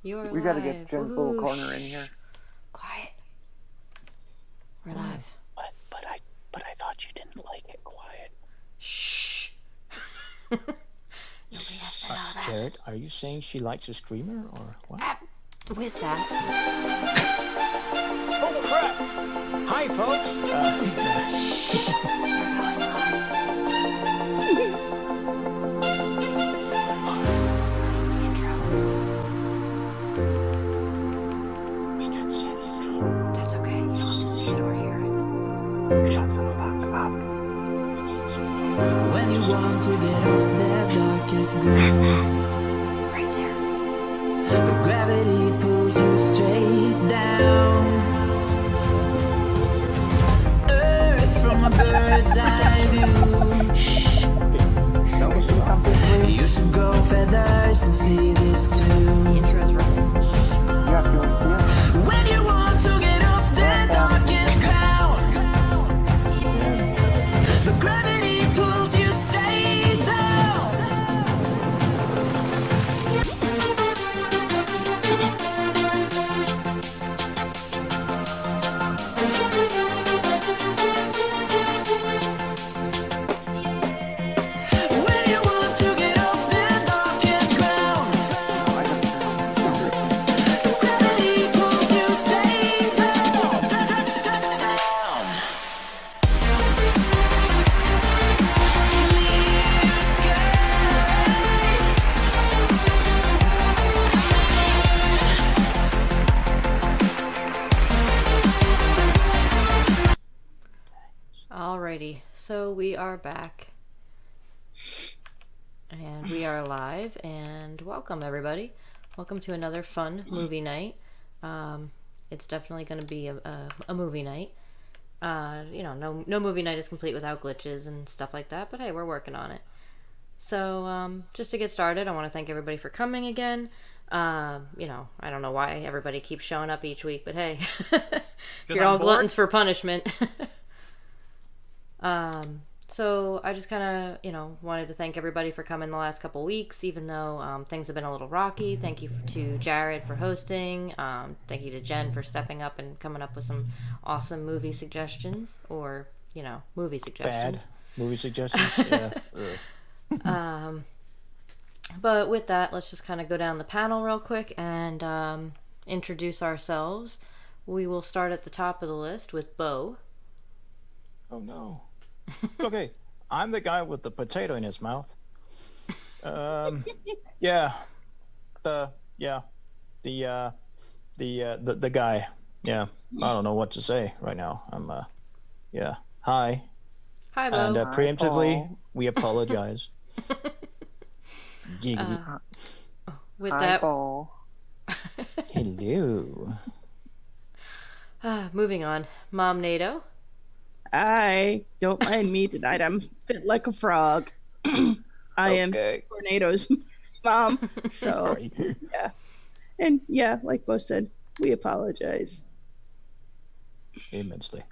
You're We live. gotta get Jen's little Woohoo. corner in here. Quiet. We're live. But I thought you didn't like it quiet. Shh. Nobody has to know that. Jared, are you saying she likes a screamer or what? With that, Oh crap! Hi, folks. We can see the intro. that's okay. You don't have to see it or hear it. When you want to get off that darkest ground, Right there. but gravity pulls you straight down. Earth from a bird's eye That was enough. view. You should grow feathers and see this The too. intro's running. You have to go and see it. When you want to get off that darkest ground, Yeah, that's it. but gravity pulls you straight down. When you want to get off that darkest ground, gravity pulls you straight down. Alrighty, so we are back. And we are live, and welcome everybody. Welcome to another fun movie night. It's definitely going to be a movie night. No movie night is complete without glitches and stuff like that, but hey, we're working on it. So, just to get started, I want to thank everybody for coming again. I don't know why everybody keeps showing up each week, but hey, if you're all gluttons for punishment. So I just kind of, wanted to thank everybody for coming the last couple weeks, even though things have been a little rocky. Thank you to Jared for hosting. Thank you to Jen for stepping up and coming up with some awesome movie suggestions, or, movie Bad suggestions. movie suggestions. Yeah. Ugh. But with that, let's just kind of go down the panel real quick and introduce ourselves. We will start at the top of the list with Bo. Oh no. Okay, I'm the guy with the potato in his mouth. Yeah. The guy. Yeah. I don't know what to say right now. Yeah. Hi. Hi, Bo. And preemptively, Paul. we apologize. Giggly. with Hi, that, Paul. Hello. moving on. Mom Nato. I don't mind me tonight. I'm fit like a frog. I am Okay. Tornado's mom. So Sorry. and yeah, like Bo said, we apologize. Immensely.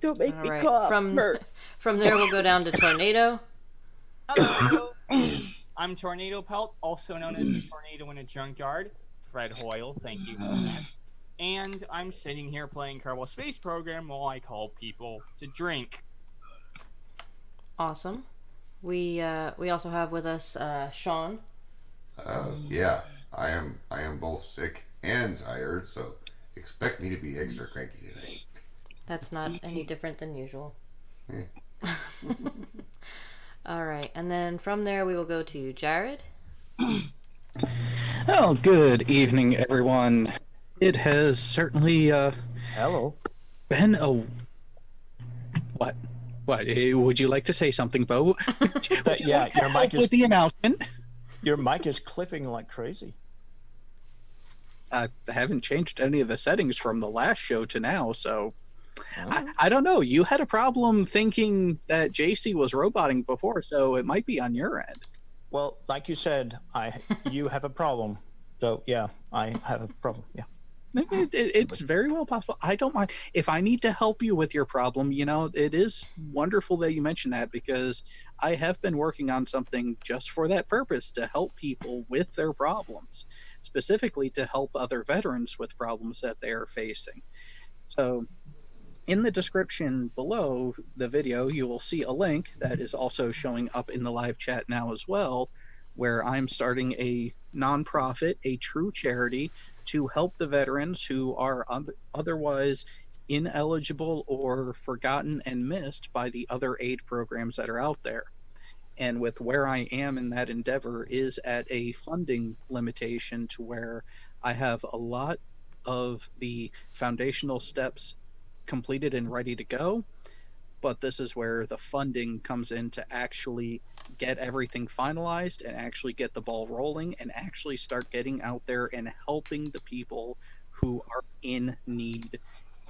Don't make All me right. cough. From there, we'll go down to Tornado. Hello, I'm Tornado Pelt, also known as the Tornado in a Junkyard. Fred Hoyle, thank you for that. And I'm sitting here playing Kerbal Space Program while I call people to drink. Awesome. We also have with us Sean. Yeah, I am both sick and tired, so expect me to be extra cranky today. That's not any different than usual. Eh. All right, and then from there we will go to Jared. Oh, good evening, everyone. It has certainly Hello. been a... What? What? Would you like to say something, Bo? Yeah, your mic is With the announcement. your mic is clipping like crazy. I haven't changed any of the settings from the last show to now, so... I don't know. You had a problem thinking that JC was roboting before, so it might be on your end. Well, like you said, you have a problem. So yeah, I have a problem. Yeah. It's very well possible. I don't mind if I need to help you with your problem. It is wonderful that you mentioned that, because I have been working on something just for that purpose, to help people with their problems, specifically to help other veterans with problems that they are facing. So in the description below the video, you will see a link that is also showing up in the live chat now as well, where I'm starting a nonprofit, a true charity, to help the veterans who are otherwise ineligible or forgotten and missed by the other aid programs that are out there. And with where I am in that endeavor is at a funding limitation, to where I have a lot of the foundational steps completed and ready to go, but this is where the funding comes in to actually get everything finalized and actually get the ball rolling and actually start getting out there and helping the people who are in need,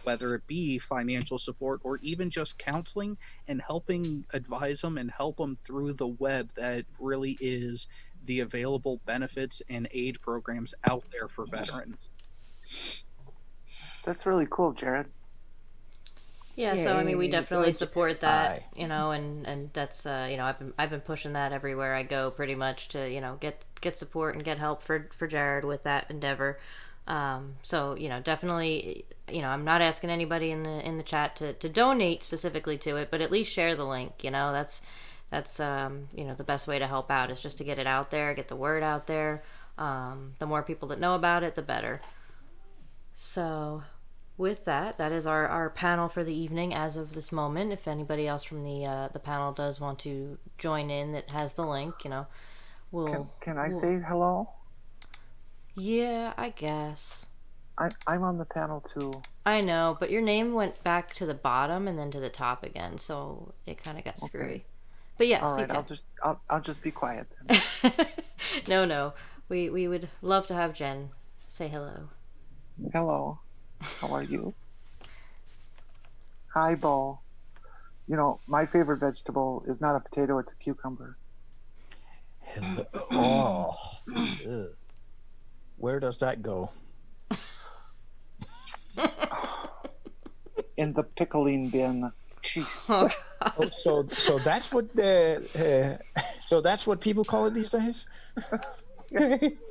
whether it be financial support or even just counseling, and helping advise them and help them through the web that really is the available benefits and aid programs out there for veterans. That's really cool, Jared. Yeah, so I mean, we definitely support that, Aye. and that's I've been pushing that everywhere I go, pretty much, to get support and get help for Jared with that endeavor. So definitely, I'm not asking anybody in the chat to donate specifically to it, but at least share the link. That's the best way to help out, is just to get it out there, get the word out there. The more people that know about it, the better. So with that is our panel for the evening as of this moment. If anybody else from the panel does want to join in that has the link, Can I say hello? Yeah, I guess. I'm on the panel too. I know, but your name went back to the bottom and then to the top again, so it kind of got screwy. Okay. But yes, All you right, can. I'll just be quiet then. No. We would love to have Jen say hello. Hello. How are you? Hi, Bo. My favorite vegetable is not a potato, it's a cucumber. Hello. Oh. Ugh. Where does that go? In the pickling bin. Jeez. Oh, Oh, so that's what so that's what people call it these days. Yes.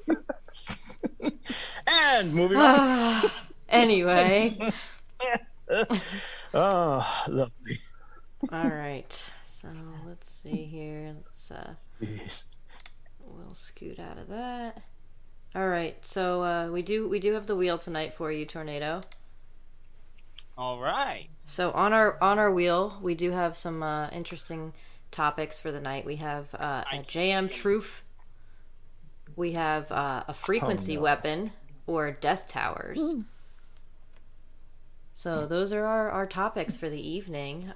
And moving on. Anyway. Oh, lovely. All right. So let's see here. Yes. We'll scoot out of that. All right. So we do have the wheel tonight for you, Tornado. All right. So on our wheel, we do have some interesting topics for the night. We have a JM Truth. We have a frequency weapon, or death towers. Ooh. So those are our topics for the evening.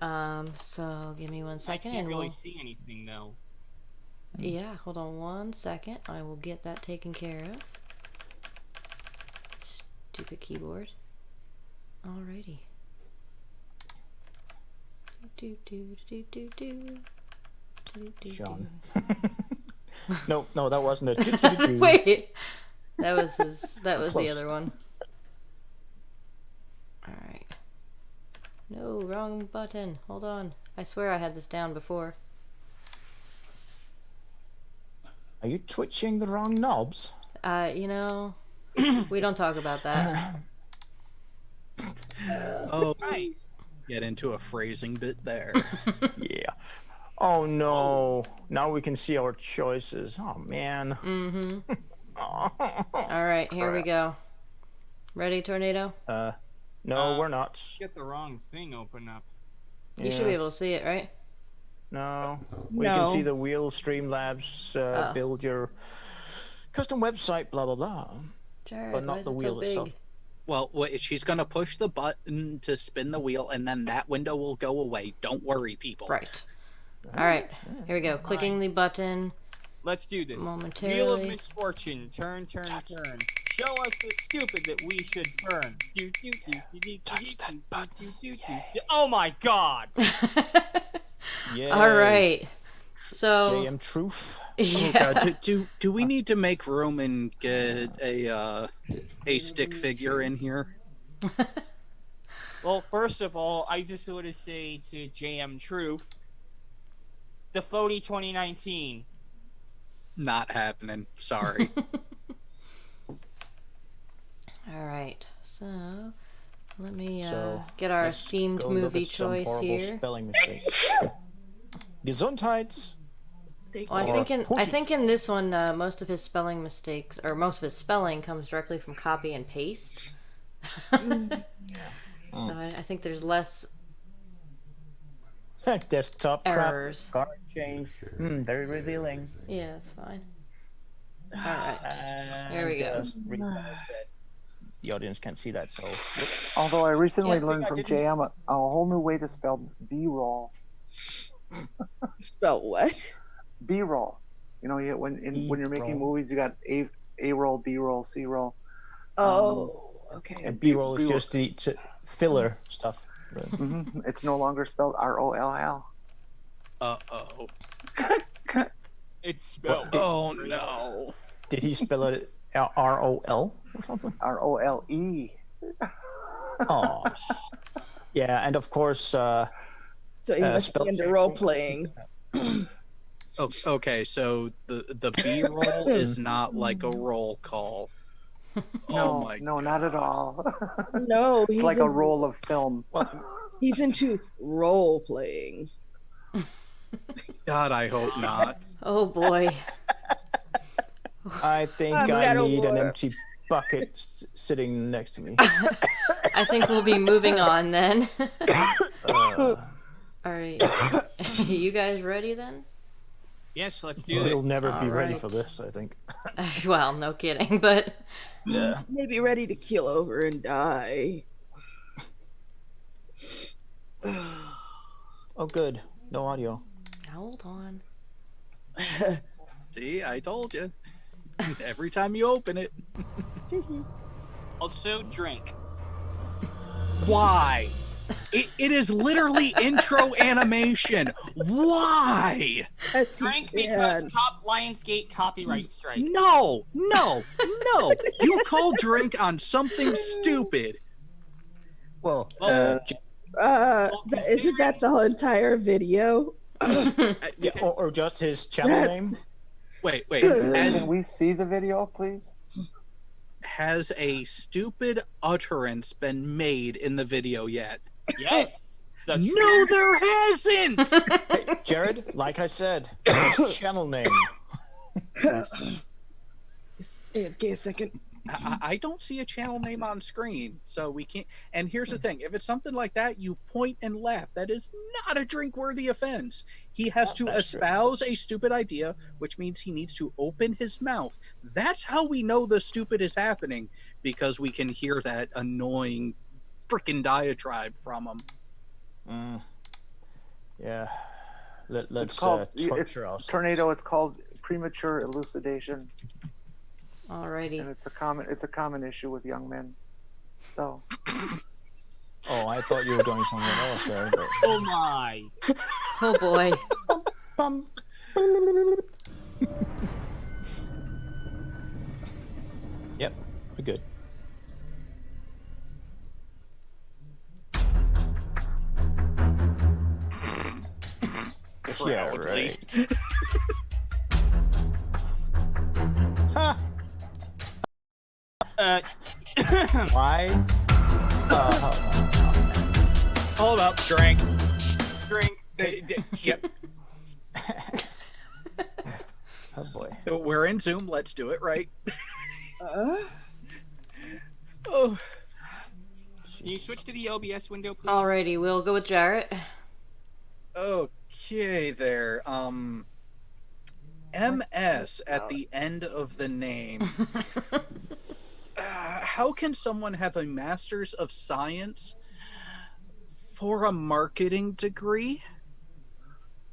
So give me 1 second. I can't really see anything though. Yeah, hold on 1 second. I will get that taken care of. Stupid keyboard. Alrighty. Sean. No, that wasn't it. Wait, that was Close. the other one. All right. No, wrong button. Hold on. I swear I had this down before. Are you twitching the wrong knobs? We don't talk about that. Oh, get into a phrasing bit there. Yeah. Oh no! Now we can see our choices. Oh man. Mm-hmm. All right, here we go. Ready, Tornado? No, we're not. Get the wrong thing open up. You should be able to see it, right? No, we can see the wheel. Streamlabs, build your custom website, blah blah blah. Jared, but why not is the it wheel so big? itself. Well, she's going to push the button to spin the wheel, and then that window will go away. Don't worry, people. Right. All right, here we go. Clicking the button. Let's do this. Momentarily. Wheel of misfortune. Turn, turn, turn. Show us the stupid that we should burn. Touch that button. Oh my god! Yay. All right. So JM Truth. Yeah. God, do we need to make room and get a stick figure in here? Well, first of all, I just want to say to JM Truth, the Fody 2019. Not happening. Sorry. All right, so let me So, get our let's esteemed go look movie at some choice horrible here. spelling mistakes. Gesundheit. Well, I Or think in this one, most of his spelling mistakes, or most of his spelling, comes directly from copy and paste. So I think there's less Desktop errors. crap. Card change. Very revealing. Yeah, that's fine. All right. There we go. Just realize that the audience can't see that, so. Although I recently Yeah, I learned think I from didn't- JM a whole new way to spell B-roll. Spell what? B-roll. You know, when you're making B-roll. movies, you got A-roll, B-roll, C-roll. Oh, okay. And B-roll is B-roll. just the filler stuff. Right? It's no longer spelled R-O-L-L. Uh-oh. It's spelled. Oh, no. Did he spell it R-O-L or something? R-O-L-E. Oh. Yeah, and of course, So you must spell be into check. role playing. Oh, okay, so the B-roll is not like a roll call. No, my no, not at all. No, It's he's like a roll of film. He's into role playing. God, I hope not. Oh boy. I think I'm I out of need an water. empty bucket sitting next to me. I think we'll be moving on then. Uh, All right. You guys ready then? Yes, let's do we'll this. never be ready Alright. for this, I think. Well, no kidding, but Yeah. Maybe ready to keel over and die. Oh, good. No audio. hold on. See, I told you. Every time you open it. Also, drink. Why? It is literally intro animation. Why? Drink because Lionsgate copyright strike. No. You call drink on something stupid. Well, Isn't that the whole entire video? yeah, or just his channel name. Wait. Can we see the video, please? Has a stupid utterance been made in the video yet? Yes. No, there hasn't. Hey, Jared, like I said, his channel name. Okay, a second. I don't see a channel name on screen, so we can't. And here's the thing: if it's something like that, you point and laugh. That is not a drink-worthy offense. He has to espouse a stupid idea, which means he needs to open his mouth. That's how we know the stupid is happening, because we can hear that annoying freaking diatribe from him. Yeah. Let's It's called torture ourselves. Tornado. It's called premature elucidation, Alrighty. and it's a common issue with young men. So Oh, I thought you were going somewhere else there. But... Oh my. Oh boy. Bum. Yep, we're good. Yeah, Proudly. right. Ha! Why? Hold up, drink. Drink. Oh boy. We're in Zoom. Let's do it right. Uh, Oh, Can you switch to the OBS window, please? Alrighty, we'll go with Jarrett. okay there. MS at the end of the name. How can someone have a master's of science for a marketing degree?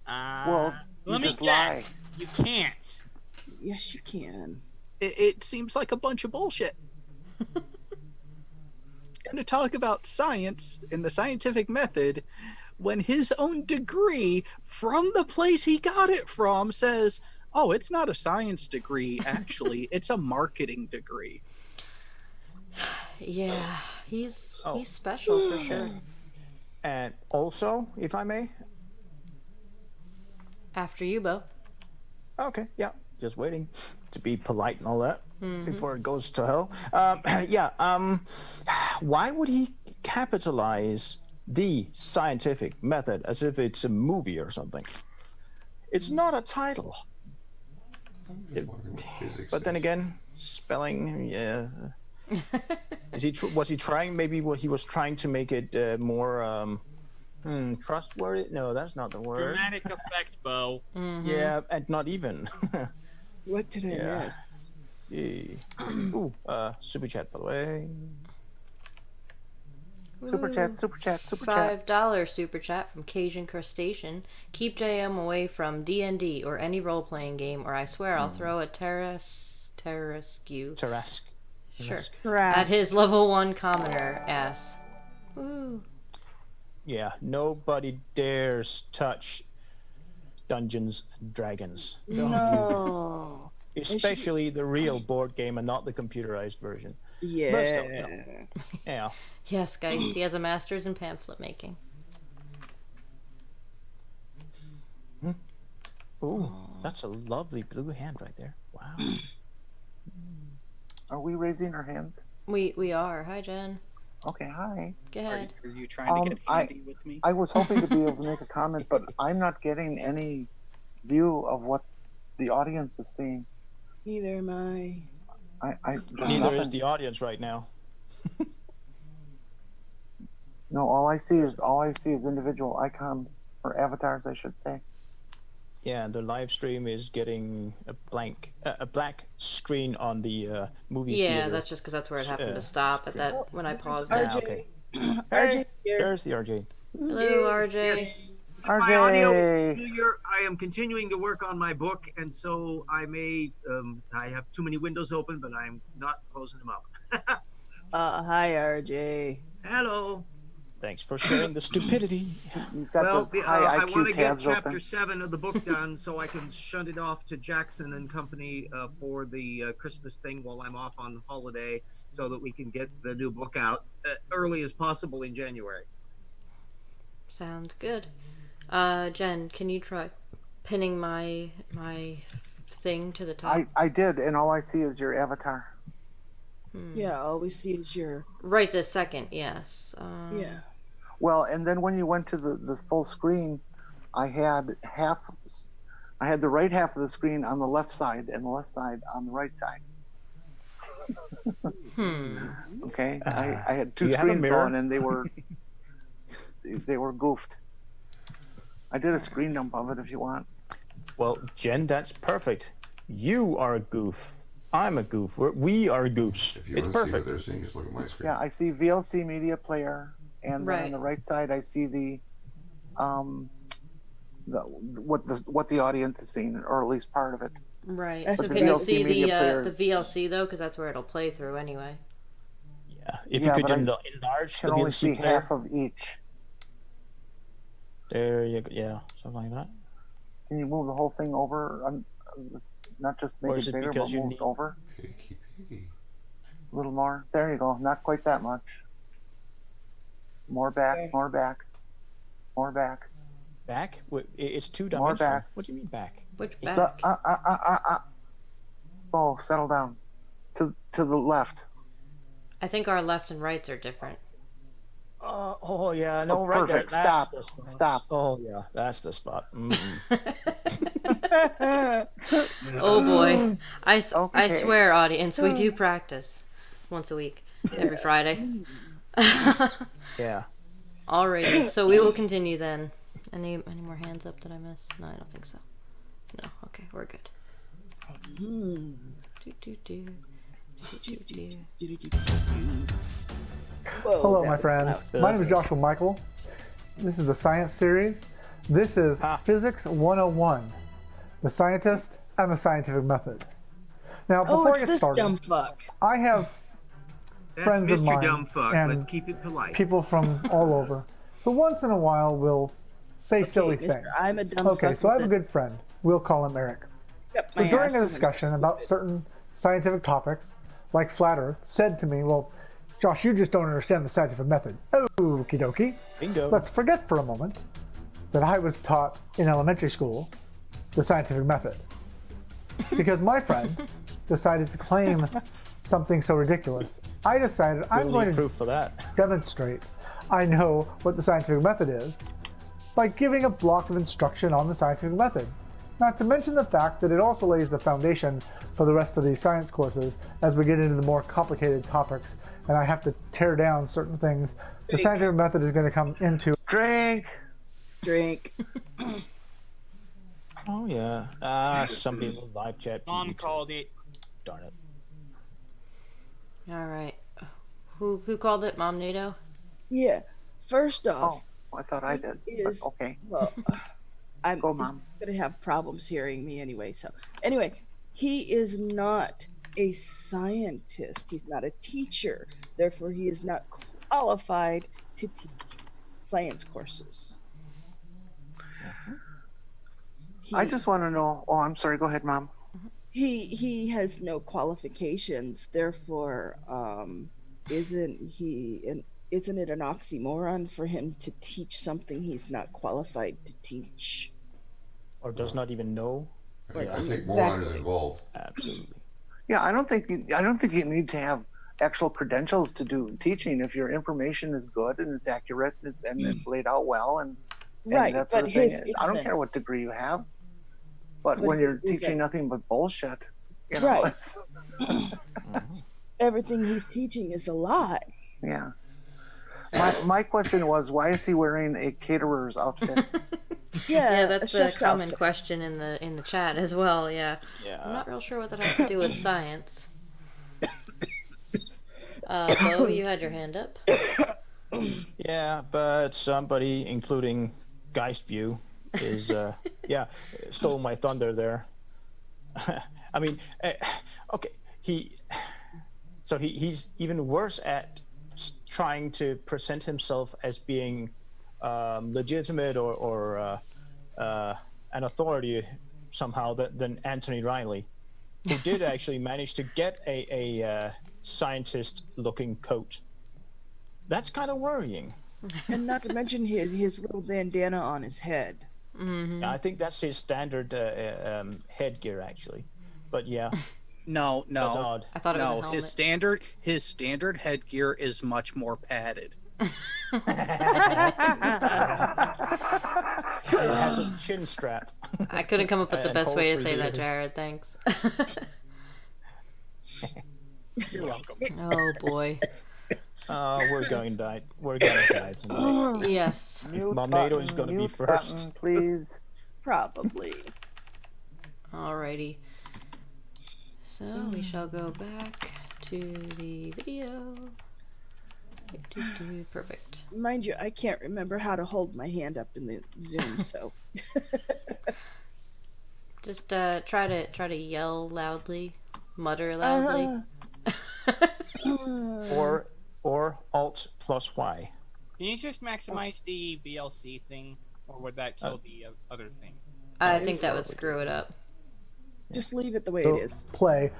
well, let you me just guess. lie. You can't. yes, you can. It seems like a bunch of bullshit. And to talk about science and the scientific method when his own degree from the place he got it from says Oh, it's not a science degree, actually. It's a marketing degree. Yeah, he's Oh. he's special for sure. And also, if I may. After you, Bo. Okay, yeah, just waiting to be polite and all that before it goes to hell. Why would he capitalize the scientific method as if it's a movie or something? It's not a title. But then again, spelling, yeah. Was he trying? Maybe he was trying to make it more trustworthy. No, that's not the word. Dramatic effect, Bo. Yeah, and not even. What did I miss? Yeah. Ooh, super chat, by the way. Super chat, super chat, super chat. $5 super chat from Cajun Crustacean. Keep JM away from D&D or any role-playing game, or I swear I'll throw a Tarrasque. Tarrasque. Sure. At his level 1 commoner ass. Woo. Yeah, nobody dares touch Dungeons and Dragons. Don't No. you? Especially the real board game and not the computerized version. Yeah. But still, yeah. Yes, guys, he has a master's in pamphlet making. Ooh, that's a lovely blue hand right there. Wow. Are we raising our hands? We are. Hi, Jen. Okay, hi. Go ahead. Are you trying to get handy with me? I was hoping to be able to make a comment, but I'm not getting any view of what the audience is seeing. Neither am I. Neither is the audience right now. No, all I see is individual icons or avatars, I should say. Yeah, the live stream is getting a black screen on the movie theater. Yeah, that's just because that's where it happened to stop at that when I paused Ah, it. okay. RJ Hey, here. there's the RJ. Hello, RJ. Yes. My audio RJ. is familiar. I am continuing to work on my book, and so I may I have too many windows open, but I'm not closing them up. Hi, RJ. Hello. Thanks for sharing the stupidity. He's got Well, those high I want to IQ get tabs chapter open. 7 of the book done so I can shunt it off to Jackson and Company for the Christmas thing while I'm off on holiday, so that we can get the new book out early as possible in January. Sounds good. Jen, can you try pinning my thing to the top? I did, and all I see is your avatar. Yeah, all we see is your. Right this second, yes. Yeah. Well, and then when you went to the full screen, I had the right half of the screen on the left side and the left side on the right side. Okay, I had two do you have a screens mirror? going, and they were goofed. I did a screen dump of it if you want. Well, Jen, that's perfect. You are a goof. I'm a goof. We are goofs. If you It's want to see what perfect. they're seeing, just look at my screen. Yeah, I see VLC Media Player, and then on Right. the right side I see what the audience is seeing, or at least part of it. Right. But So the can you VLC see media the players- VLC though? Because that's where it'll play through anyway. Yeah. If Yeah, you could but I enlarge the Can only see VLC player. half of each. There you go. Yeah, something like that. Can you move the whole thing over? Not just Or make is it it bigger, because but you move need- it over Picky, picky. a little more. There you go. Not quite that much. More back. More back. More back. Back? It's two More dimensional. back. What do you mean back? Which The- back? Oh, settle down. To the left. I think our left and rights are different. Oh yeah, no, Oh, right perfect. there. Stop. That's the spot. Stop. Oh yeah, that's the spot. Oh boy. I Okay. swear, audience, we do practice once a week, every Friday. Yeah. Alrighty, so we will continue then. Any more hands up that I missed? No, I don't think so. No, okay, we're good. Do, do, do. Do, do, do. Whoa, Hello, that my was friends. loud. My name is Joshua Michael. This is the Science Series. This is Physics 101, the scientist and the scientific method. Now, Oh, before I it's get this started, dumb fuck. I have That's Friends of Mr. mine Dumbfuck. and Let's keep it polite. people from all over who once in a while will say silly Mister, things. I'm a dumb Okay, fuck so I have a with good friend. We'll call him Eric. Yep, So my during ass a is discussion about certain scientific topics, like flat Earth, said to me, well, Josh, you just don't understand the scientific method. Okie dokie. Bingo. Let's forget for a moment that I was taught in elementary school the scientific method. Because my friend decided to claim something so ridiculous. I decided I'm We'll going need to proof for that. demonstrate I know what the scientific method is by giving a block of instruction on the scientific method. Not to mention the fact that it also lays the foundation for the rest of these science courses as we get into the more complicated topics and I have to tear down certain things. The scientific method is going to come into Drink. Oh yeah. Somebody in the live chat. Mom called it. Darn it. All right. Who called it? Mom NATO? Yeah. First off, Oh, I thought I did. But is okay. well, I'm Go, Mom. gonna have problems hearing me anyway. So anyway, he is not a scientist. He's not a teacher. Therefore, he is not qualified to teach science courses. I just want to know. Oh, I'm sorry. Go ahead, Mom. He has no qualifications. Therefore, isn't it an oxymoron for him to teach something he's not qualified to teach? Or does not even know. I think moron is Exactly. involved. Absolutely. Yeah, I don't think you need to have actual credentials to do teaching if your information is good and it's accurate and it's laid out well and Right, that sort but of thing. his I don't isn't. care what degree you have, but But when you're his isn't. teaching nothing but bullshit, you know, Right. it's- Everything he's teaching is a lie. yeah. My question was, why is he wearing a caterer's outfit? Yeah, that's a chef's common outfit. question in the chat as well. Yeah. I'm Yeah. not real sure what that has to do with science. Bo, you had your hand up. Yeah, but somebody, including Geistview, is stole my thunder there. I mean, okay, he's even worse at trying to present himself as being legitimate or an authority somehow than Anthony Riley, who did actually manage to get a scientist-looking coat. That's kind of worrying. And not to mention his little bandana on his head. I think that's his standard headgear, actually. But yeah, No, that's odd. I thought it was a no. helmet. His standard headgear is much more padded. It has a chin strap. I couldn't come up with the And best way to holes for say that, ears. Jared. Thanks. You're welcome. Oh boy. We're going to die tonight. Yes. Mute Mom NATO is button, gonna be mute first. button, please. Probably. Alrighty. So we shall go back to the video. Perfect. Mind you, I can't remember how to hold my hand up in the Zoom, so Just try to yell loudly, mutter loudly. Or Alt plus Y. Can you just maximize the VLC thing, or would that kill the other thing? I think that would screw it up. just leave it the way to it is. play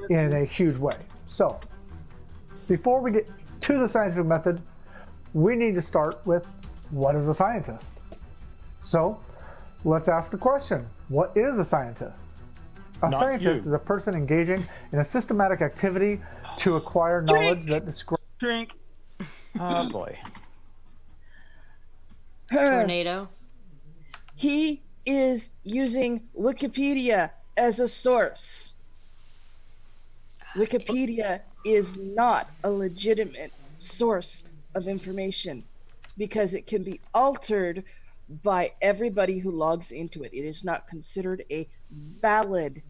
in a huge way. So, before we get to the scientific method, we need to start with what is a scientist? So, let's ask the question, what is a scientist? A Not scientist you. is a person engaging in a systematic activity to acquire knowledge that describes Drink. Oh boy. Tornado. He is using Wikipedia as a source. Wikipedia is not a legitimate source of information because it can be altered by everybody who logs into it. It is not considered a valid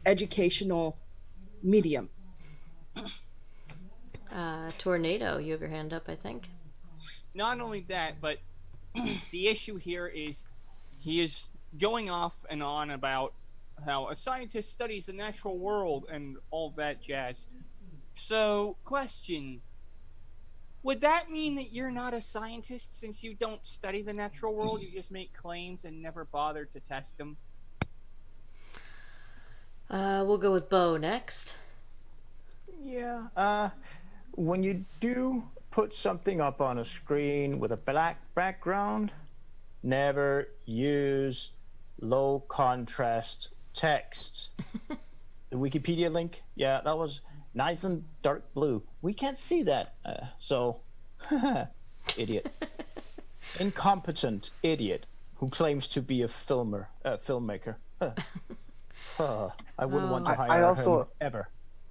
educational medium. Tornado, you have your hand up, I think. Not only that, but the issue here is he is going off and on about how a scientist studies the natural world and all that jazz. So, question. Would that mean that you're not a scientist since you don't study the natural world? You just make claims and never bother to test them? We'll go with Bo next. Yeah. When you do put something up on a screen with a black background, never use low contrast text. The Wikipedia link, yeah, that was nice and dark blue. We can't see that, so idiot. Incompetent idiot who claims to be a filmmaker. I wouldn't want to hire I also him ever.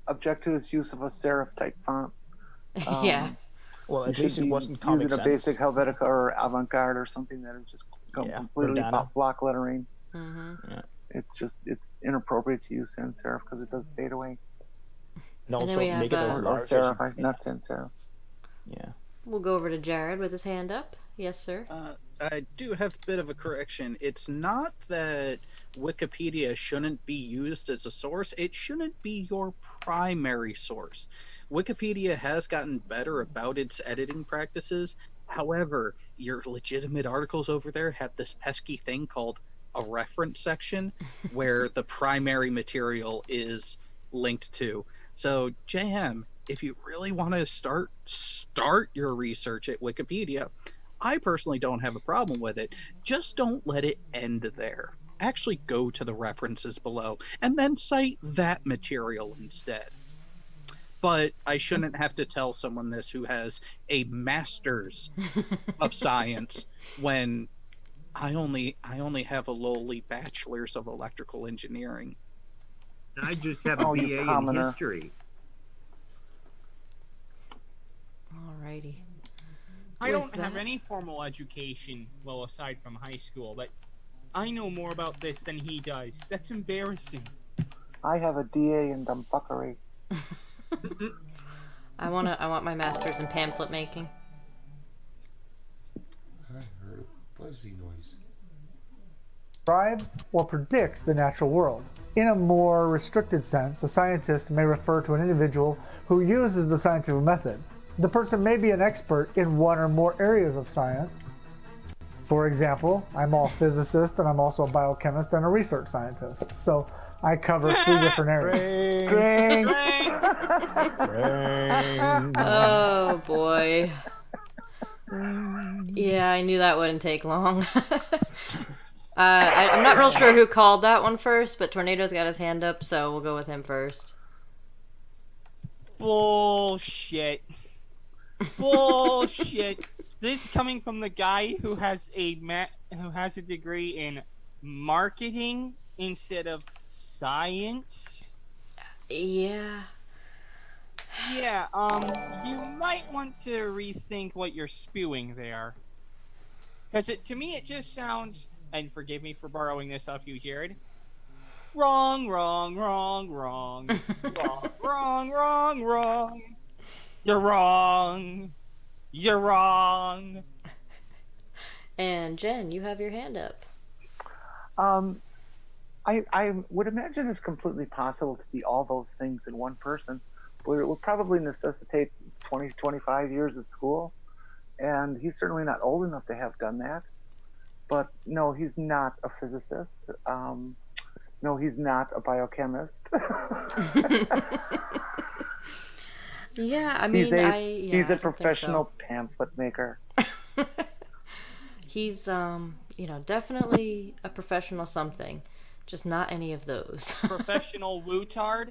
object to his use of a serif type font. Yeah. Well, He at should least it be wasn't Comic using Sans. a basic Helvetica or Avant-Garde or something that is just completely Verdana. block lettering. Mm-hmm. It's inappropriate to use sans serif because it does fade away. And also then we make have, it as Or large as serif, you- not sans serif. Yeah. We'll go over to Jared with his hand up. Yes, sir. I do have a bit of a correction. It's not that Wikipedia shouldn't be used as a source, it shouldn't be your primary source. Wikipedia has gotten better about its editing practices. However, your legitimate articles over there have this pesky thing called a reference section where the primary material is linked to. So, JM, if you really want to start your research at Wikipedia, I personally don't have a problem with it. Just don't let it end there. Actually go to the references below and then cite that material instead. But I shouldn't have to tell someone this who has a master's of science when I only have a lowly bachelor's of electrical engineering. I just have a Oh, you BA in commoner. history. Alrighty. I With don't have that- any formal education, well, aside from high school, but I know more about this than he does. That's embarrassing. I have a DA in dumbfuckery. I want my master's in pamphlet making. I heard a fuzzy noise. Describes or predicts the natural world. In a more restricted sense, a scientist may refer to an individual who uses the scientific method. The person may be an expert in one or more areas of science. For example, I'm a physicist and I'm also a biochemist and a research scientist. So I cover 3 different areas. Drink! Oh boy. Yeah, I knew that wouldn't take long. I'm not real sure who called that one first, but Tornado's got his hand up, so we'll go with him first. Bullshit. Bullshit. This coming from the guy who has a degree in marketing instead of science. Yeah. Yeah, you might want to rethink what you're spewing there. Because to me, it just sounds, and forgive me for borrowing this off you, Jared. Wrong, wrong, wrong, wrong. Wrong, wrong, wrong, wrong. You're wrong. You're wrong. And Jen, you have your hand up. I would imagine it's completely possible to be all those things in one person, but it would probably necessitate 20, 25 years of school. And he's certainly not old enough to have done that. But no, he's not a physicist. No, he's not a biochemist. Yeah, I mean, he's a I he's don't a think professional pamphlet maker. so. He's definitely a professional something, just not any of those. Professional wootard.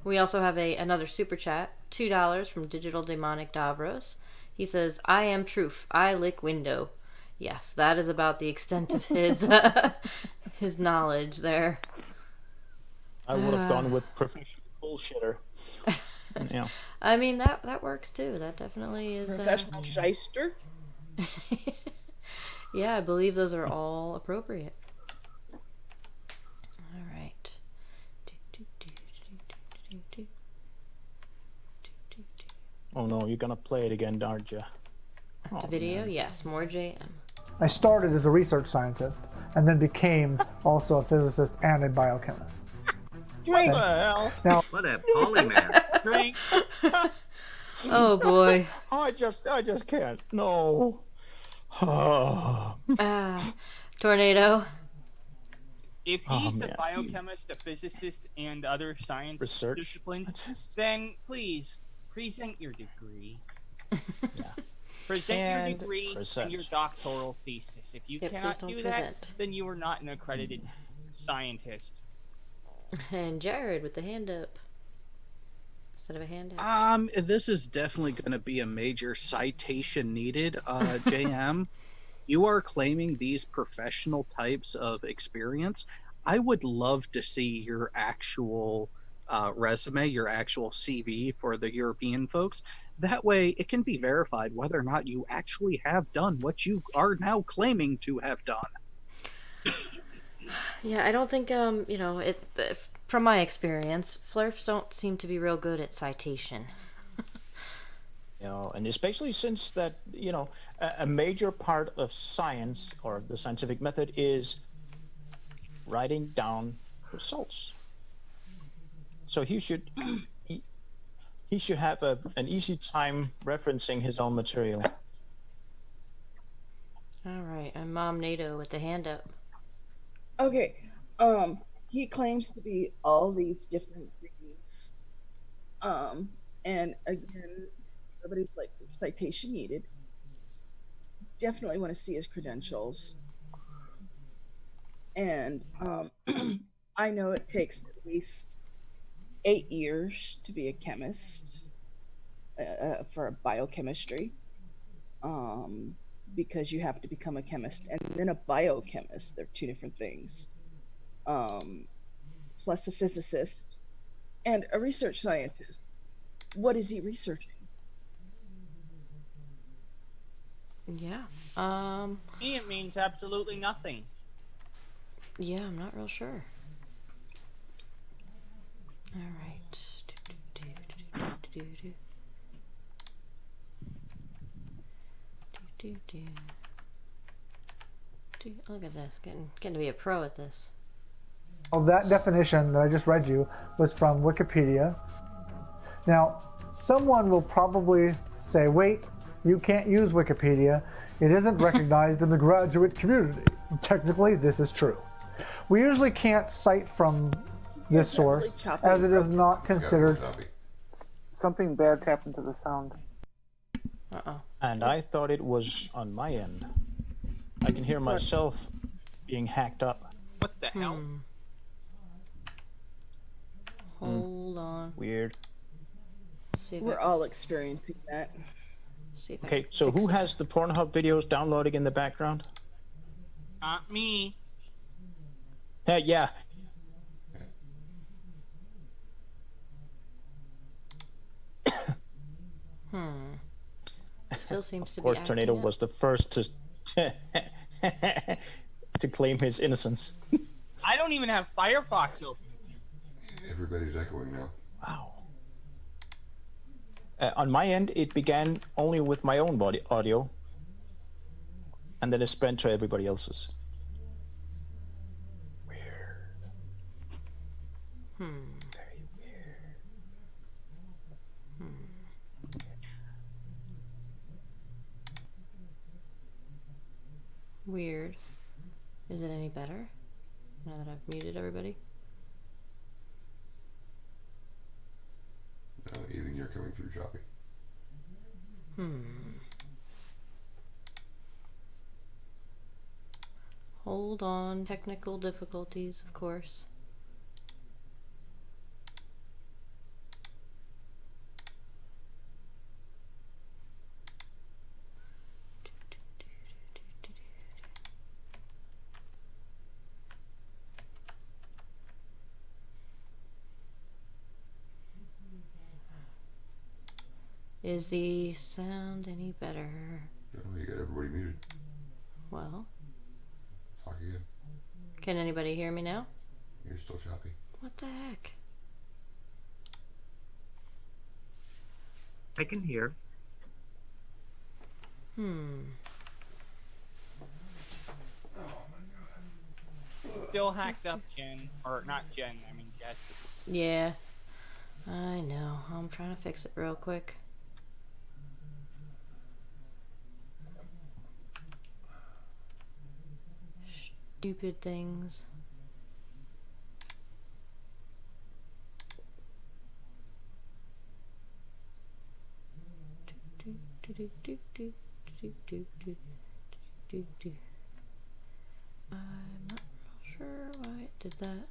We also have another super chat, $2 from Digital Demonic Davros. He says, "I am truth. I lick window." Yes, that is about the extent of his his knowledge there. I would have gone with professional bullshitter. Yeah. I mean, that works too. That definitely is. Professional shyster. Yeah, I believe those are all appropriate. All right. Oh no, you're gonna play it again, aren't you? The video, yes, more JM. I started as a research scientist and then became also a physicist and a biochemist. What the hell? Now, What a polymath. Drink. Oh boy. I just can't. No. Tornado. If Oh, he's a man. biochemist, a physicist, and other science Research disciplines, scientist. then please present your degree. Yeah. Present And your degree present. and your doctoral thesis. If you Yeah, please cannot don't do present. that, then you are not an accredited scientist. And Jared with the hand up. Instead of a handout. This is definitely going to be a major citation needed. JM, you are claiming these professional types of experience. I would love to see your actual resume, your actual CV for the European folks. That way, it can be verified whether or not you actually have done what you are now claiming to have done. Yeah, I don't think from my experience, flirps don't seem to be real good at citation. And especially since that, a major part of science or the scientific method is writing down results. So he should have an easy time referencing his own material. All right, I'm Mom NATO with the hand up. Okay. He claims to be all these different things. And again, everybody's like, citation needed. Definitely want to see his credentials. And I know it takes at least 8 years to be a chemist for biochemistry. Because you have to become a chemist and then a biochemist. They're two different things. Plus a physicist and a research scientist. What is he researching? Yeah. It means absolutely nothing. Yeah, I'm not real sure. All right. Look at this, getting to be a pro at this. Well, that definition that I just read you was from Wikipedia. Now, someone will probably say, wait, you can't use Wikipedia. It isn't recognized in the graduate community. Technically, this is true. We usually can't cite from this source as it is not considered. Something bad's happened to the sound. Uh-oh. And I thought it was on my end. I can hear myself being hacked up. What the hell? Hold on. Weird. See if We're all experiencing that. See if Okay, so who has the Pornhub videos downloading in the background? Not me. Yeah. Still seems to Of course, be Tornado acting up. was the first to to claim his innocence. I don't even have Firefox open. Everybody's echoing now. Wow. On my end, it began only with my own audio, and then it spread to everybody else's. Weird. Very weird. Weird. Is it any better now that I've muted everybody? No, even you're coming through choppy. Hold on. Technical difficulties, of course. Is the sound any better? No, you got everybody muted. Well, Talk again. can anybody hear me now? You're still choppy. What the heck? I can hear. Still hacked up, Jen. Or not Jen, I mean Jess. Yeah. I know. I'm trying to fix it real quick. Stupid things. I'm not sure why it did that.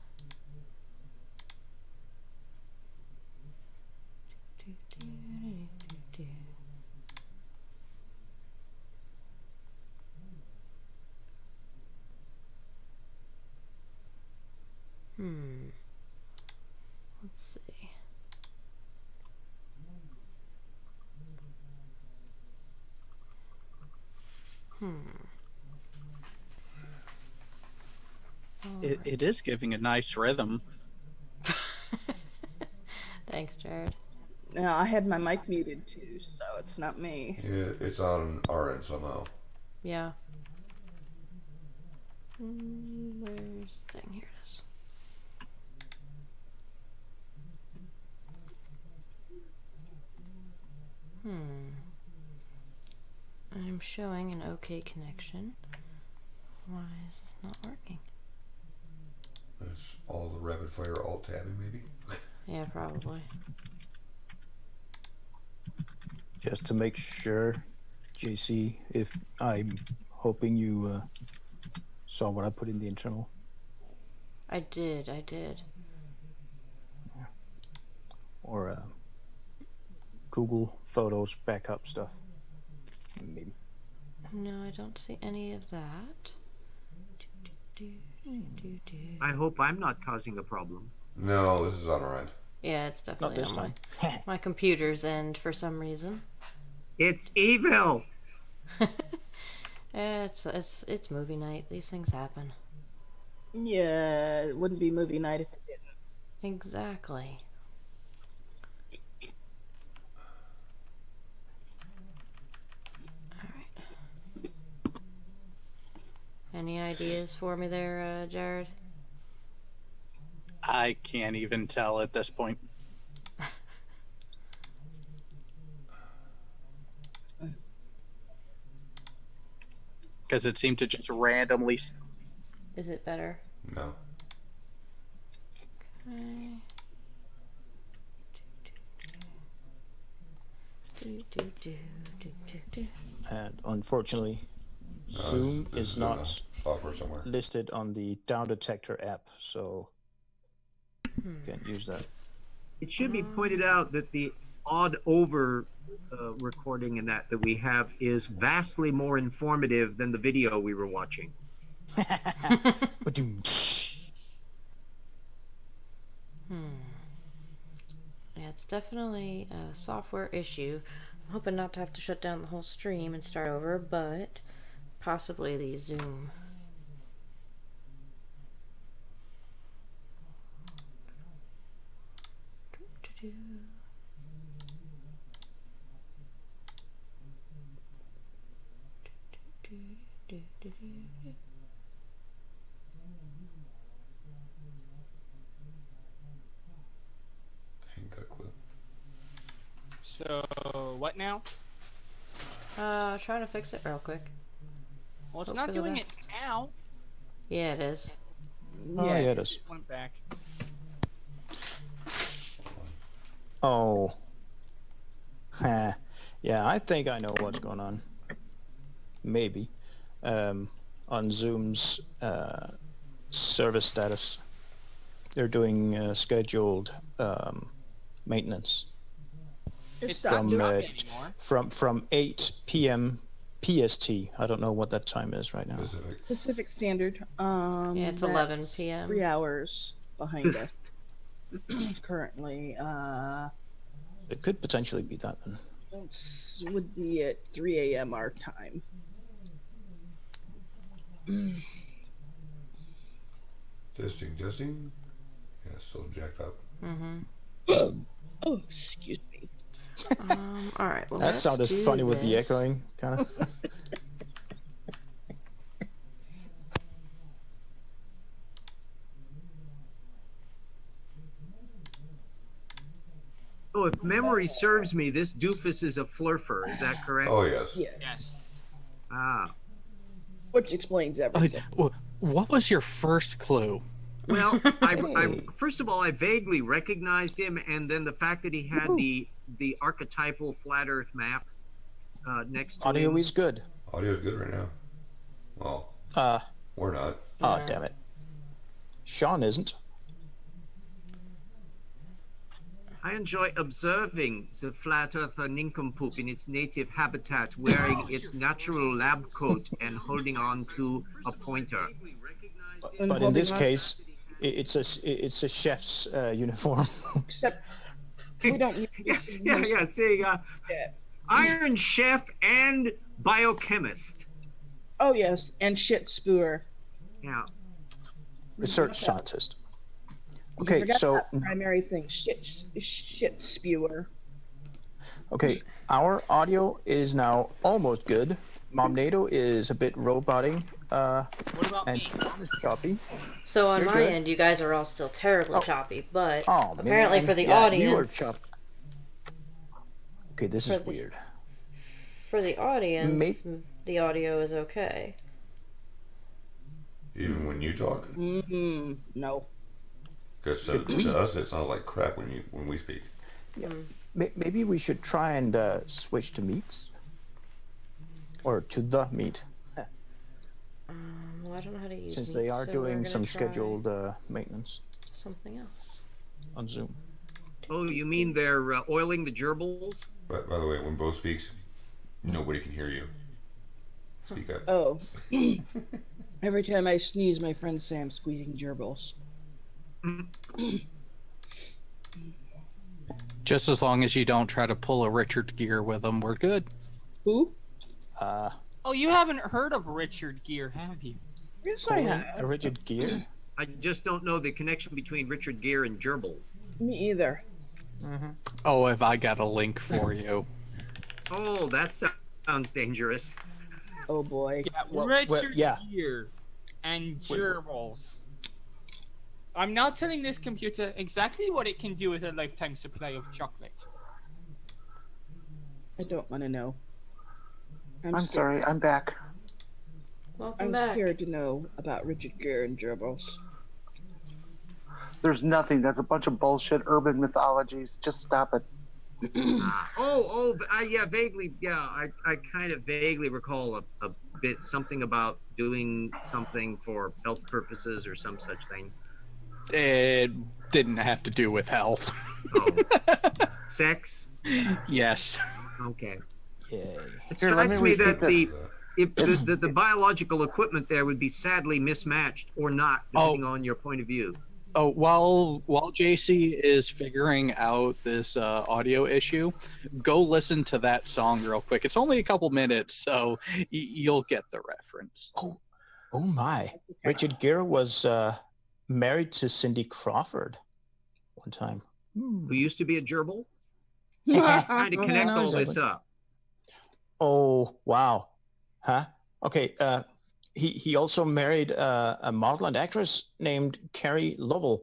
Let's see. It is giving a nice rhythm. Thanks, Jared. No, I had my mic muted too, so it's not me. Yeah, it's on our end somehow. Yeah. Where's the thing? Here it is. I'm showing an okay connection. Why is this not working? That's all the rapid fire alt tabbing, maybe? Yeah, probably. Just to make sure, JC, if I'm hoping you saw what I put in the internal. I did. Or Google Photos backup stuff. Maybe. No, I don't see any of that. I hope I'm not causing a problem. No, this is on our end. Yeah, it's definitely Not this on time. my computer's end for some reason. It's evil. It's movie night. These things happen. Yeah, it wouldn't be movie night if it didn't. Exactly. All right. Any ideas for me there, Jared? I can't even tell at this point. Because it seemed to just randomly. Is it better? No. Okay. And unfortunately, Zoom this is in not the software somewhere. listed on the Down Detector app, so can't use that. It should be pointed out that the odd over recording in that we have is vastly more informative than the video we were watching. Ba-doom. Yeah, it's definitely a software issue. I'm hoping not to have to shut down the whole stream and start over, but possibly the Zoom. Ain't got a clue. So, what now? Trying to fix it real quick. Well, it's Hope not for the doing it best. now. Yeah, it is. Oh, yeah, it is. Went back. Oh. Huh. Yeah, I think I know what's going on. Maybe. On Zoom's service status, they're doing scheduled maintenance It's from not up anymore. from 8 p.m. PST. I don't know what that time is right now. Specific. Pacific Standard. Yeah, it's 11 that's p.m. 3 hours behind us currently. It could potentially be that then. Would be at 3 a.m. our time. Testing. Yeah, still jacked up. Oh, excuse me. All right. Well, That let's sounded do funny with the this. echoing, kind of. Oh, if memory serves me, this doofus is a flurfer. Is that correct? Oh, yes. Yes. Ah. Which explains everything. What was your first clue? Well, I first of all, I vaguely recognized him, and then the fact that he had the archetypal flat Earth map next to Audio him. is good. Audio's good right now. Well, we're not. Oh, damn it. Sean isn't. I enjoy observing the flat earther nincompoop in its native habitat, wearing its natural lab coat and holding on to a pointer. But in this case, it's a chef's uniform. Except we don't need Yeah. See, Iron Chef and biochemist. Oh yes, and shit spewer. Yeah. Research scientist. You Okay, forgot so that primary thing, shit spewer. okay, our audio is now almost good. Momnado is a bit roboting, What about and me? Sean is choppy. So on You're my good. end, you guys are all still terribly choppy, but Oh, apparently man. for the Yeah, audience, you are choppy. Okay, this is weird. for the audience, May- the audio is okay. Even when you talk, No. because to us it sounds like crap when we speak. Maybe we should try and switch to meats, or to the meat, Well, I don't know how to use since Meet, they are so we're doing gonna some try scheduled maintenance something else. on Zoom. Oh, you mean they're oiling the gerbils? But by the way, when Bo speaks, nobody can hear you. Speak up. Oh. Every time I sneeze, my friends say I'm squeezing gerbils. Just as long as you don't try to pull a Richard Gere with them, we're good. Who? Oh, you haven't heard of Richard Gere, have you? Yes, I Pulling have. a rigid gear. I just don't know the connection between Richard Gere and gerbils. Me either. Oh, have I got a link for you? Oh, that sounds dangerous. Oh boy. Richard yeah. Gere and gerbils. I'm now telling this computer exactly what it can do with a lifetime supply of chocolate. I don't want to know. I'm scared. sorry, I'm back. Welcome I'm back. scared to know about Richard Gere and gerbils. There's nothing. That's a bunch of bullshit urban mythologies. Just stop it. Yeah, vaguely. Yeah, I kind of vaguely recall a bit something about doing something for health purposes or some such thing. It didn't have to do with health. Oh, sex. Yes. Okay. Yay. It Here, let strikes me me that repeat the biological equipment there would be sadly mismatched or not, depending on your point of view. Oh, while JC is figuring out this audio issue, go listen to that song real quick. It's only a couple minutes, so you'll get the reference. Oh my! Richard Gere was married to Cindy Crawford one time. Who used to be a gerbil? Yeah, Trying to connect no, all this exactly. up. Oh wow! Huh? Okay. He also married a model and actress named Carrie Lovell.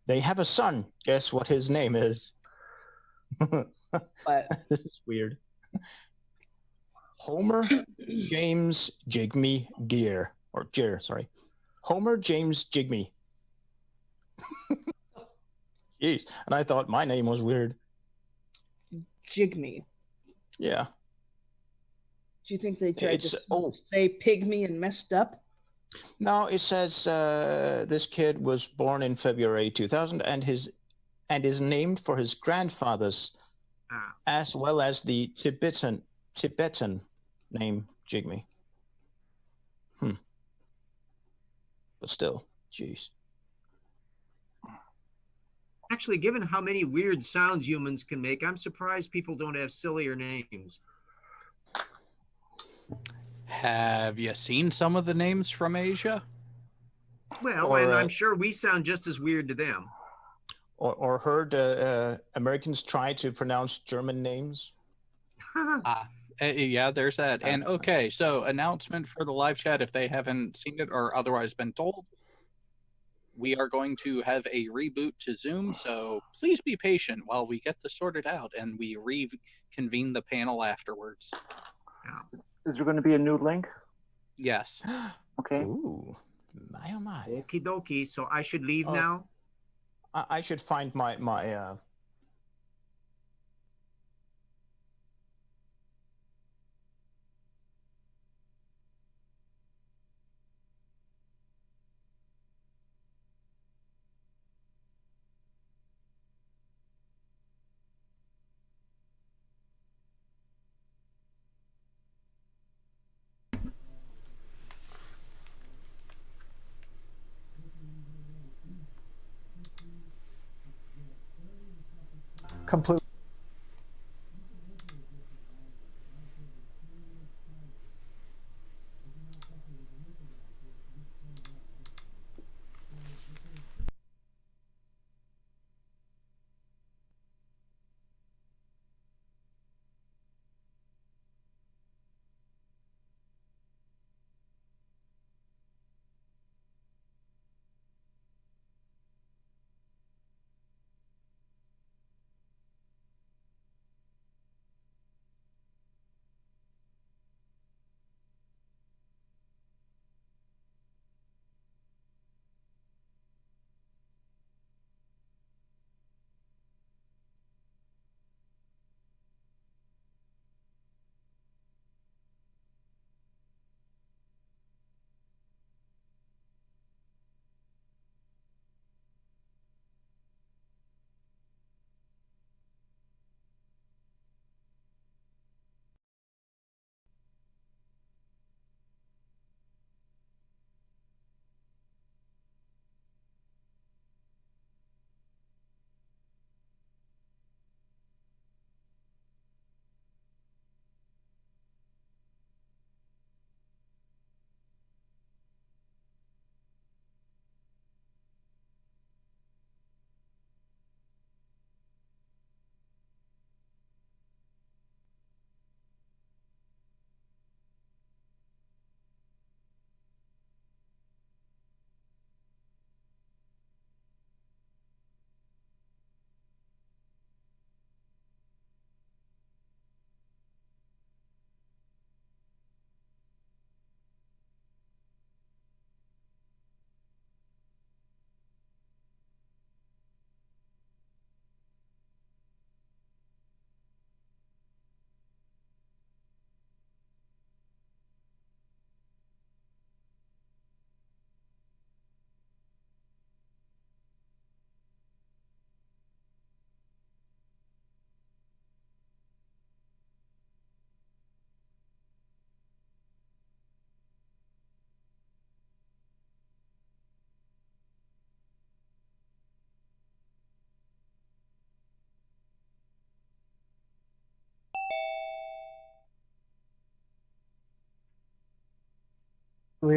They have a son. Guess what his name is? But This is weird. Homer James Jigme Gere, or Gere, sorry. Homer James Jigme. Jeez, and I thought my name was weird. Jigme. Yeah. Do you think they tried It's to say pygmy and messed up? No, it says this kid was born in February 2000 and is named for his grandfather's, as well as the Tibetan name Jigme. But still, jeez. Actually, given how many weird sounds humans can make, I'm surprised people don't have sillier names. Have you seen some of the names from Asia? Well, Or, and I'm sure we sound just as weird to them. Or heard Americans try to pronounce German names? Yeah, there's that. And okay, so announcement for the live chat if they haven't seen it or otherwise been told. We are going to have a reboot to Zoom, so please be patient while we get this sorted out and we reconvene the panel afterwards. Is there going to be a new link? Yes. Okay. Ooh, my oh my. Okie dokie. So I should leave Oh. now? I should find my completely.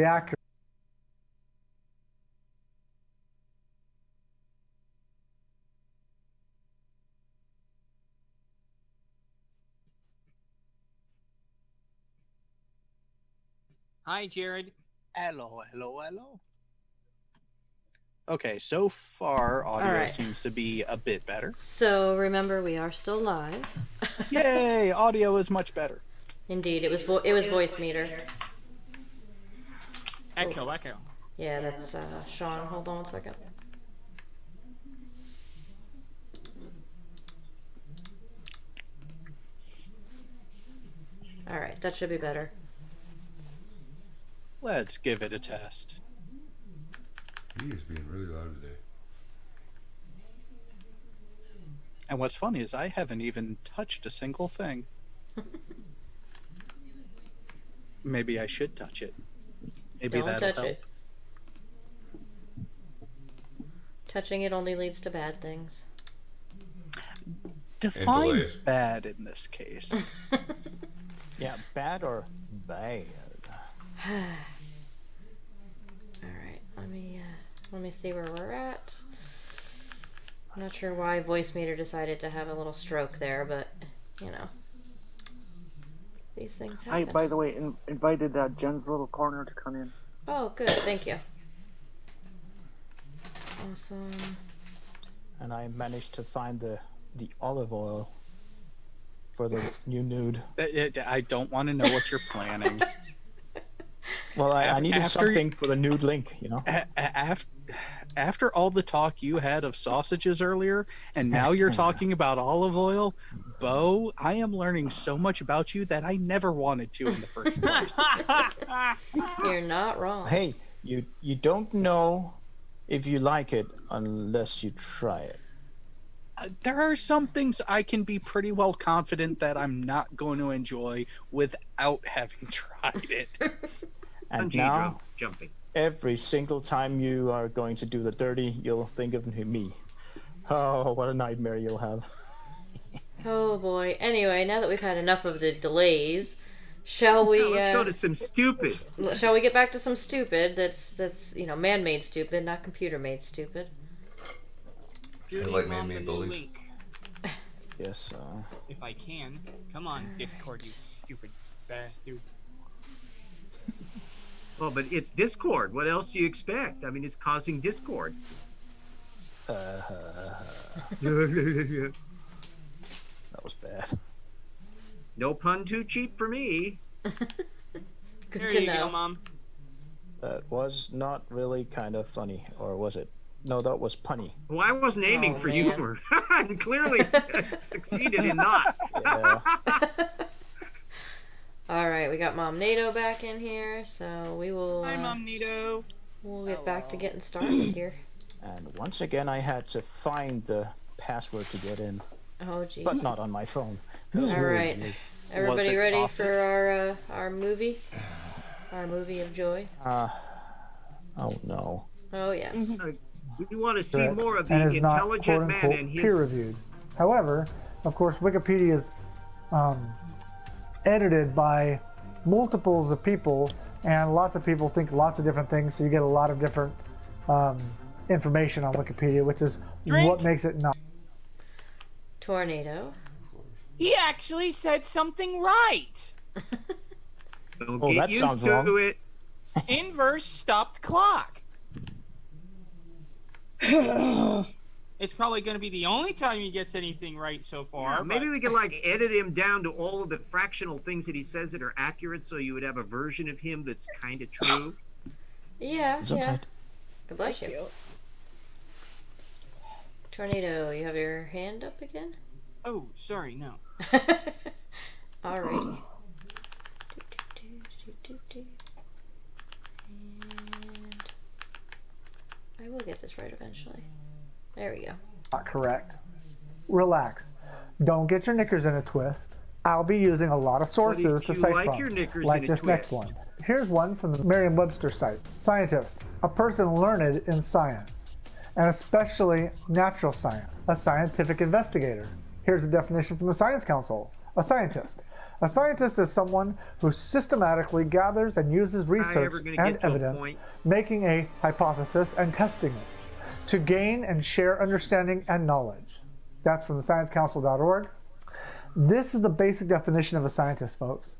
Accurate. Hi, Jared. Hello, hello, hello. Okay, so far audio All right. seems to be a bit better. So remember, we are still live. Yay, audio is much better. Indeed, it was voice meter. Echo. Yeah, that's Sean. Hold on 1 second. All right, that should be better. Let's give it a test. He is being really loud today. And what's funny is I haven't even touched a single thing. Maybe I should touch it. Maybe Don't that'll touch help. it. Touching it only leads to bad things. Define delays. bad in this case. Yeah, bad or bad? All right, let me see where we're at. I'm not sure why voice meter decided to have a little stroke there, but you know, these things I, happen. by the way, invited Jen's Little Corner to come in. Oh, good, thank you. Awesome. And I managed to find the olive oil for the new nude. I don't want to know what you're planning. Well, I needed After- something for the nude link, you know. After all the talk you had of sausages earlier, and now you're talking about olive oil, Bo, I am learning so much about you that I never wanted to in the first place. You're not wrong. Hey, you don't know if you like it unless you try it. There are some things I can be pretty well confident that I'm not going to enjoy without having tried it. And Bungee now, jumping. every single time you are going to do the dirty, you'll think of me. Oh, what a nightmare you'll have. Oh boy. Anyway, now that we've had enough of the delays, shall we? Now let's go to some stupid. Shall we get back to some stupid? That's man-made stupid, not computer-made stupid. I like man-made buildings. Link, Yes. if I can. Come on, Discord, you stupid bastard. Well, but it's Discord. What else do you expect? I mean, it's causing discord. That was bad. No pun too cheap for me. Good There to you know. go, Mom. That was not really kind of funny, or was it? No, that was punny. Well, I wasn't aiming Oh, for man. humor. And clearly succeeded in not. Yeah. All right, we got Mom NATO back in here, so we will. Hi, Mom Nito. We'll get back to getting started here. And once again, I had to find the password to get in, Oh jeez. but not on my phone. This is All really right. weird. Everybody it ready sausage? for our movie? Our movie of joy? Oh no. Oh yes. We want to see Correct. more of the and is not intelligent man quote-unquote and his. peer-reviewed. However, of course, Wikipedia is edited by multiples of people, and lots of people think lots of different things, so you get a lot of different information on Wikipedia, which is Drink. what makes it not. Tornado. He actually said something right. Don't Oh, get that used sounds to wrong. it. Inverse stopped clock. It's probably going to be the only time he gets anything right so far. Yeah, maybe but- we could like edit him down to all of the fractional things that he says that are accurate, so you would have a version of him that's kind of true. Yeah, So yeah. tight. God bless you. Tornado, you have your hand up again? Oh, sorry, no. Alrighty. And I will get this right eventually. There we go. Not correct. Relax. Don't get your knickers in a twist. I'll be using a lot of sources if to you cite like from, your knickers like in a this next twist? one. Here's one from the Merriam-Webster site. Scientist, a person learned in science, and especially natural science, a scientific investigator. Here's a definition from the Science Council. A scientist. A scientist is someone who systematically gathers and uses research ever gonna and get to a evidence, point? making a hypothesis and testing it, to gain and share understanding and knowledge. That's from the sciencecouncil.org. This is the basic definition of a scientist, folks.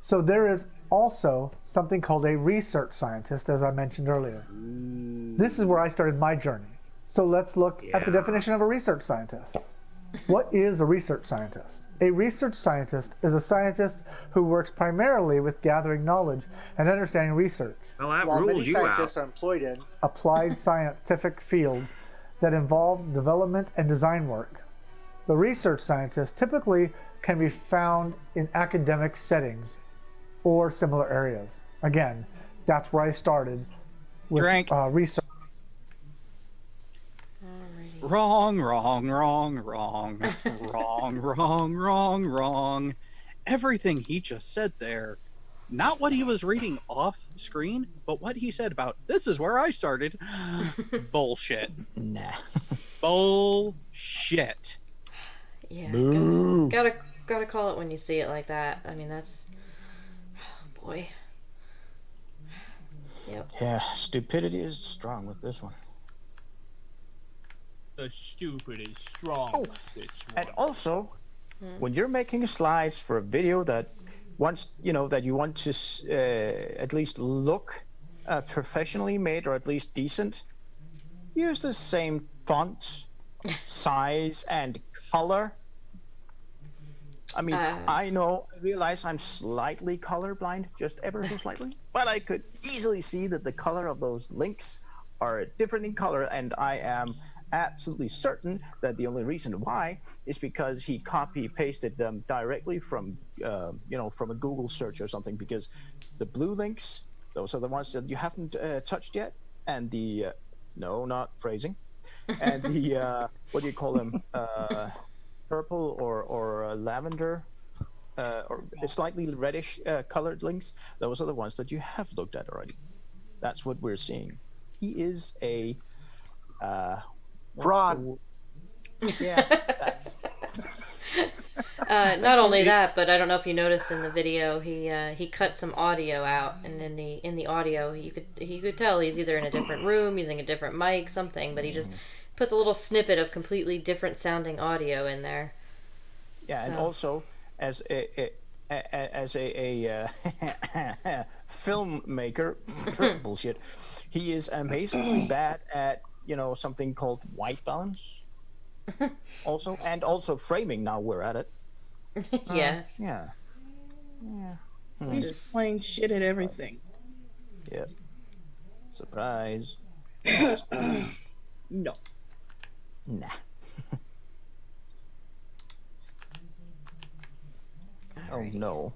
So there is also something called a research scientist, as I mentioned earlier. This is where I started my journey. So let's look at the definition of a research scientist. What is a research scientist? A research scientist is a scientist who works primarily with gathering knowledge and understanding research, Well, that While many rules you scientists out. are employed in, applied scientific fields that involve development and design work. The research scientist typically can be found in academic settings or similar areas. Again, that's where I started with Drink. research. Alrighty. Wrong, wrong, wrong, wrong, wrong, wrong, wrong, wrong. Everything he just said there, not what he was reading off screen, but what he said about this is where I started. Bullshit. Nah. Bullshit. Yeah. Boo. Gotta call it when you see it like that. I mean, that's. Oh boy. Yep. Yeah, stupidity is strong with this one. The stupid is strong. Oh, This And one. also, when you're making slides for a video that once that you want to at least look professionally made or at least decent, use the same font, size, and color. I mean, I realize I'm slightly colorblind, just ever so slightly, but I could easily see that the color of those links are different in color, and I am absolutely certain that the only reason why is because he copy pasted them directly from from a Google search or something, because the blue links, those are the ones that you haven't touched yet, and the no, not phrasing, and the what do you call them, purple or lavender or slightly reddish colored links, those are the ones that you have looked at already. That's what we're seeing. He is a fraud. Yeah, that's Not only that, but I don't know if you noticed in the video, he cut some audio out, and in the audio, he could tell he's either in a different room, using a different mic, something, but he just puts a little snippet of completely different sounding audio in there. Yeah, and also as a filmmaker, bullshit, he is amazingly bad at something called white balance. also framing. Now we're at it. Yeah. He's just playing shit at everything. Yeah. Surprise. No. Nah. Oh no.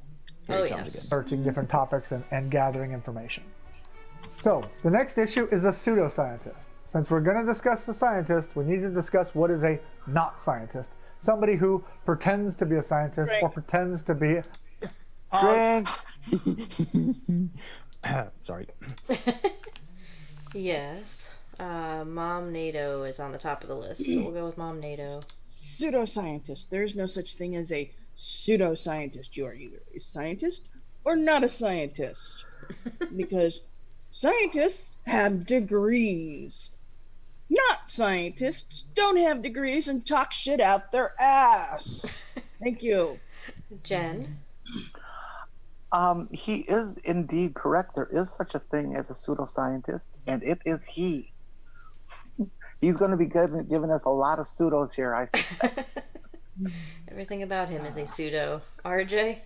Here he comes again. Searching different topics and gathering information. So, the next issue is a pseudoscientist. Since we're going to discuss the scientist, we need to discuss what is a not scientist. Somebody who pretends to be a scientist or pretends to be... Sorry. Yes. Mom NATO is on the top of the list, so we'll go with Mom NATO. Pseudoscientist. There's no such thing as a pseudoscientist. You are either a scientist or not a scientist. Because scientists have degrees. Not scientists don't have degrees and talk shit out their ass. Thank you. Jen? He is indeed correct. There is such a thing as a pseudoscientist, and it is he. He's going to be giving us a lot of pseudos here, I suspect. Everything about him is a pseudo. RJ?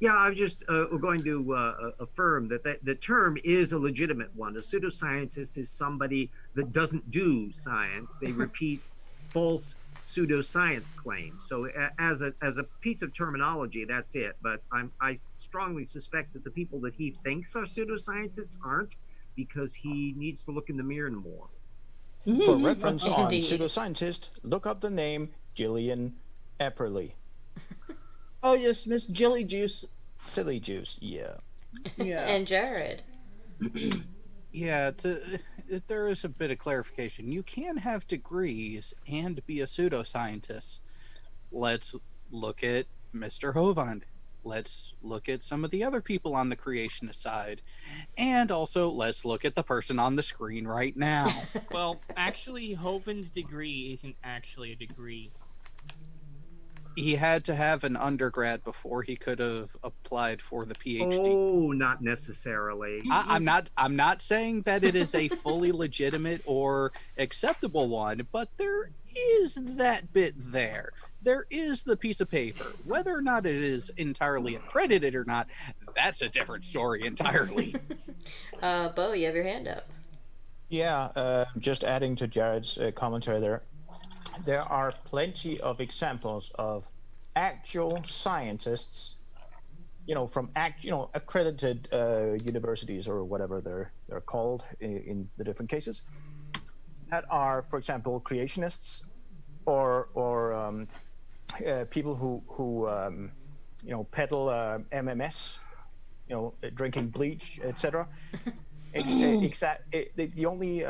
Yeah, I'm just going to affirm that the term is a legitimate one. A pseudoscientist is somebody that doesn't do science. They repeat false pseudoscience claims. So as a piece of terminology, that's it. But I strongly suspect that the people that he thinks are pseudoscientists aren't, because he needs to look in the mirror more. For reference on pseudoscientist, look up the name Gillian Epperly. Oh yes, Miss Jilly Juice. Silly Juice, yeah. And Jared. Yeah, there is a bit of clarification. You can have degrees and be a pseudoscientist. Let's look at Mr. Hovind. Let's look at some of the other people on the creationist side. And also, let's look at the person on the screen right now. Well, actually, Hovind's degree isn't actually a degree. He had to have an undergrad before he could have applied for the PhD. Oh, not necessarily. I'm not saying that it is a fully legitimate or acceptable one, but there is that bit there. There is the piece of paper. Whether or not it is entirely accredited or not, that's a different story entirely. Bo, you have your hand up. Yeah, just adding to Jared's commentary there. There are plenty of examples of actual scientists, from accredited universities or whatever they're called in the different cases, that are, for example, creationists or people who peddle MMS, drinking bleach, etc. The only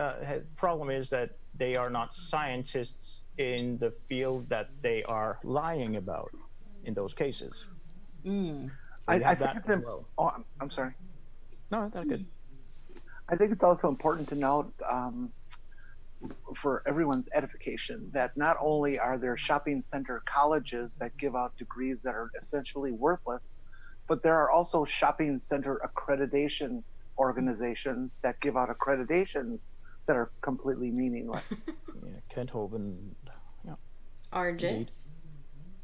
problem is that they are not scientists in the field that they are lying about in those cases. I think it's I'm sorry. No, that's good. I think it's also important to note, for everyone's edification, that not only are there shopping center colleges that give out degrees that are essentially worthless, but there are also shopping center accreditation organizations that give out accreditations that are completely meaningless. Yeah, Kent Hovind. Yeah. RJ? Indeed.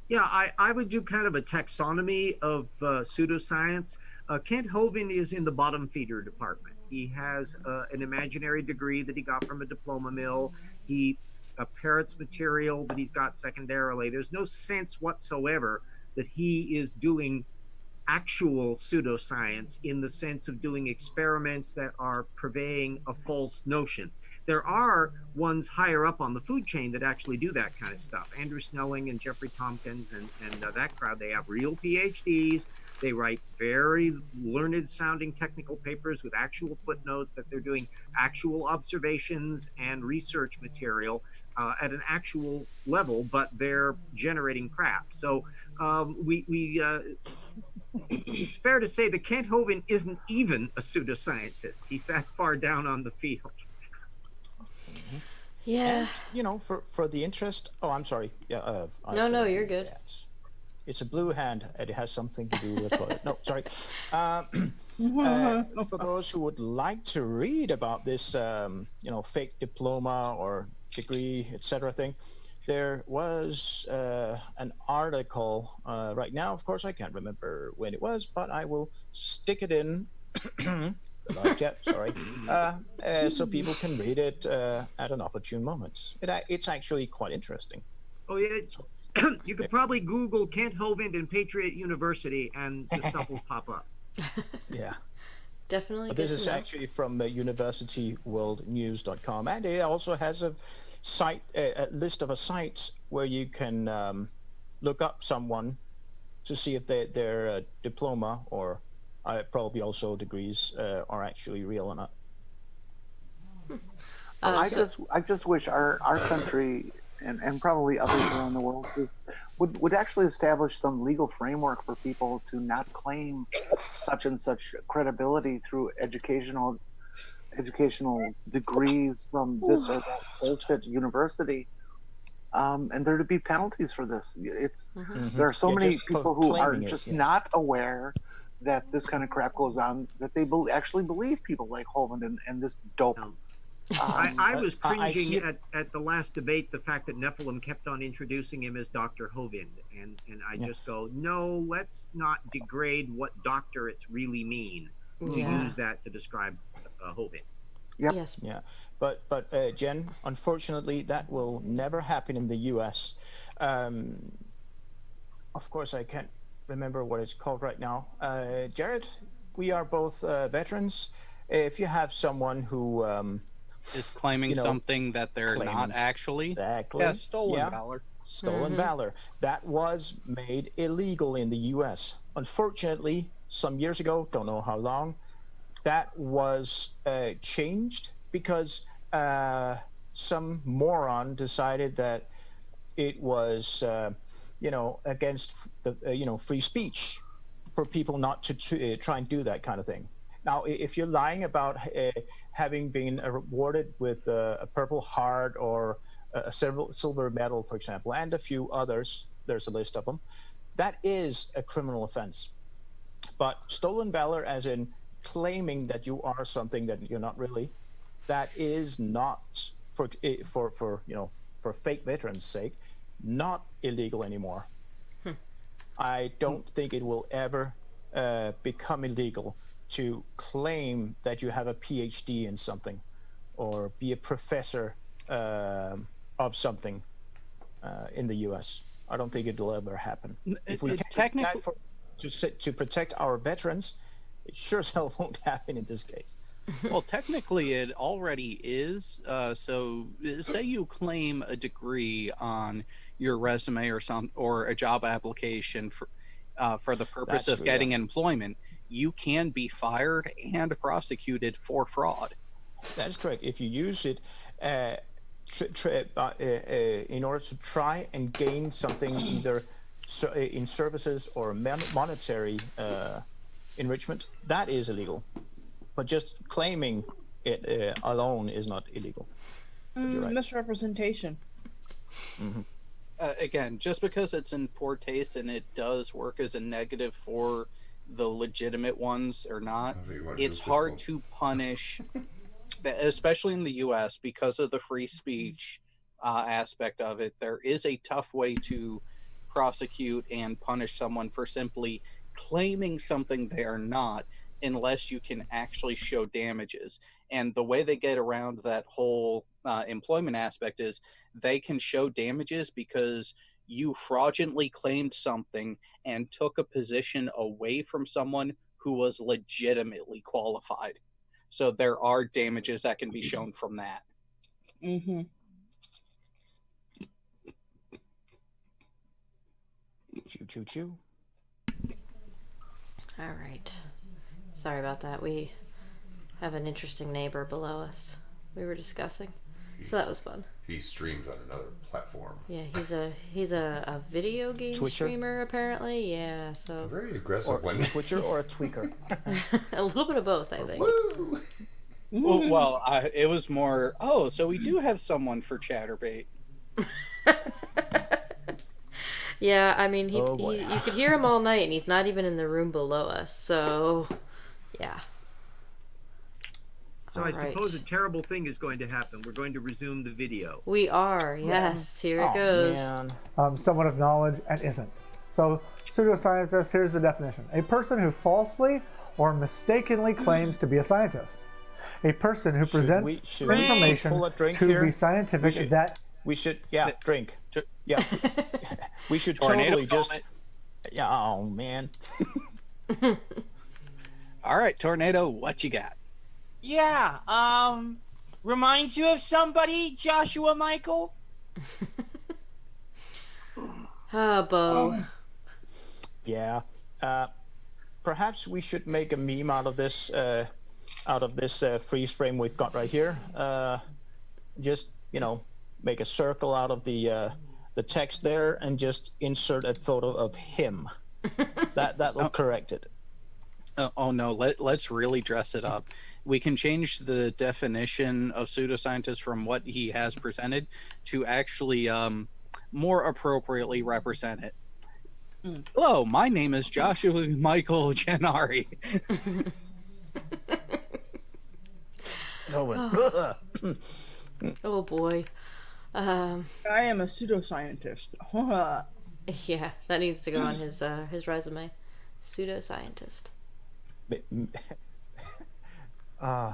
Yeah, I would do kind of a taxonomy of pseudoscience. Kent Hovind is in the bottom feeder department. He has an imaginary degree that he got from a diploma mill. He parrots material that he's got secondarily. There's no sense whatsoever that he is doing actual pseudoscience in the sense of doing experiments that are purveying a false notion. There are ones higher up on the food chain that actually do that kind of stuff. Andrew Snelling and Jeffrey Tompkins and that crowd, they have real PhDs. They write very learned sounding technical papers with actual footnotes that they're doing actual observations and research material at an actual level, but they're generating crap. So it's fair to say that Kent Hovind isn't even a pseudoscientist. He's that far down on the field. Yeah. And, you know, for the interest. Oh, I'm sorry. Yeah. No, you're good. Yes. It's a blue hand, and it has something to do with the toilet. No, sorry. For those who would like to read about this, you know, fake diploma or degree, etc. thing, there was an article right now. Of course, I can't remember when it was, but I will stick it in the live chat. Sorry, so people can read it at an opportune moment. It's actually quite interesting. Oh yeah. You could probably Google Kent Hovind and Patriot University, and the stuff will pop up. Yeah. Definitely. But this is actually from universityworldnews.com, and it also has a site, a list of sites where you can look up someone to see if their diploma or probably also degrees are actually real or not. I just wish our country and probably others around the world too, would actually establish some legal framework for people to not claim such and such credibility through educational degrees from this or that bullshit university, and there to be penalties for this. There are so many people who are just not aware that this kind of crap goes on, that they actually believe people like Hovind and this dope. I was cringing at the last debate, the fact that Nephilim kept on introducing him as Dr. Hovind, and I just go, no, let's not degrade what doctorates really mean to use that to describe Hovind. Yep. Yes. Yeah, but Jen, unfortunately, that will never happen in the U.S. Of course, I can't remember what it's called right now. Jared, we are both veterans. If you have someone who is claiming something that they're not actually. Exactly. Yeah, stolen valor. Stolen valor. That was made illegal in the U.S. Unfortunately, some years ago, don't know how long, that was changed because some moron decided that it was, against the, free speech for people not to try and do that kind of thing. Now, if you're lying about having been awarded with a Purple Heart or a silver medal, for example, and a few others, there's a list of them, that is a criminal offense. But stolen valor, as in claiming that you are something that you're not really, that is not, for fake veterans' sake, not illegal anymore. I don't think it will ever become illegal to claim that you have a PhD in something or be a professor of something in the U.S. I don't think it'll ever happen. If we technically to protect our veterans, it sure as hell won't happen in this case. Well, technically, it already is. So, say you claim a degree on your resume or a job application for the purpose of getting employment. You can be fired and prosecuted for fraud. That is correct. If you use it in order to try and gain something, either in services or monetary enrichment, that is illegal. But just claiming it alone is not illegal. Right. Misrepresentation. Mm-hmm. Again, just because it's in poor taste and it does work as a negative for the legitimate ones or not, it's hard to punish, especially in the US, because of the free speech aspect of it. There is a tough way to prosecute and punish someone for simply claiming something they are not, unless you can actually show damages. And the way they get around that whole employment aspect is they can show damages because you fraudulently claimed something and took a position away from someone who was legitimately qualified. So there are damages that can be shown from that. Mm-hmm. Choo, choo, choo. All right. Sorry about that. We have an interesting neighbor below us. We were discussing, so that was fun. He streams on another platform. Yeah, he's a video game Twitcher? streamer apparently. Yeah, A so very aggressive Or one. a switcher or a tweaker? a little bit of both, I think. Woo! Well, it was more. Oh, so we do have someone for Chatterbait. Yeah, I mean, Oh, boy. you could hear him all night, and he's not even in the room below us. So, yeah. So I suppose a terrible thing is going to happen. We're going to resume the video. We are. Yes, here it Oh, goes. man. Someone of knowledge and isn't. So, pseudoscientist, here's the definition. A person who falsely or mistakenly claims to be a scientist. A person who presents should we information pull a drink to here? be scientific that... We should, yeah, drink. Yeah. We should Tornado totally just. moment. Yeah, oh, man. All right, Tornado, what you got? Yeah, reminds you of somebody, Joshua Michael? Ah, Bo. Yeah. Perhaps we should make a meme out of this freeze frame we've got right here. Just, make a circle out of the text there and just insert a photo of him. That'll correct it. Oh no, let's really dress it up. We can change the definition of pseudoscientist from what he has presented to actually more appropriately represent it. Hello, my name is Joshua Michael Gennari. Oh boy. I am a pseudoscientist. Yeah, that needs to go on his resume. Pseudoscientist. I'm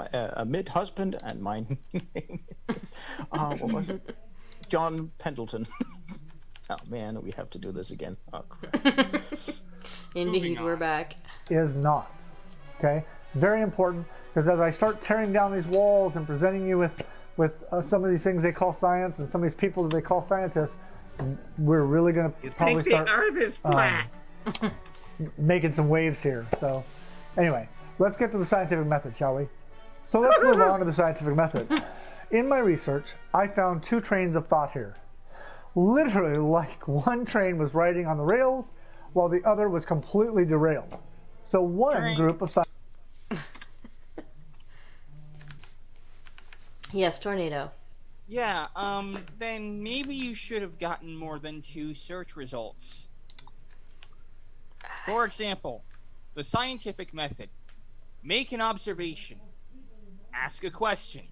a mid husband, and my name is what was it? John Pendleton. Oh man, we have to do this again. Oh, crap. Indeed, we're back. is not. Okay? Very important, because as I start tearing down these walls and presenting you with some of these things they call science and some of these people that they call scientists, we're really going to probably Think start the Earth is flat. making some waves here. So, anyway, let's get to the scientific method, shall we? So let's move on to the scientific method. In my research, I found two trains of thought here. Literally, like one train was riding on the rails, while the other was completely derailed. So one group of scientists. Yes, Tornado. Yeah, then maybe you should have gotten more than 2 search results. For example, the scientific method. Make an observation. Ask a question.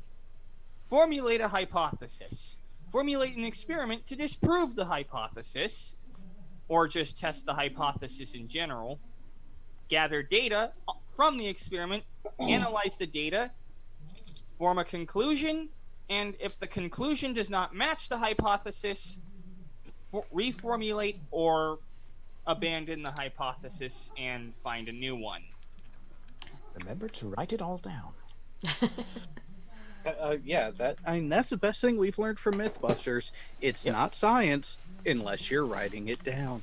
Formulate a hypothesis. Formulate an experiment to disprove the hypothesis, or just test the hypothesis in general. Gather data from the experiment, analyze the data, form a conclusion, and if the conclusion does not match the hypothesis, reformulate or abandon the hypothesis and find a new one. Remember to write it all down. Yeah, that's the best thing we've learned from Mythbusters. It's not science unless you're writing it down.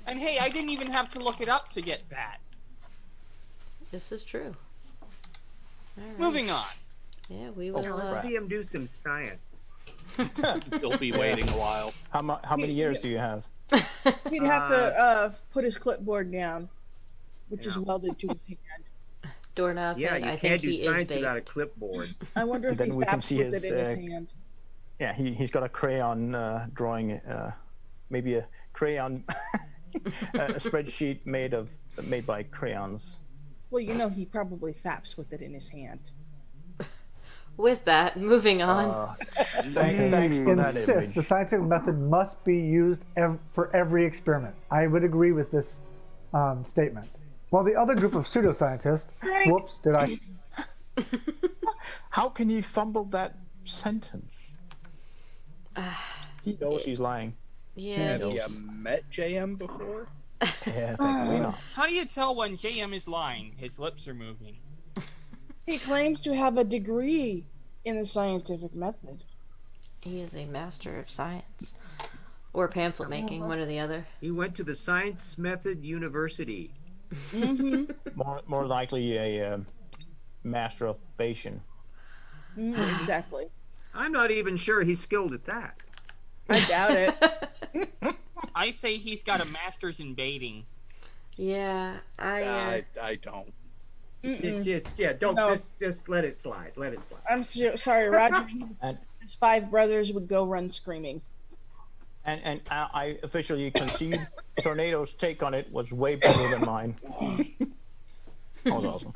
And hey, I didn't even have to look it up to get that. This is true. All right. Moving on. Yeah, we will. Let's see him do some science. You'll be waiting a while. How many years do you have? He'd have to put his clipboard down, which is welded to his hand. Doorknob. Yeah, you I can't think do he is science baked. without a clipboard. I wonder if Then he we can faps see with his, it in his hand. Yeah, he's got a crayon drawing, maybe a crayon, a spreadsheet made by crayons. Well, he probably faps with it in his hand. With that, moving on. Thanks for that Insist image. the scientific method must be used for every experiment. I would agree with this statement. While the other group of pseudoscientists, whoops, did I? How can he fumble that sentence? He knows he's lying. Yeah. Have you met JM before? Yeah, thankfully not. How do you tell when JM is lying? His lips are moving. He claims to have a degree in the scientific method. He is a master of science. Or pamphlet making, one or the other. He went to the Science Method University. More likely a master of Bayesian. Exactly. I'm not even sure he's skilled at that. I doubt it. I say he's got a master's in baiting. Yeah, I don't. Just let it slide. Let it slide. I'm sorry, Roger. And His 5 brothers would go run screaming. and I officially concede Tornado's take on it was way better than mine. That was awesome.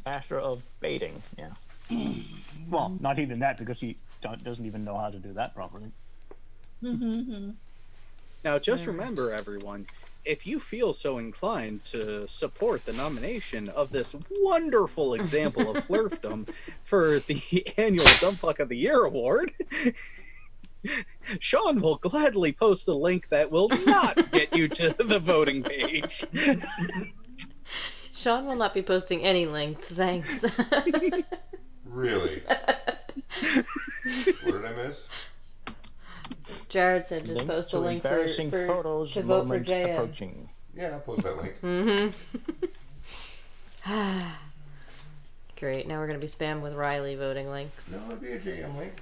Master of baiting, yeah. Well, not even that, because he doesn't even know how to do that properly. Now, just remember, everyone, if you feel so inclined to support the nomination of this wonderful example of flirtdom for the annual Dumbfuck of the Year award, Sean will gladly post the link that will not get you to the voting page. Sean will not be posting any links, thanks. Really? What did I miss? Jared said just Link post a to link embarrassing for photos, to vote for moments JM. approaching. Yeah, I'll post that link. Great, now we're going to be spammed with Riley voting links. No, it'd be a JM link.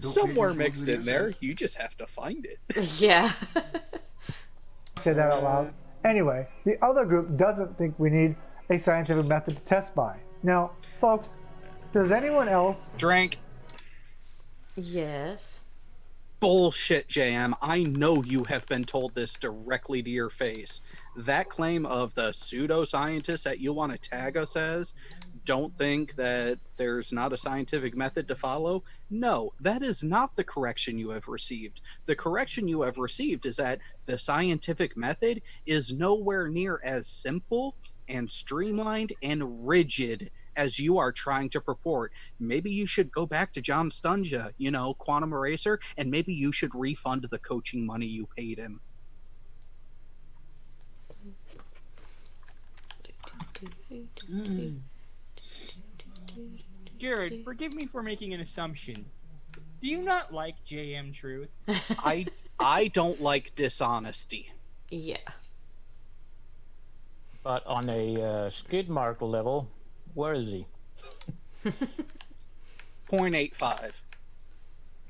Somewhere mixed in there, you just have to find it. Yeah. Say that out loud. Anyway, the other group doesn't think we need a scientific method to test by. Now, folks, does anyone else? Drink. Yes. Bullshit, JM. I know you have been told this directly to your face. That claim of the pseudoscientists that you want to tag us as don't think that there's not a scientific method to follow. No, that is not the correction you have received. The correction you have received is that the scientific method is nowhere near as simple and streamlined and rigid as you are trying to purport. Maybe you should go back to John Stunja, Quantum Eraser, and maybe you should refund the coaching money you paid him. Jared, forgive me for making an assumption. Do you not like JM Truth? I don't like dishonesty. Yeah. But on a skid mark level, where is he? 0.85.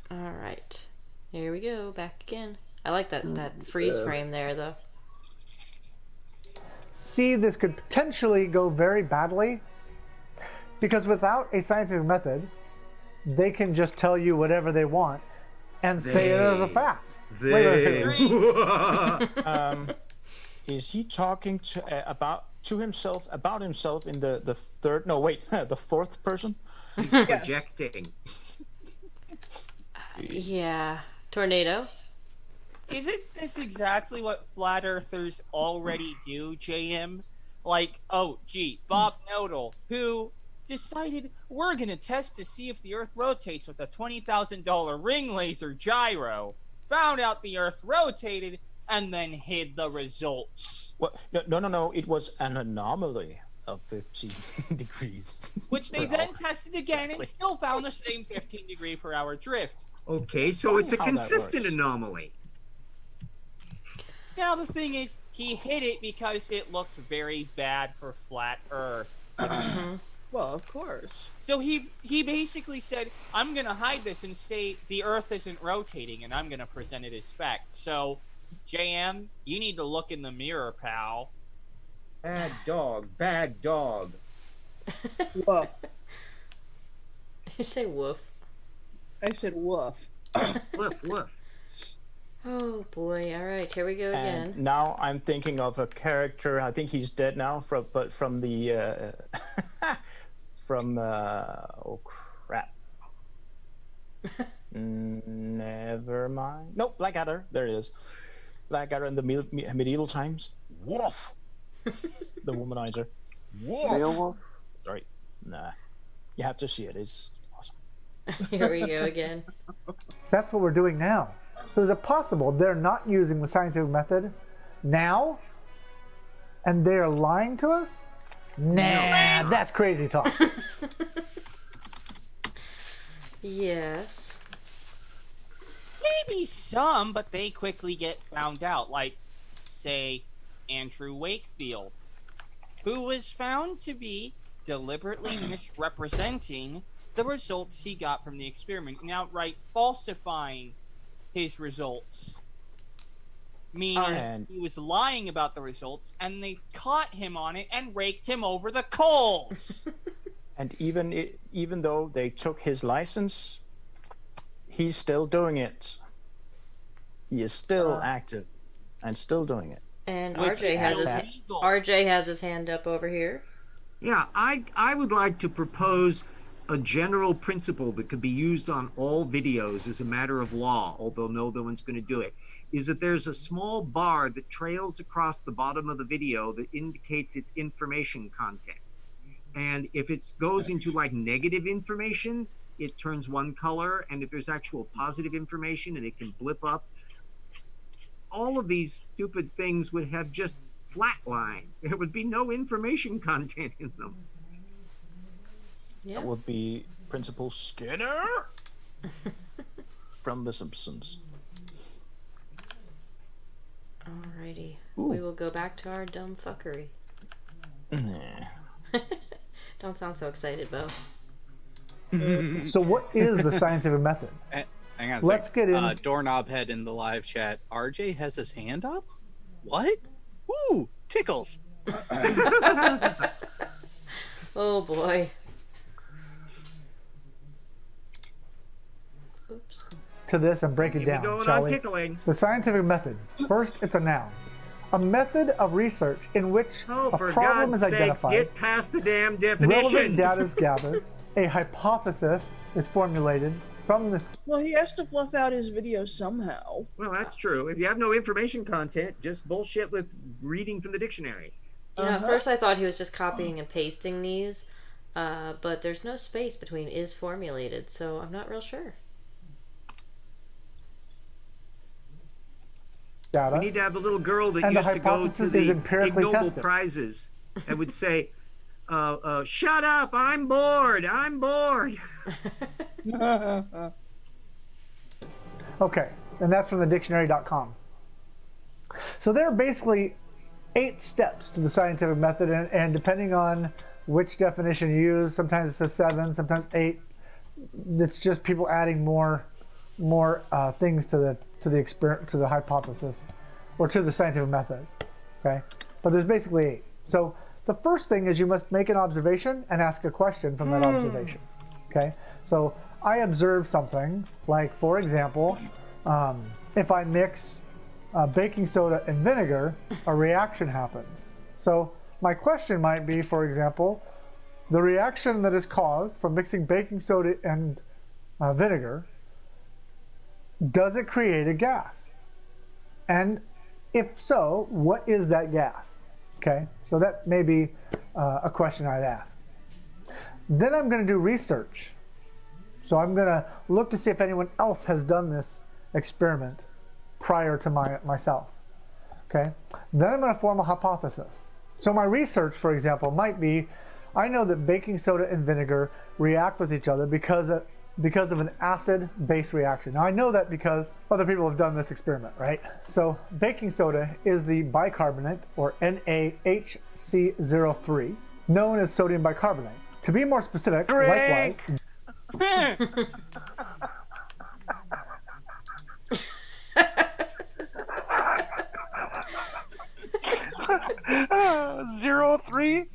All right. Here we go. Back again. I like that freeze frame there, though. See, this could potentially go very badly because without a scientific method, they can just tell you whatever they want and say it as a fact. Is he talking about himself in the third? No, wait, the fourth person. He's projecting. Yeah. Tornado. Isn't this exactly what flat earthers already do, JM? Like, Bob Nodal, who decided we're gonna test to see if the Earth rotates with a $20,000 ring laser gyro, found out the Earth rotated, and then hid the results. What? No. It was an anomaly of 15 degrees. Which they then tested again and still found the same 15 degree per hour drift. Okay, so it's a How that consistent works. anomaly. Now the thing is, he hid it because it looked very bad for flat Earth. Well, of course. So he basically said, I'm gonna hide this and say the Earth isn't rotating, and I'm gonna present it as fact. So, JM, you need to look in the mirror, pal. Bad dog, bad dog. Woof. You say woof. I said woof. Woof, woof. Oh boy! All right, here we go again. And now I'm thinking of a character. I think he's dead now. From the oh crap. Never mind. Nope, Blackadder. There it is. Blackadder in the medieval times. Woof. The womanizer. Woof. Beowulf? Sorry. Nah. You have to see it. It's awesome. Here we go again. That's what we're doing now. So is it possible they're not using the scientific method now and they're lying to us? Nah, that's crazy talk. Yes. maybe some, but they quickly get found out. Like, say, Andrew Wakefield, who was found to be deliberately misrepresenting the results he got from the experiment and outright falsifying his results. Meaning he was lying about the results, and they caught him on it and raked him over the coals. And even though they took his license, he's still doing it. He is still active and still doing it. And Which RJ is has illegal. RJ has his hand up over here. Yeah, I would like to propose a general principle that could be used on all videos as a matter of law, although no one's going to do it, is that there's a small bar that trails across the bottom of the video that indicates its information content. And if it goes into like negative information, it turns one color, and if there's actual positive information, and it can blip up. All of these stupid things would have just flatline. There would be no information content in them. Yeah. That would be Principal Skinner from The Simpsons. Alrighty. Ooh. We will go back to our dumb fuckery. Don't sound so excited, Bo. So what is the scientific method? Hang on a Let's second. get in. Doorknob head in the live chat. RJ has his hand up? What? Ooh, tickles. Oh boy. Oops. To this and break it Keep it down, going shall on we? tickling. The scientific method. First, it's a noun. A method of research in which Oh, a for problem God's is sakes, identified, get past the damn relevant definitions. data is gathered, a hypothesis is formulated from this. Well, he has to fluff out his video somehow. Well, that's true. If you have no information content, just bullshit with reading from the dictionary. You know, at first I thought he was just copying and pasting these, but there's no space between is formulated, so I'm not real sure. Data. We need to have the little girl that And the used to go to hypothesis the is empirically Ig Nobel tested. Prizes and would say, shut up, I'm bored, I'm bored. Okay, and that's from the dictionary.com. So there are basically 8 steps to the scientific method, and depending on which definition you use, sometimes it says 7, sometimes 8. It's just people adding more things to the experiment, to the hypothesis, or to the scientific method. Okay, but there's basically 8. So the first thing is you must make an observation and ask a question from that observation. Okay, so I observe something, like for example, if I mix baking soda and vinegar, a reaction happens. So my question might be, for example, the reaction that is caused from mixing baking soda and vinegar, does it create a gas? And if so, what is that gas? Okay, so that may be a question I'd ask. Then I'm going to do research. So I'm going to look to see if anyone else has done this experiment prior to myself. Okay, then I'm going to form a hypothesis. So my research, for example, might be, I know that baking soda and vinegar react with each other because of an acid-base reaction. Now I know that because other people have done this experiment, right? So baking soda is the bicarbonate, or NaHC03, known as sodium bicarbonate. To be more specific, likewise, 03.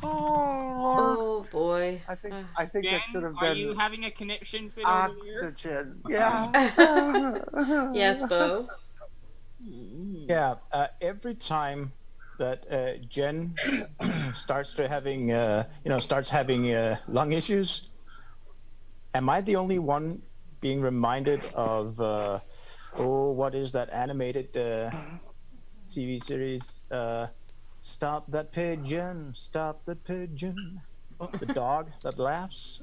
Oh boy. I think Jen, that should have are been you having a connection fit over here? oxygen. Yeah. Yes, Bo. Yeah, every time that Jen starts having lung issues, am I the only one being reminded of what is that animated TV series? Stop that pigeon! Stop that pigeon! The dog that laughs.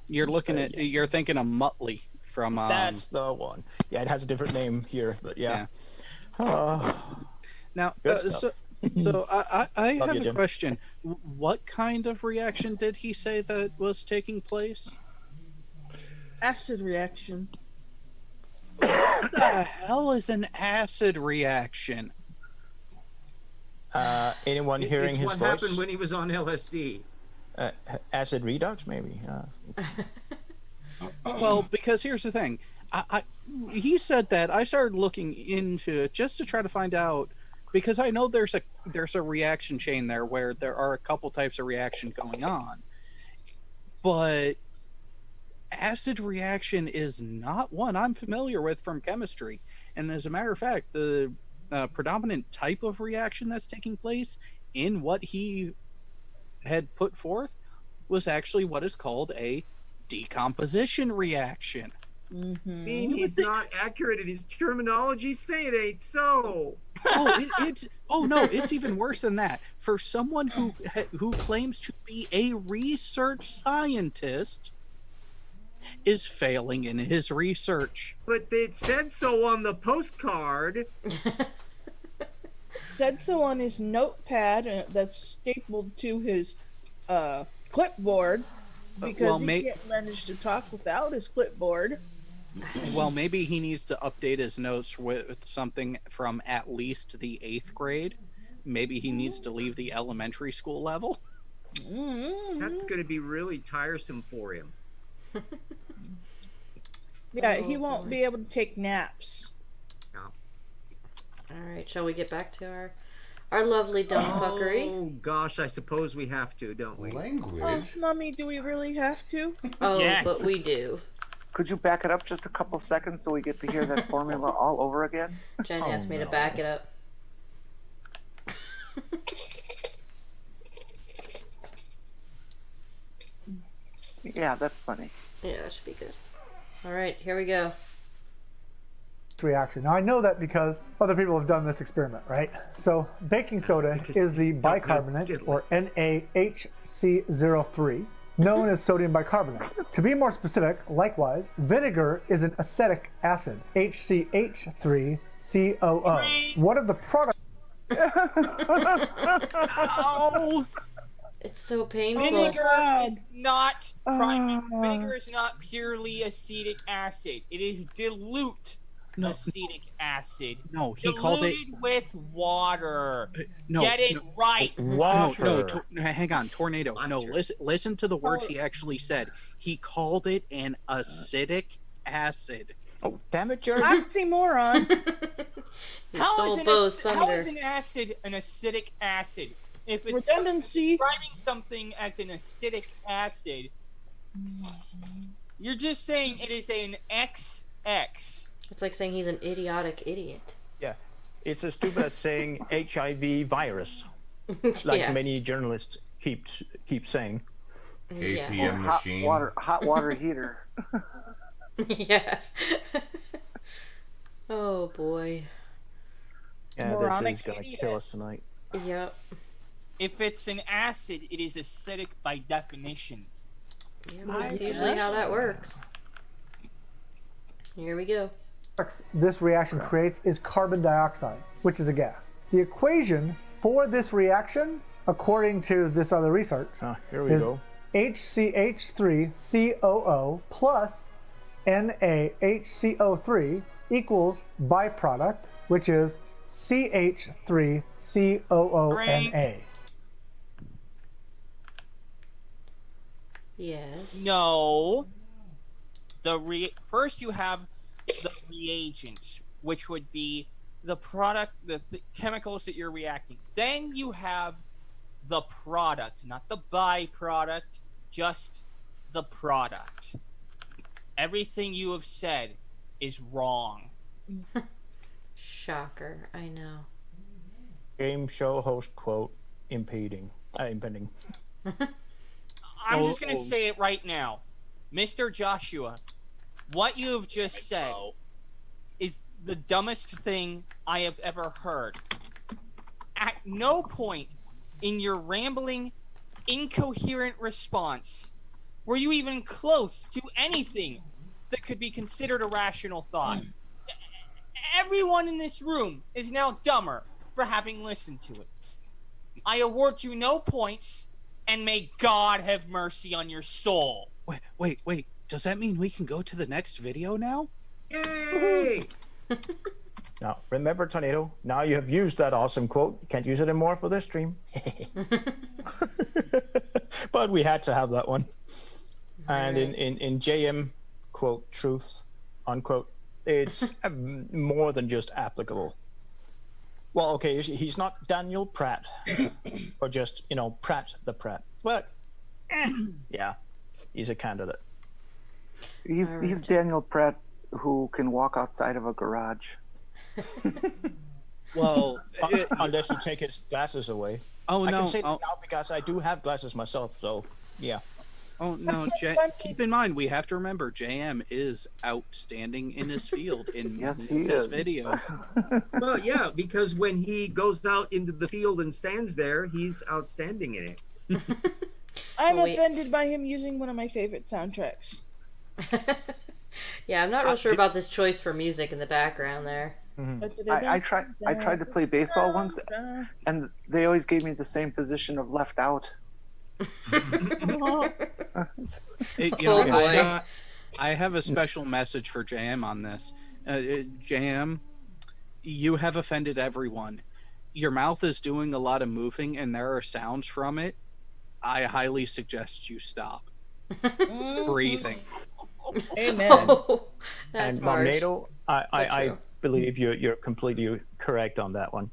You're thinking of Muttley from. That's the one. Yeah, it has a different name here, but yeah. Now, Good stuff. So I Love have you, a Jim. question. What kind of reaction did he say that was taking place? Acid reaction. What the hell is an acid reaction? Anyone hearing it's his what voice? happened when he was on LSD. Acid redux, maybe. Well, because here's the thing. He said that. I started looking into it just to try to find out, because I know there's a reaction chain there where there are a couple types of reaction going on, but acid reaction is not one I'm familiar with from chemistry. And as a matter of fact, the predominant type of reaction that's taking place in what he had put forth was actually what is called a decomposition reaction. I mean, he's not accurate in his terminology. Say it ain't so. Oh no, it's even worse than that. For someone who claims to be a research scientist is failing in his research. But it said so on the postcard. Said so on his notepad that's stapled to his clipboard because he can't manage to talk without his clipboard. Well, maybe he needs to update his notes with something from at least the 8th grade. Maybe he needs to leave the elementary school level. That's going to be really tiresome for him. Yeah, he won't be able to take naps. All right, shall we get back to our lovely dumb fuckery? Oh gosh, I suppose we have to, don't we? Language. Oh, Mommy, do we really have to? Oh, Yes. but we do. Could you back it up just a couple seconds so we get to hear that formula all over again? Jen asked me to back it up. Yeah, that's funny. Yeah, that should be good. All right, here we go. Reaction. Now I know that because other people have done this experiment, right? So baking soda is the bicarbonate, or NaHC03, known as sodium bicarbonate. To be more specific, likewise, vinegar is an acetic acid, HCH3COO. One of the products. Oh! It's so painful. Vinegar is not vinegar is not purely acetic acid. It is dilute acetic acid. No, he called it with water. no. Get it right. Hang on, Tornado. No, listen to the words he actually said. He called it an acidic acid. Oh, damn it, Jerry. Oxymoron. How is an acid an acidic acid? If it's redundancy, describing something as an acidic acid, you're just saying it is an XX. It's like saying he's an idiotic idiot. Yeah, it's as stupid as saying HIV virus, like Yeah. many journalists keep saying. ATM Hot machine. hot water heater. Yeah. Oh boy. Yeah, Moronic this is gonna idiot. kill us tonight. Yep. If it's an acid, it is acidic by definition. Yeah, that's usually how that works. Here we go. This reaction creates is carbon dioxide, which is a gas. The equation for this reaction, according to this other research, Here we is go. HCH3COO plus NaHCO3 equals byproduct, which is CH3COONA. Yes. No. First you have the reagents, which would be the product, the chemicals that you're reacting. Then you have the product, not the byproduct, just the product. Everything you have said is wrong. Shocker. I know. Game show host quote impending. I'm just going to say it right now. Mr. Joshua, what you have just said is the dumbest thing I have ever heard. At no point in your rambling, incoherent response were you even close to anything that could be considered a rational thought. Everyone in this room is now dumber for having listened to it. I award you no points, and may God have mercy on your soul. Wait. Does that mean we can go to the next video now? Yay! Now, remember, Tornado, now you have used that awesome quote. You can't use it anymore for this stream. But we had to have that one. And in JM, quote, truth, unquote, it's more than just applicable. Well, okay, he's not Daniel Pratt, or just, Pratt the Pratt. But, yeah, he's a candidate. He's Daniel Pratt who can walk outside of a garage. Well, unless you take his glasses away. Oh, I no. can say that now because I do have glasses myself, so, yeah. Oh, no, keep in mind, we have to remember, JM is outstanding in his field in Yes, he this is. video. Well, yeah, because when he goes out into the field and stands there, he's outstanding in it. I'm Wait. offended by him using one of my favorite soundtracks. Yeah, I'm not real sure about this choice for music in the background there. I tried to play baseball once, and they always gave me the same position of left out. I have a special message for JM on this. JM, you have offended everyone. Your mouth is doing a lot of moving, and there are sounds from it. I highly suggest you stop breathing. Amen. Oh, that's And harsh. Momnado, I believe you're completely correct on that one.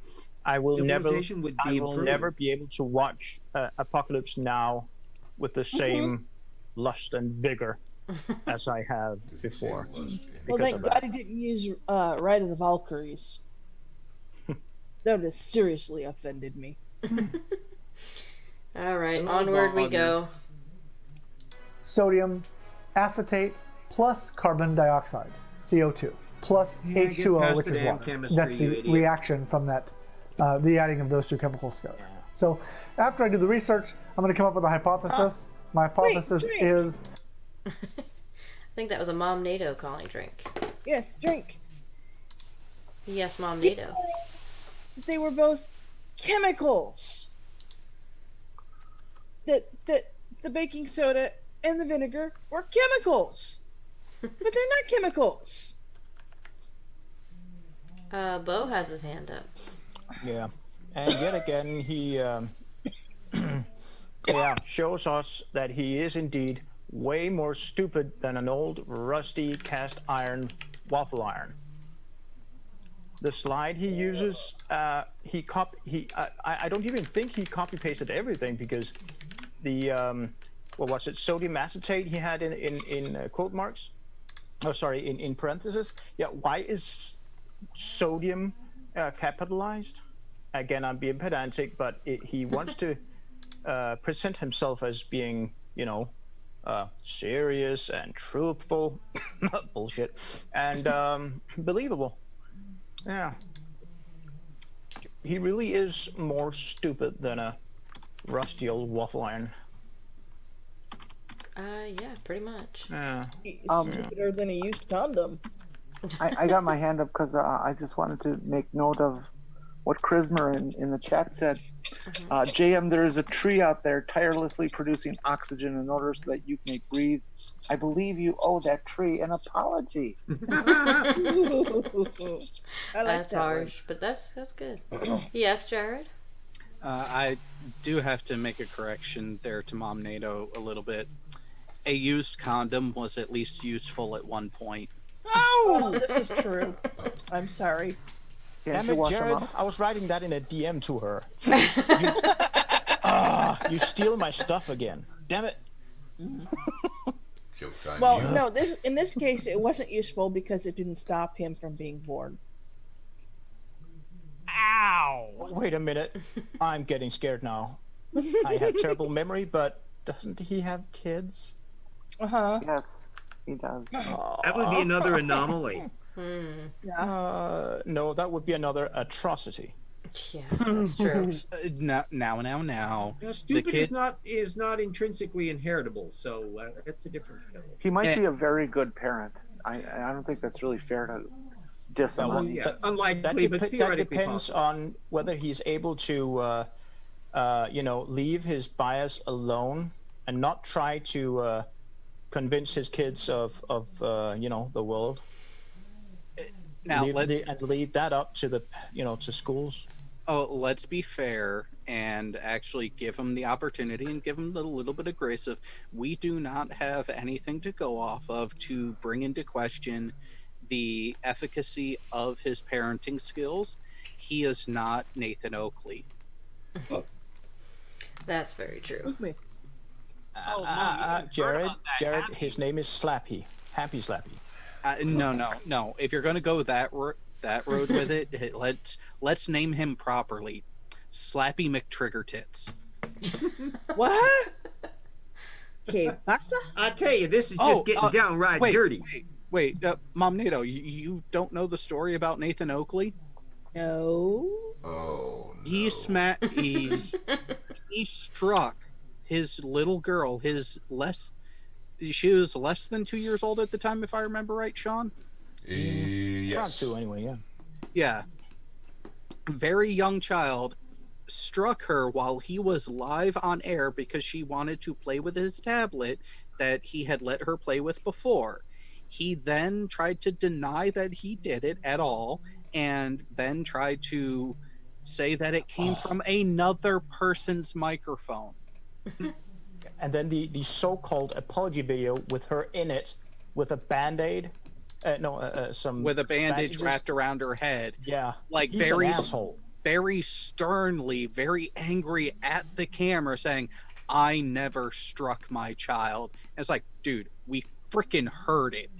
I will Civilization would be improved. never be able to watch Apocalypse Now with the same lust and vigor as I have before. Well, Because thank of God that. he didn't use Ride of the Valkyries. That would have seriously offended me. All right, Hello, onward we Boggy. go. Sodium acetate plus carbon dioxide, CO2, plus Yeah, get H2O, past which the is damn water. chemistry, That's you the idiot. reaction from that, the adding of those two chemicals together. So after I do the research, I'm going to come up with a hypothesis. My hypothesis drink. is I think that was a Mom NATO calling drink. Yes, drink. Yes, Mom NATO. They were both chemicals. That the baking soda and the vinegar were chemicals. But they're not chemicals. Bo has his hand up. Yeah, and yet again he shows us that he is indeed way more stupid than an old rusty cast iron waffle iron. The slide he uses, I don't even think he copy pasted everything, because the what was it, sodium acetate he had in quote marks, in parentheses. Yeah, why is sodium capitalized? Again, I'm being pedantic, but he wants to present himself as being, serious and truthful, bullshit, and believable. Yeah. He really is more stupid than a rusty old waffle iron. Yeah, pretty much. Yeah. He's stupider than a used condom. I got my hand up because I just wanted to make note of what Chrismer in the chat said. JM, there is a tree out there tirelessly producing oxygen in order so that you may breathe. I believe you owe that tree an apology. I like That's that harsh, but that's good. Yes, Jared? I do have to make a correction there to Mom NATO a little bit. A used condom was at least useful at one point. Oh, this is true. I'm sorry. Damn it, Jared! I was writing that in a DM to her. You steal my stuff again. Damn it! Joke's on Well, you. no, in this case, it wasn't useful because it didn't stop him from being born. Ow! Wait a minute. I'm getting scared now. I have terrible memory, but doesn't he have kids? Uh-huh. Yes, he does. That would be another anomaly. No, that would be another atrocity. Yeah, that's true. Now. Now, The stupid kid- is not intrinsically inheritable, so it's a different kettle. He might be a very good parent. I don't think that's really fair to diss him. Well, on. Yeah, that unlikely, but that theoretically depends possible. on whether he's able to leave his bias alone and not try to convince his kids of the world. Now And lead that up to to schools. Oh, let's be fair and actually give him the opportunity and give him a little bit of grace of we do not have anything to go off of to bring into question the efficacy of his parenting skills. He is not Nathan Oakley. That's very true. Jared, his name is Slappy. Happy Slappy. No. If you're going to go that road with it, let's name him properly. Slappy McTrigger Tits. What? Okay, pasa? I tell you, this is just getting downright dirty. Wait, Mom Nato, you don't know the story about Nathan Oakley? No. Oh, no. He struck his little girl, she was less than 2 years old at the time, if I remember right, Sean? Yes. Around 2 anyway, yeah. Yeah. Very young child struck her while he was live on air because she wanted to play with his tablet that he had let her play with before. He then tried to deny that he did it at all and then tried to say that it came from another person's microphone. And then the so-called apology video with her in it with a Band-Aid. With a bandage bandages wrapped around her head. Yeah. Like He's an asshole. very sternly, very angry at the camera saying, I never struck my child. And it's like, dude, we freaking heard it.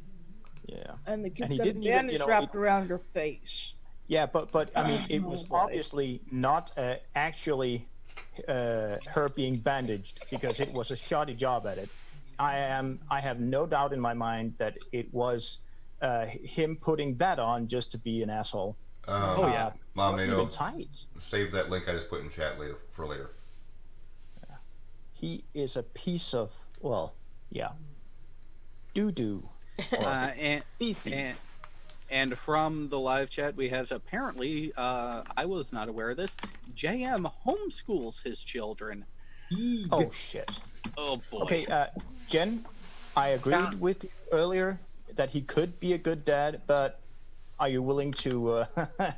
Yeah. And the kid he got a didn't even, bandage wrapped around her face. Yeah, but I mean, it was obviously not actually her being bandaged because it was a shoddy job at it. I have no doubt in my mind that it was him putting that on just to be an asshole. Yeah. Mom, even tight. Save that link I just put in chat for later. Yeah. He is a piece of, doo-doo. And Feces. And from the live chat, we have apparently, I was not aware of this, JM homeschools his children. Oh, shit. Oh, boy. Okay, Jen, I agreed with you earlier that he could be a good dad, but are you willing to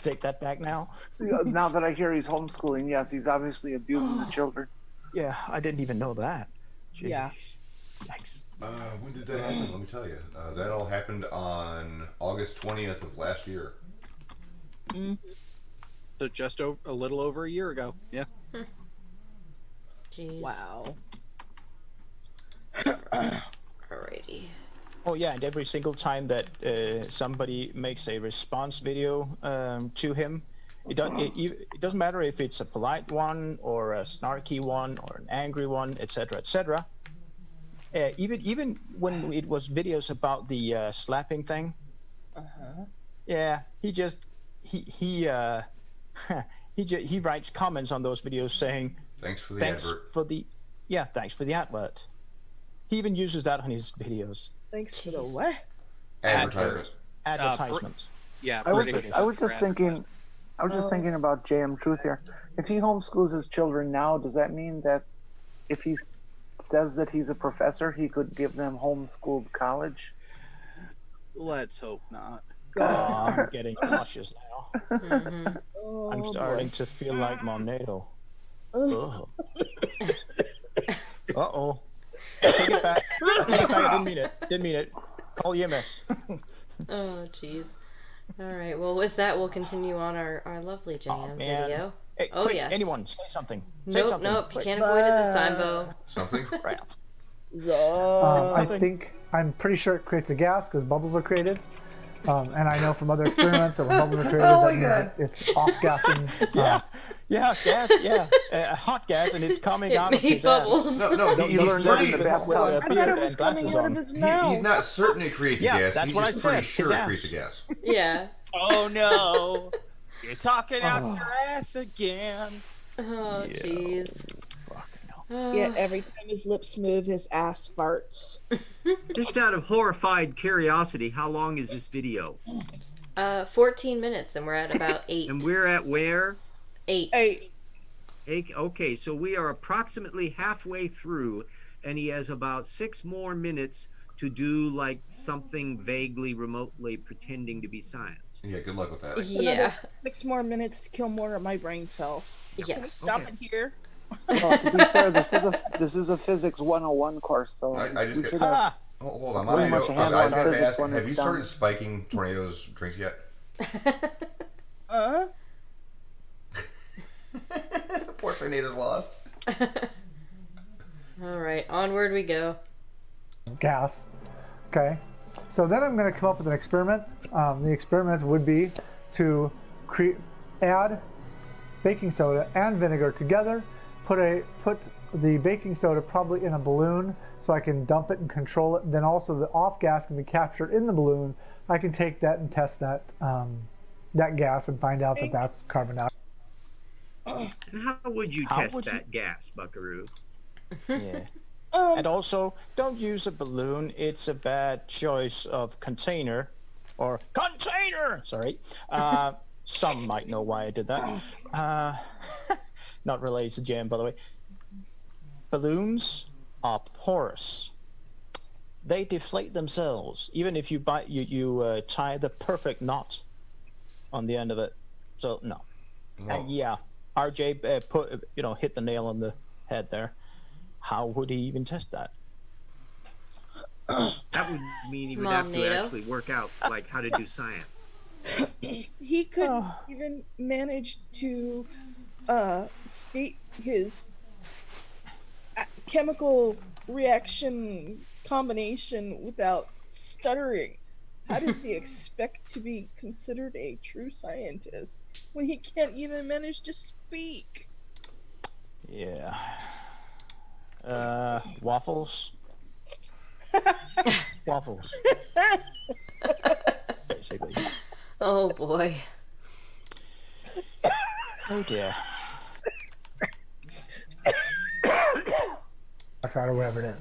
take that back now? Now that I hear he's homeschooling, yes, he's obviously abusing the children. Yeah, I didn't even know that. Jeez. Yeah. Yikes. When did that happen? Let me tell you. That all happened on August 20th of last year. So just a little over a year ago. Yeah. Jeez. Wow. Alrighty. Oh yeah, and every single time that somebody makes a response video to him, it doesn't matter if it's a polite one or a snarky one or an angry one, etc., etc. Even when it was videos about the slapping thing, yeah, he writes comments on those videos saying, Thanks for the advert. Thanks for the advert. He even uses that on his videos. Thanks for the what? Advertisement. Advertisements. Yeah. I was just thinking about JM Truth here. If he homeschools his children now, does that mean that if he says that he's a professor, he could give them homeschooled college? Let's hope not. Oh, I'm getting nauseous now. Oh, I'm starting to feel like Mom Nato. Uh-oh. I take it back. I didn't mean it. Call EMS. Oh, jeez. All right. Well, with that, we'll continue on our lovely JM video. Hey, oh, quick, yes. Anyone, say something. Nope. You can't avoid it this time, Bo. Something? Crap. I'm pretty sure it creates a gas because bubbles are created. And I know from other experiments that when bubbles are created, it's off-gassing. Gas, hot gas, and it's coming out of his bubbles. ass. No, you learned that in the with a bathtub. beard and glasses on. He's not certain it creates a gas. That's He's what just I pretty said. sure His it ass. creates a gas. Yeah. Oh no! You're talking out your ass again. Oh, jeez. Yeah, every time his lips move, his ass farts. Just out of horrified curiosity, how long is this video? 14 minutes, and we're at about 8. And we're at where? 8. Okay, so we are approximately halfway through, and he has about 6 more minutes to do like something vaguely, remotely pretending to be science. Yeah, good luck with that. Yeah. Another 6 more minutes to kill more of my brain cells. Can we Yes. stop Okay. it here? Well, to be fair, this is a physics 101 course, so I just we get- should have. Oh, hold on. Pretty much a handle on physics ask, when have it's you done. started spiking Tornado's drinks yet? Poor Tornado's lost. All right, onward we go. Gas. Okay. So then I'm going to come up with an experiment. The experiment would be to add baking soda and vinegar together. Put the baking soda probably in a balloon so I can dump it and control it. Then also the off gas can be captured in the balloon. I can take that and test that that gas and find out that that's carbon dioxide. And how would you How test would you- that gas, Buckaroo? Yeah. And also, don't use a balloon. It's a bad choice of container or container. Sorry. Some might know why I did that. Not related to jam, by the way. Balloons are porous. They deflate themselves, even if you tie the perfect knot on the end of it. So no. And yeah, RJ hit the nail on the head there. How would he even test that? That would mean he would Mom, have to NATO? actually work out like how to do science. He could even manage to state his chemical reaction combination without stuttering. How does he expect to be considered a true scientist when he can't even manage to speak? Yeah. Waffles. Waffles. Basically. Oh boy. Oh dear. Or whatever it is.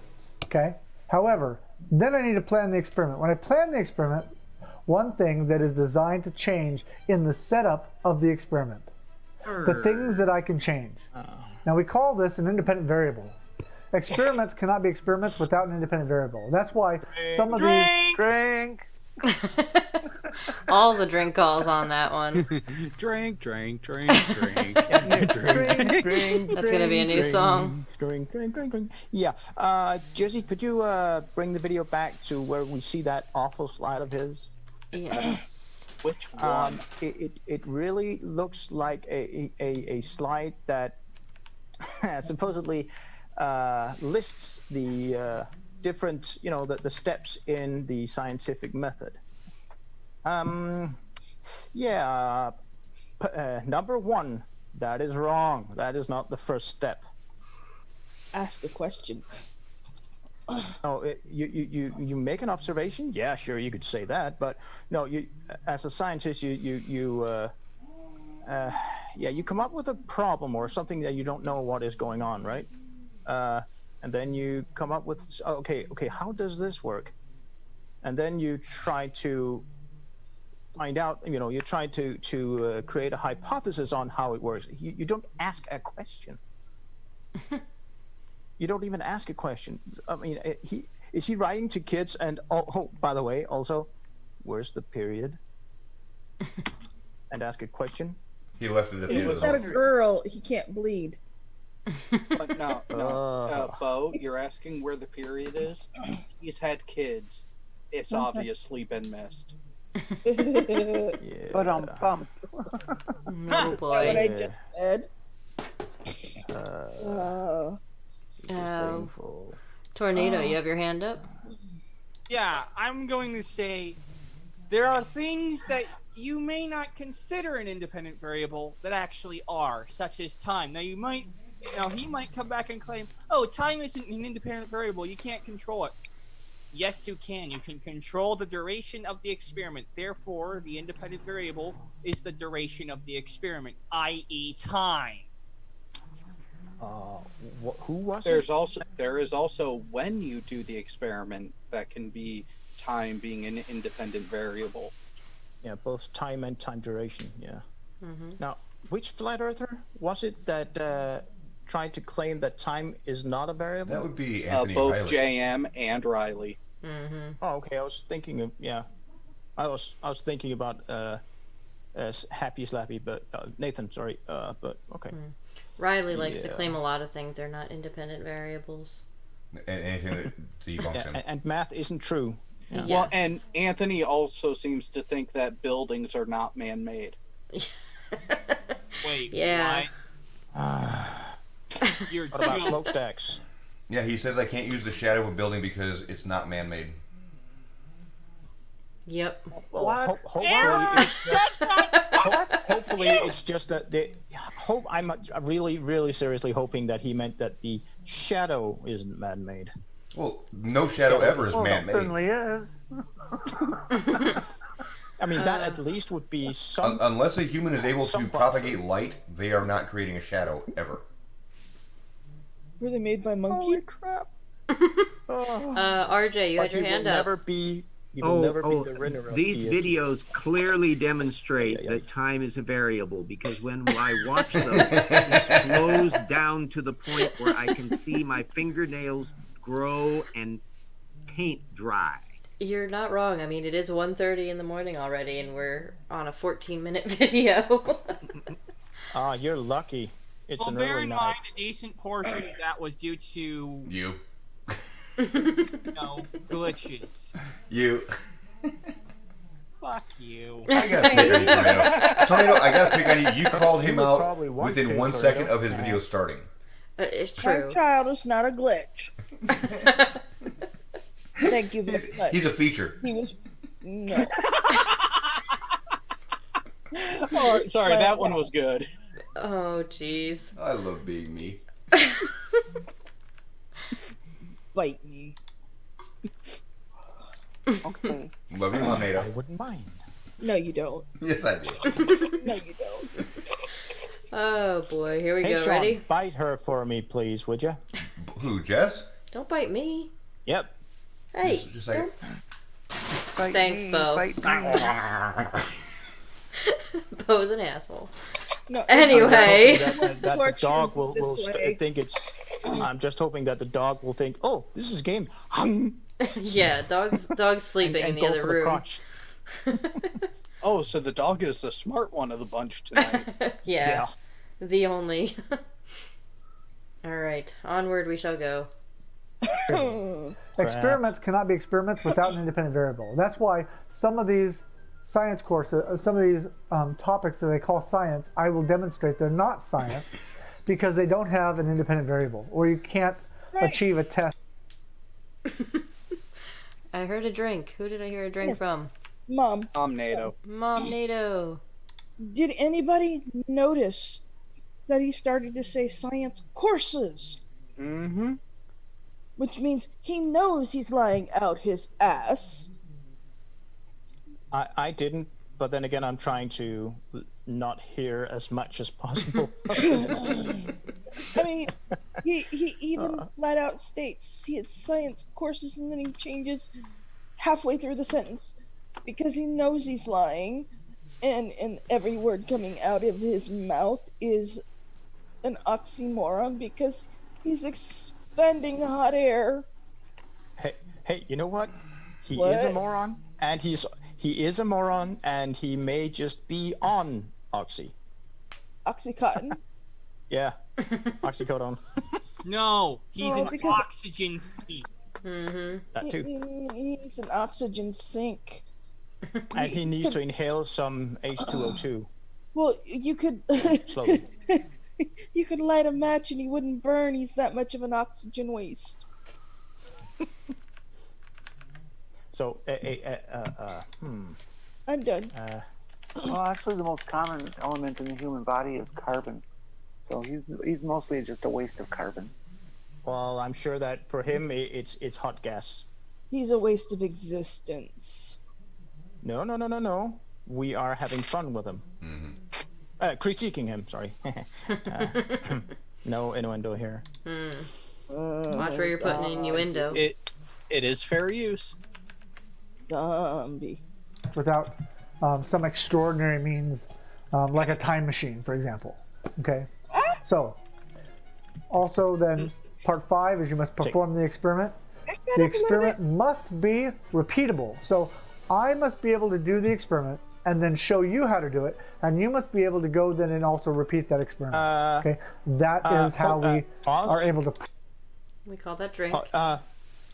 Okay. However, then I need to plan the experiment. When I plan the experiment, one thing that is designed to change in the setup of the experiment, the things that I can change. Now we call this an independent variable. Experiments cannot be experiments without an independent variable. That's why some of these Drink. All the drink calls on that one. Drink, drink, drink, drink. Drink, drink. That's gonna be a new song. Drink, drink, drink, drink. Yeah. Jesse, could you bring the video back to where we see that awful slide of his? Yes. Which one? It really looks like a slide that supposedly lists the different, the steps in the scientific method. Number 1, that is wrong. That is not the first step. Ask the question. No, you make an observation. Yeah, sure, you could say that, but no, you as a scientist, you come up with a problem or something that you don't know what is going on, right? And then you come up with okay, how does this work? And then you try to find out. You try to create a hypothesis on how it works. You don't ask a question. You don't even ask a question. I mean, is he writing to kids? And oh, by the way, also, where's the period? And ask a question. He left it at the end of He's the not a movie. girl. He can't bleed. But no, Bo, you're asking where the period is? He's had kids. It's obviously been missed. Yeah. But bump. Oh What boy. I just said. This is painful. Tornado, you have your hand up? Yeah, I'm going to say there are things that you may not consider an independent variable that actually are, such as time. Now he might come back and claim, "Oh, time isn't an independent variable. You can't control it." Yes, you can. You can control the duration of the experiment. Therefore, the independent variable is the duration of the experiment, i.e., time. Who was There is also when you do the experiment that can be time being an independent variable. Yeah, both time and time duration. Yeah. Mm-hmm. Now, which flat earther was it that tried to claim that time is not a variable? That would be Anthony Both Riley. JM and Riley. Oh, okay. I was thinking of I was thinking about Happy Slappy, but Nathan. Sorry, but okay. Riley likes to Yeah. claim a lot of things. They're not independent variables. Anything that debunks him. And math isn't true. Yeah. Yes. Well, and Anthony also seems to think that buildings are not man-made. Wait, Yeah. what? You're What about joking. smokestacks? Yeah, he says I can't use the shadow of a building because it's not man-made. Yep. Well, What? hopefully it's just that I'm really, really seriously hoping that he meant that the shadow isn't man-made. Well, no shadow ever is Well, it man-made. certainly is. I mean, that at least would be some. Unless a human is able to some propagate light, they are not creating a shadow ever. Were they made by Holy monkeys? crap! RJ, you had But your he hand will up. never be. He will never be the winner of These the, videos clearly demonstrate Yeah. that time is a variable because when I watch them, it slows down to the point where I can see my fingernails grow and paint dry. You're not wrong. I mean, it is 1:30 in the morning already, and we're on a 14-minute video. You're lucky. It's Well, an bear early in night. mind, a decent portion of that was due to You. glitches. You. Fuck you. I gotta pick on you, Tornado. Tornado, I gotta pick on you. You called him would out probably want within to, 1 Tornado. second of his video starting. It's My true. child is not a glitch. Thank you very much. He's a feature. He was no. Oh, sorry, that one was good. Oh, jeez. I love being me. Bite me. Okay. Love you, Tornado. I wouldn't mind. No, you don't. Yes, I do. No, you don't. Oh boy, here we Hey, go. Sean, Ready? bite her for me, please, would you? Who, Jess? Don't bite me. Yep. Hey, Just like, Bite Thanks, me, Bo. bite me. Bo's an asshole. No. Anyway. that the Torture dog will this way. think it's. I'm just hoping that the dog will think, oh, this is game. Yeah, dog's sleeping in and the go other for the room. crotch. Oh, so the dog is the smart one of the bunch tonight. Yeah, the only. All right, onward we shall go. Experiments cannot be experiments without an independent variable. That's why some of these science courses, some of these topics that they call science, I will demonstrate they're not science because they don't have an independent variable, or you can't achieve a test. I heard a drink. Who did I hear a drink from? Mom, NATO. Mom NATO. did anybody notice that he started to say science courses? Mm-hmm. Which means he knows he's lying out his ass. I didn't, but then again, I'm trying to not hear as much as possible. I mean, he even flat out states he has science courses, and then he changes halfway through the sentence because he knows he's lying, and every word coming out of his mouth is an oxymoron because he's expending hot air. Hey, you know what? He What? is a moron, and he is a moron, and he may just be on Oxy. Oxycontin. Yeah, oxycodone. No, he's Oh, an because- oxygen thief. Mm-hmm. That too. He's an oxygen sink. And he needs to inhale some H2O2 Well, you could slowly. you could light a match and he wouldn't burn. He's that much of an oxygen waste. So, I'm done. Well, actually, the most common element in the human body is carbon. So he's mostly just a waste of carbon. well, I'm sure that for him it's hot gas. He's a waste of existence. No. We are having fun with him. Critiquing him. Sorry. No innuendo here. Watch where you're putting innuendo. It is fair use. Zombie. Without some extraordinary means like a time machine, for example. Okay. So, also then, part 5 is you must perform the experiment. The experiment must be repeatable. So, I must be able to do the experiment and then show you how to do it, and you must be able to go then and also repeat that experiment. Okay. That is how we are able to. We call that drink.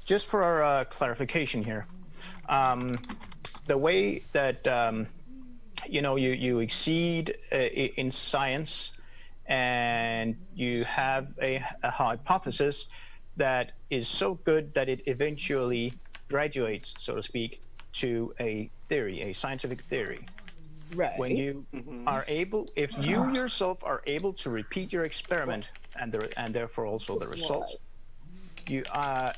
Just for clarification here, the way that you exceed in science, and you have a hypothesis that is so good that it eventually graduates, so to speak, to a theory, a scientific theory. Right. When you are able, if you yourself are able to repeat your experiment and therefore also the results,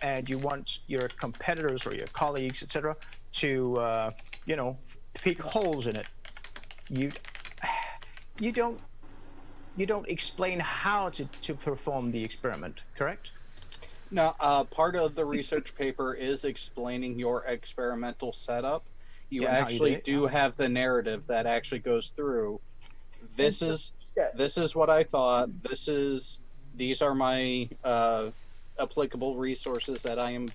and you want your competitors or your colleagues, etc., to pick holes in it, you don't explain how to perform the experiment, correct? No, part of the research paper is explaining your experimental setup. You actually do have the narrative that actually goes through. This is what I thought. These are my applicable resources that I am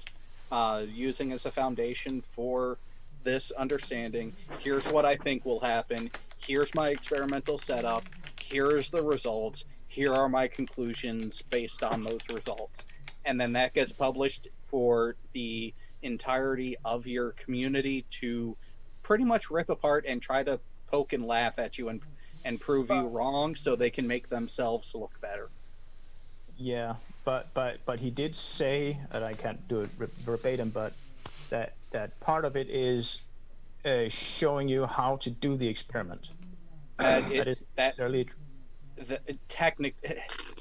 using as a foundation for this understanding. Here's what I think will happen. Here's my experimental setup. Here's the results. Here are my conclusions based on those results. And then that gets published for the entirety of your community to pretty much rip apart and try to poke and laugh at you and prove you wrong so they can make themselves look better. Yeah, but he did say, and I can't do it verbatim, but that part of it is showing you how to do the experiment.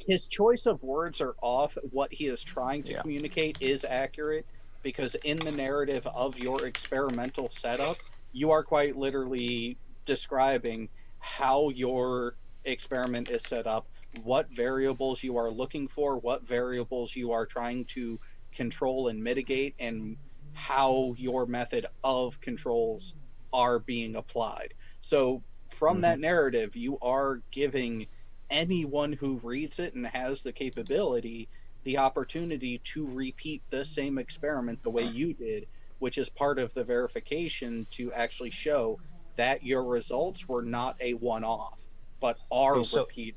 His choice of words are off. What he is trying to communicate is accurate, because in the narrative of your experimental setup, you are quite literally describing how your experiment is set up, what variables you are looking for, what variables you are trying to control and mitigate, and how your method of controls are being applied. So from that narrative, you are giving anyone who reads it and has the capability the opportunity to repeat the same experiment the way you did, which is part of the verification to actually show that your results were not a one-off, but are repeat.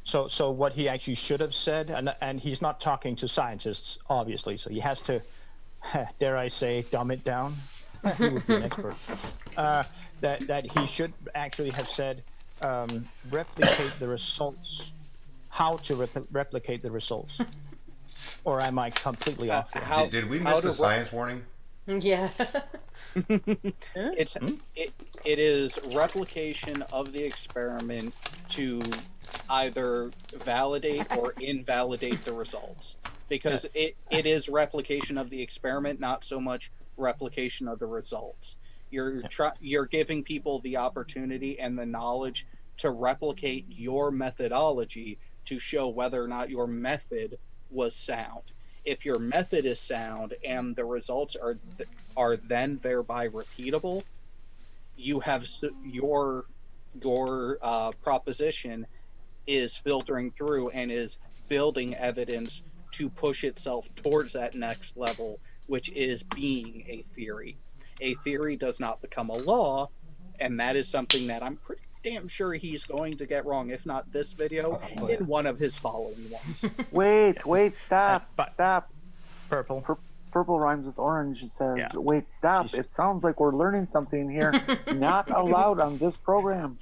So what he actually should have said, and he's not talking to scientists, obviously, so he has to, dare I say, dumb it down. He would be an expert. That he should actually have said, replicate the results. How to replicate the results? Or am I completely off? Did we miss the science warning? Yeah. It is replication of the experiment to either validate or invalidate the results, because it is replication of the experiment, not so much replication of the results. You're giving people the opportunity and the knowledge to replicate your methodology to show whether or not your method was sound. If your method is sound and the results are then thereby repeatable, you have your proposition is filtering through and is building evidence to push itself towards that next level, which is being a theory. A theory does not become a law, and that is something that I'm pretty damn sure he's going to get wrong, if not this video, in one of his following ones. Wait, stop. Purple. Purple rhymes with orange. It says, wait, stop. It sounds like we're learning something here. Not allowed on this program.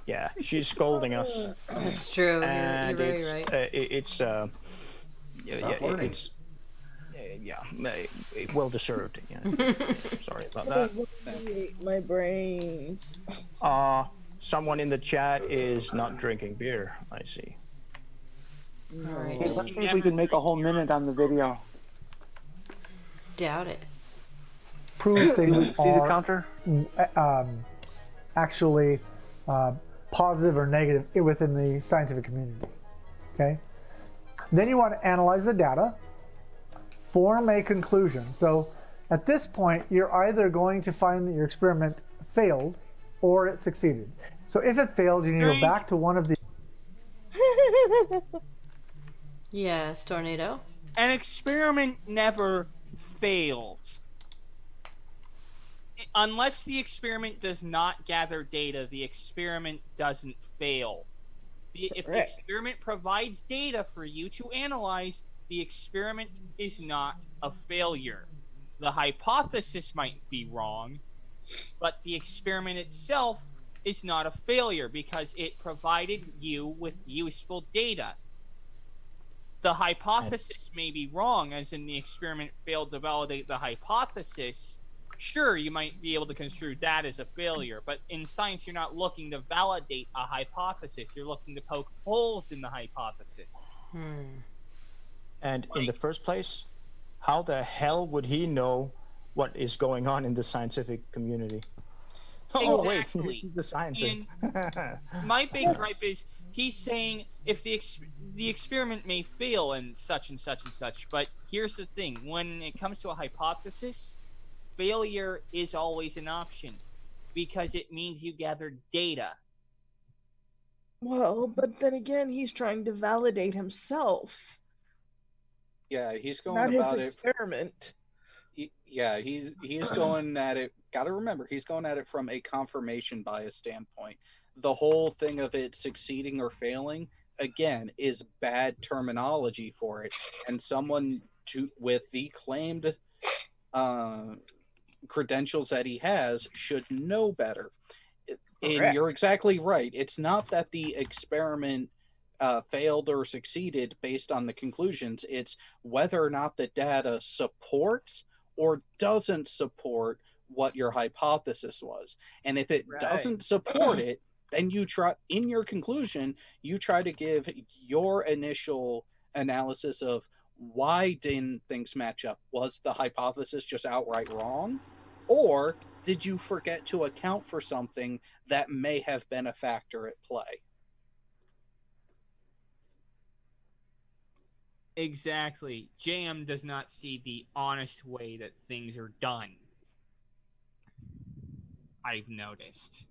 Yeah, she's scolding us. That's true. And you're very right. It's well deserved. Yeah. Sorry about that. My brains. Someone in the chat is not drinking beer. I see. All right. Hey, let's see if we can make a whole minute on the video. Doubt it. Prove things See the counter? Actually positive or negative within the scientific community. Okay. Then you want to analyze the data, form a conclusion. So at this point, you're either going to find that your experiment failed or it succeeded. So if it fails, you need to go Drink. back to one of the. Yes, Tornado. An experiment never fails. Unless the experiment does not gather data, the experiment doesn't fail. If the Correct. experiment provides data for you to analyze, the experiment is not a failure. The hypothesis might be wrong, but the experiment itself is not a failure because it provided you with useful data. The hypothesis may be wrong, as in the experiment failed to validate the hypothesis. Sure, you might be able to construe that as a failure, but in science, you're not looking to validate a hypothesis. You're looking to poke holes in the hypothesis. And in the first place, how the hell would he know what is going on in the scientific community? Oh, wait, Exactly. he's the scientist. My big gripe is he's saying if the experiment may fail and such and such and such, but here's the thing: when it comes to a hypothesis, failure is always an option because it means you gathered data. Well, but then again, he's trying to validate himself, Yeah, he's not going his about it. experiment. He is going at it. Got to remember, he's going at it from a confirmation bias standpoint. The whole thing of it succeeding or failing, again, is bad terminology for it, and someone with the claimed credentials that he has should know better. And Correct. you're exactly right. It's not that the experiment failed or succeeded based on the conclusions. It's whether or not the data supports or doesn't support what your hypothesis was. And if it Right. doesn't support it, then you try, in your conclusion, you try to give your initial analysis of why didn't things match up. Was the hypothesis just outright wrong? Or did you forget to account for something that may have been a factor at play? Exactly. JM does not see the honest way that things are done. I've noticed.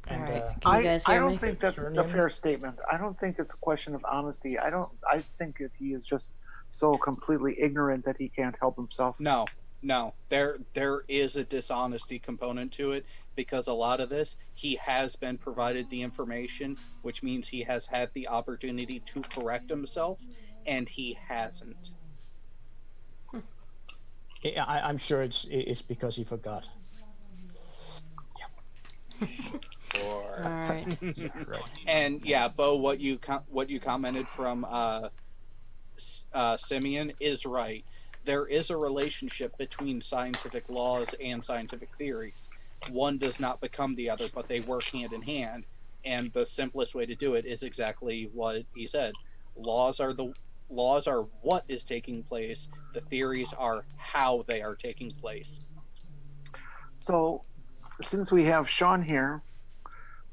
And, All right. Can you guys I hear don't me? think that's a Surname? fair statement. I don't think it's a question of honesty. I think that he is just so completely ignorant that he can't help himself. No. There is a dishonesty component to it because a lot of this, he has been provided the information, which means he has had the opportunity to correct himself, and he hasn't. Yeah, I'm sure it's because he forgot. All right. Yeah, right. And yeah, Bo, what you commented from Simeon is right. There is a relationship between scientific laws and scientific theories. One does not become the other, but they work hand in hand. And the simplest way to do it is exactly what he said. Laws are what is taking place. The theories are how they are taking place. So, since we have Sean here,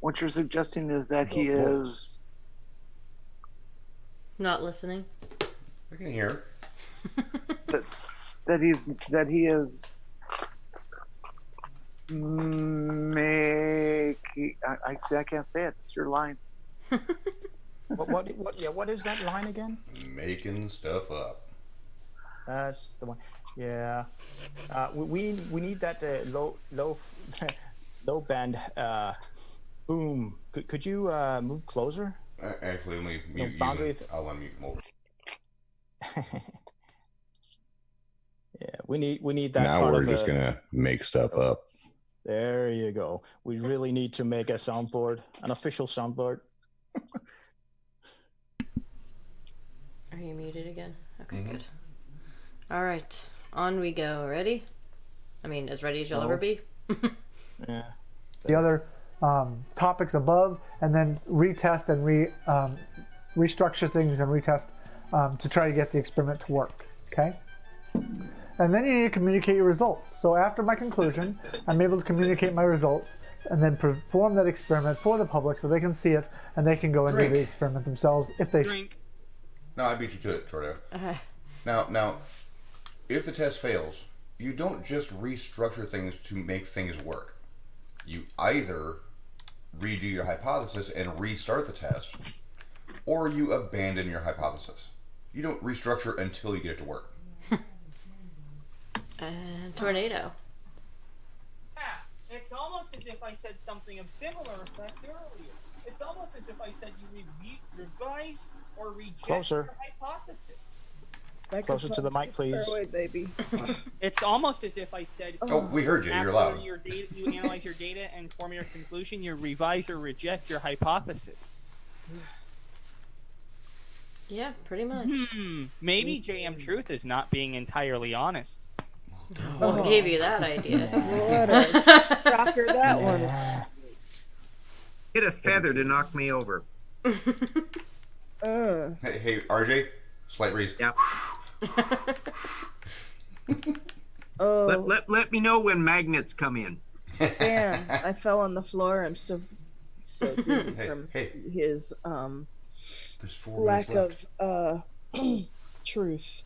what you're suggesting is that he is Not listening. I can hear. that he is making. I see. I can't say it. It's your line. What is that line again? Making stuff up. That's the one. Yeah. We need that low low band boom. Could you move closer? Actually, let me No mute boundary you. if- I'll unmute more. Yeah, we need that. Now part we're of just the- gonna make stuff up. There you go. We really need to make a soundboard, an official soundboard. Are you muted again? Okay, Mhm. good. All right, on we go. Ready? I mean, as ready as you'll ever be. Yeah. the other topics above, and then retest and restructure things and retest to try to get the experiment to work. Okay? And then you need to communicate your results. So after my conclusion, I'm able to communicate my results and then perform that experiment for the public so they can see it and they can go and do the experiment themselves if they. Drink. No, I beat you to it, Tordo. Now, if the test fails, you don't just restructure things to make things work. You either redo your hypothesis and restart the test, or you abandon your hypothesis. You don't restructure until you get it to work. And Tornado. It's almost as if I said something of similar effect earlier. It's almost as if I said you revise or reject Closer. your hypothesis. Closer to the mic, please. Away, baby. It's almost as if I said. Oh, we heard you. You're After loud. your data, you analyze your data and form your conclusion. You revise or reject your hypothesis. Yeah, pretty much. Maybe JM Truth is not being entirely honest. What gave you that idea? What a shocker that one. Hit a feather to knock me over. Hey, RJ, slight raise. Yeah. Oh, Let me know when magnets come in. damn. I fell on the floor. I'm so dizzy from Hey. his There's 4 lack minutes of left. truth.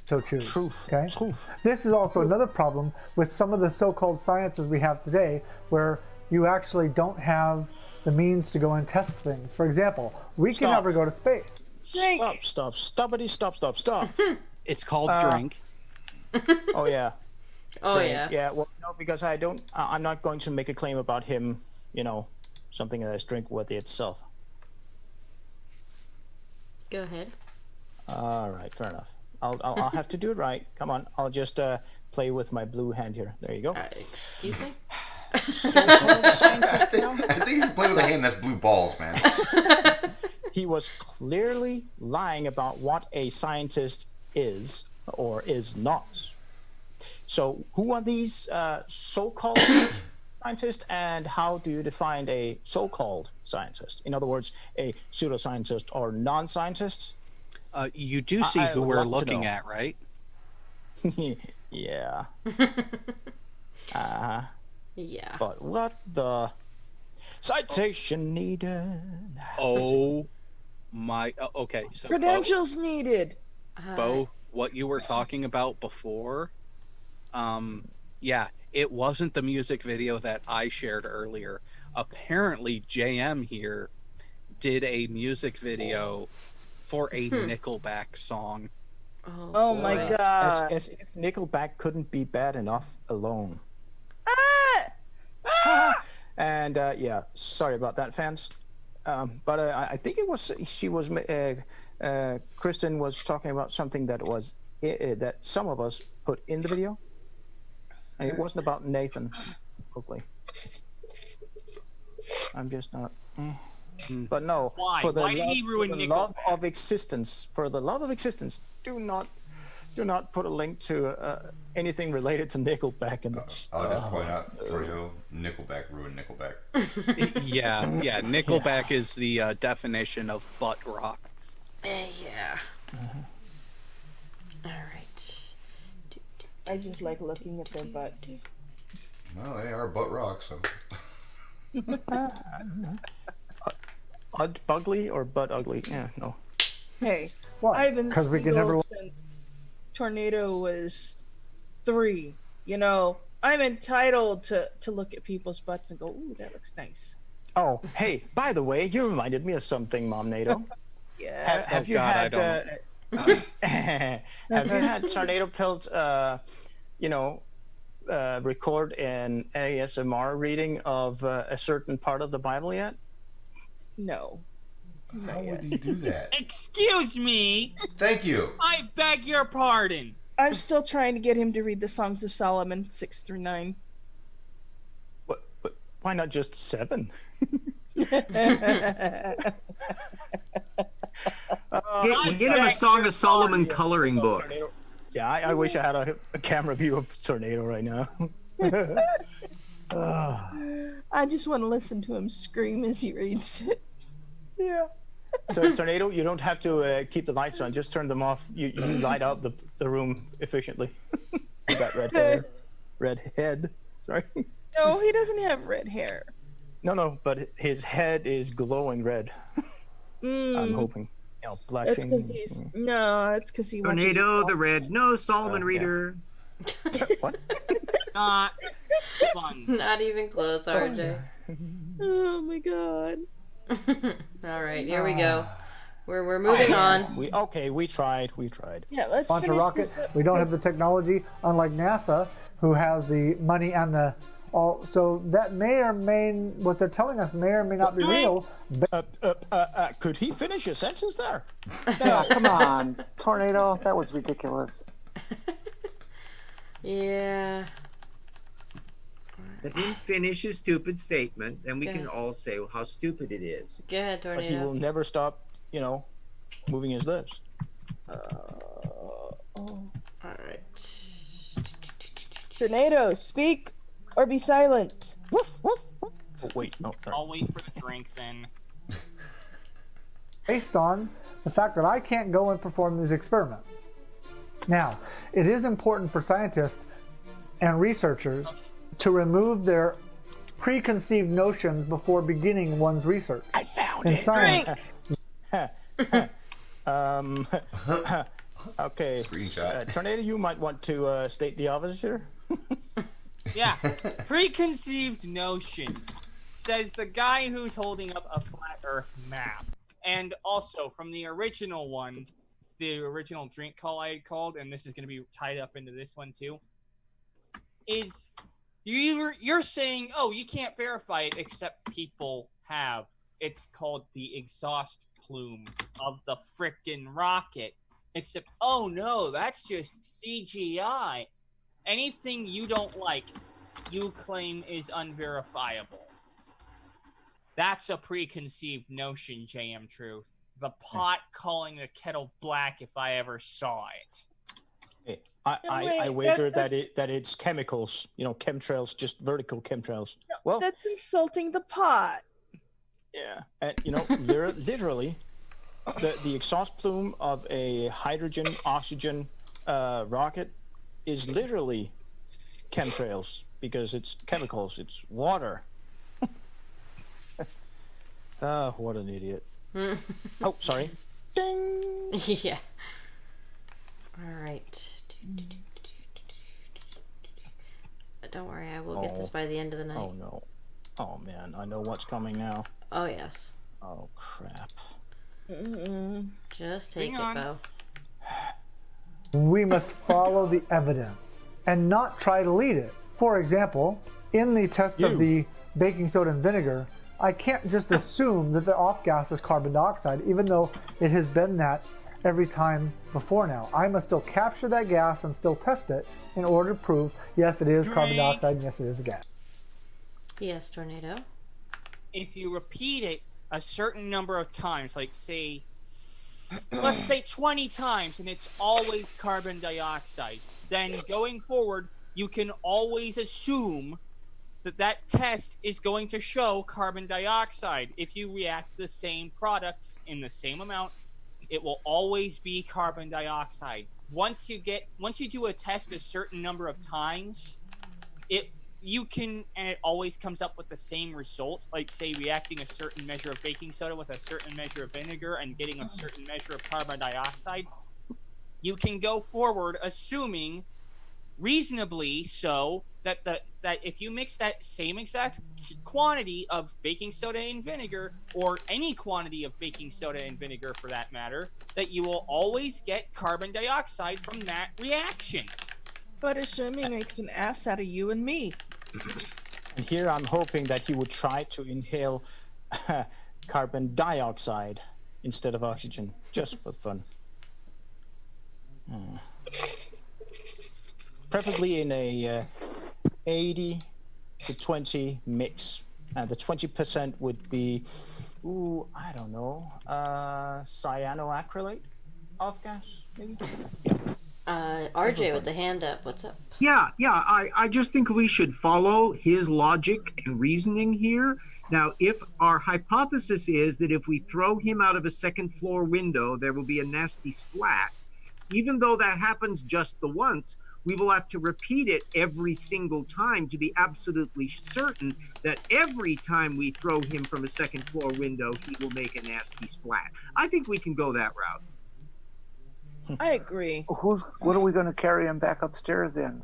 So true. Truth. Okay. Truth. This is also another problem with some of the so-called sciences we have today, where you actually don't have the means to go and test things. For example, we can Stop. never go to space. Stop. It's called drink. Oh yeah. Oh, yeah. Yeah. Well, no, because I'm not going to make a claim about him. Something that's drink worthy itself. Go ahead. All right, fair enough. I'll have to do it right. Come on, I'll just play with my blue hand here. There you go. Excuse me? So-called scientist, I think you play with a hand that's blue balls, man. He was clearly lying about what a scientist is or is not. So, who are these so-called scientists, and how do you define a so-called scientist? In other words, a pseudoscientist or non-scientist? You do see who would we're love to looking know. at, right? Yeah. Yeah. But what the citation needed? Oh my. Okay, so Credentials needed. Bo, what you were talking about before, yeah, it wasn't the music video that I shared earlier. Apparently, JM here did a music video for a Nickelback song. Oh my god. As if Nickelback couldn't be bad enough alone. And yeah, sorry about that, fans. But I think it was Kristen was talking about something that was that some of us put in the video, and it wasn't about Nathan Oakley. I'm just not. But no, Why? for the, Why did he ruin for the love of existence, do not put a link to anything related to Nickelback in this. I'll just point out, Tornado, Nickelback ruined Nickelback. Yeah, Nickelback is the definition of butt rock. Yeah. All right. I just like looking at their butts. Well, they are butt rock, so. Bugly or butt ugly? Yeah, no. Hey, Why? I've been 'Cause we can single never- since Tornado was 3. I'm entitled to look at people's butts and go, ooh, that looks nice. Oh, hey, by the way, you reminded me of something, Mom NATO. Yeah. Have you God, I had don't have you had Tornado Pelt record an ASMR reading of a certain part of the Bible yet? No. How would you do that? Excuse me. Thank you. I beg your pardon. I'm still trying to get him to read the Songs of Solomon 6 through 9. But why not just 7? Get him a Song of Solomon coloring book. Yeah, I wish I had a camera view of Tornado right now. I just want to listen to him scream as he reads it. Yeah. So, Tornado, you don't have to keep the lights on. Just turn them off. You light up the room efficiently. With that red head. Sorry. No, he doesn't have red hair. No, but his head is glowing red. I'm hoping. That's Blushing. because he's no. That's because he. Tornado, the red, no Solomon reader. What? Not fun. Not even close, RJ. Oh my god. All right, here we go. We're moving on. We tried. Yeah, let's Launch a finish rocket. this up. We don't have the technology, unlike NASA, who has the money and the all. So that what they're telling us may or may not be real. Could he finish a sentence there? Yeah, come on, Tornado. That was ridiculous. Yeah. Let him finish his stupid statement, and we Go can ahead. all say how stupid it is. Go ahead, But he will Tornado. never stop, moving his lips. All right. Tornado, speak or be silent. Oh, wait, no. I'll wait for the drink then. Based on the fact that I can't go and perform these experiments. Now, it is important for scientists and researchers to remove their preconceived notions before beginning one's research. I found In it. science, Okay. Screenshot. Tornado, you might want to state the obvious here. Yeah. Preconceived notions, says the guy who's holding up a flat Earth map. And also, from the original one, the original drink call I had called, and this is going to be tied up into this one too, is you're saying, oh, you can't verify it except people have. It's called the exhaust plume of the frickin' rocket. Except, oh no, that's just CGI. Anything you don't like, you claim is unverifiable. That's a preconceived notion, JM Truth. The pot calling the kettle black if I ever saw it. Hey, I wager that it's chemicals, chemtrails, just vertical chemtrails. Well, That's insulting the pot. yeah, and literally, the exhaust plume of a hydrogen oxygen rocket is literally chemtrails because it's chemicals, it's water. What an idiot. Oh, sorry. Ding! Yeah. All right. Don't worry, I will get this by the end of the night. Oh, no. Oh, man, I know what's coming now. Oh, yes. Oh, crap. Just take Hang it, on. Bo. we must follow the evidence and not try to lead it. For example, in the test of the baking soda and vinegar, I can't just assume that the off gas is carbon dioxide, even though it has been that every time before now. I must still capture that gas and still test it in order to prove, yes, it is carbon dioxide, and yes, it is a gas. Yes, Tornado. If you repeat it a certain number of times, like let's say 20 times, and it's always carbon dioxide, then going forward, you can always assume that test is going to show carbon dioxide. If you react to the same products in the same amount, it will always be carbon dioxide. Once you do a test a certain number of times, it always comes up with the same result. Like, say, reacting a certain measure of baking soda with a certain measure of vinegar and getting a certain measure of carbon dioxide. You can go forward assuming, reasonably so, that if you mix that same exact quantity of baking soda and vinegar, or any quantity of baking soda and vinegar for that matter, that you will always get carbon dioxide from that reaction. But assuming makes an ass out of you and me. And here I'm hoping that he would try to inhale carbon dioxide instead of oxygen, just for fun. Preferably in a 80 to 20 mix. And the 20% would be, I don't know, cyanoacrylate off gas, maybe? RJ with the hand up. What's up? Yeah, I just think we should follow his logic and reasoning here. Now, if our hypothesis is that if we throw him out of a second floor window, there will be a nasty splat, even though that happens just the once, we will have to repeat it every single time to be absolutely certain that every time we throw him from a second floor window, he will make a nasty splat. I think we can go that route. I agree. What are we going to carry him back upstairs in?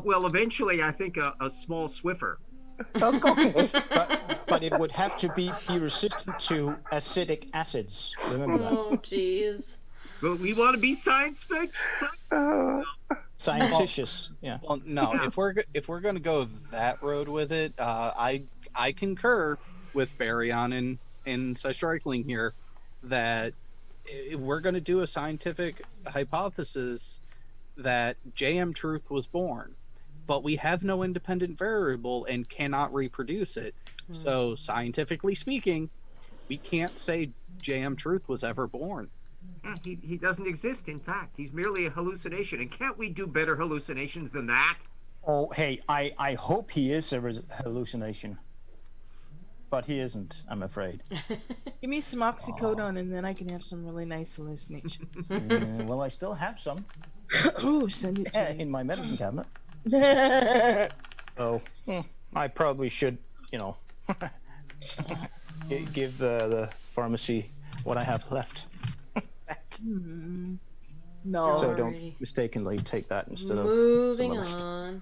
Well, eventually, I think a small Swiffer. Okay. But it would have to be resistant to acidic acids. Remember that. Oh, jeez. But we want to be science fiction. Scientitious. Yeah. Well, no. Yeah. If we're going to go that road with it, I concur with Baryon and Strickling here that we're going to do a scientific hypothesis that JM Truth was born, but we have no independent variable and cannot reproduce it. So scientifically speaking, we can't say JM Truth was ever born. He doesn't exist. In fact, he's merely a hallucination. And can't we do better hallucinations than that? Oh, hey, I hope he is a hallucination. But he isn't, I'm afraid. Give me some oxycodone and then I can have some really nice hallucinations. Well, I still have some Oh, send it to me. in my medicine cabinet. So I probably should, give the pharmacy what I have left. No. So Alrighty. don't mistakenly take that instead of Moving some other stuff. on.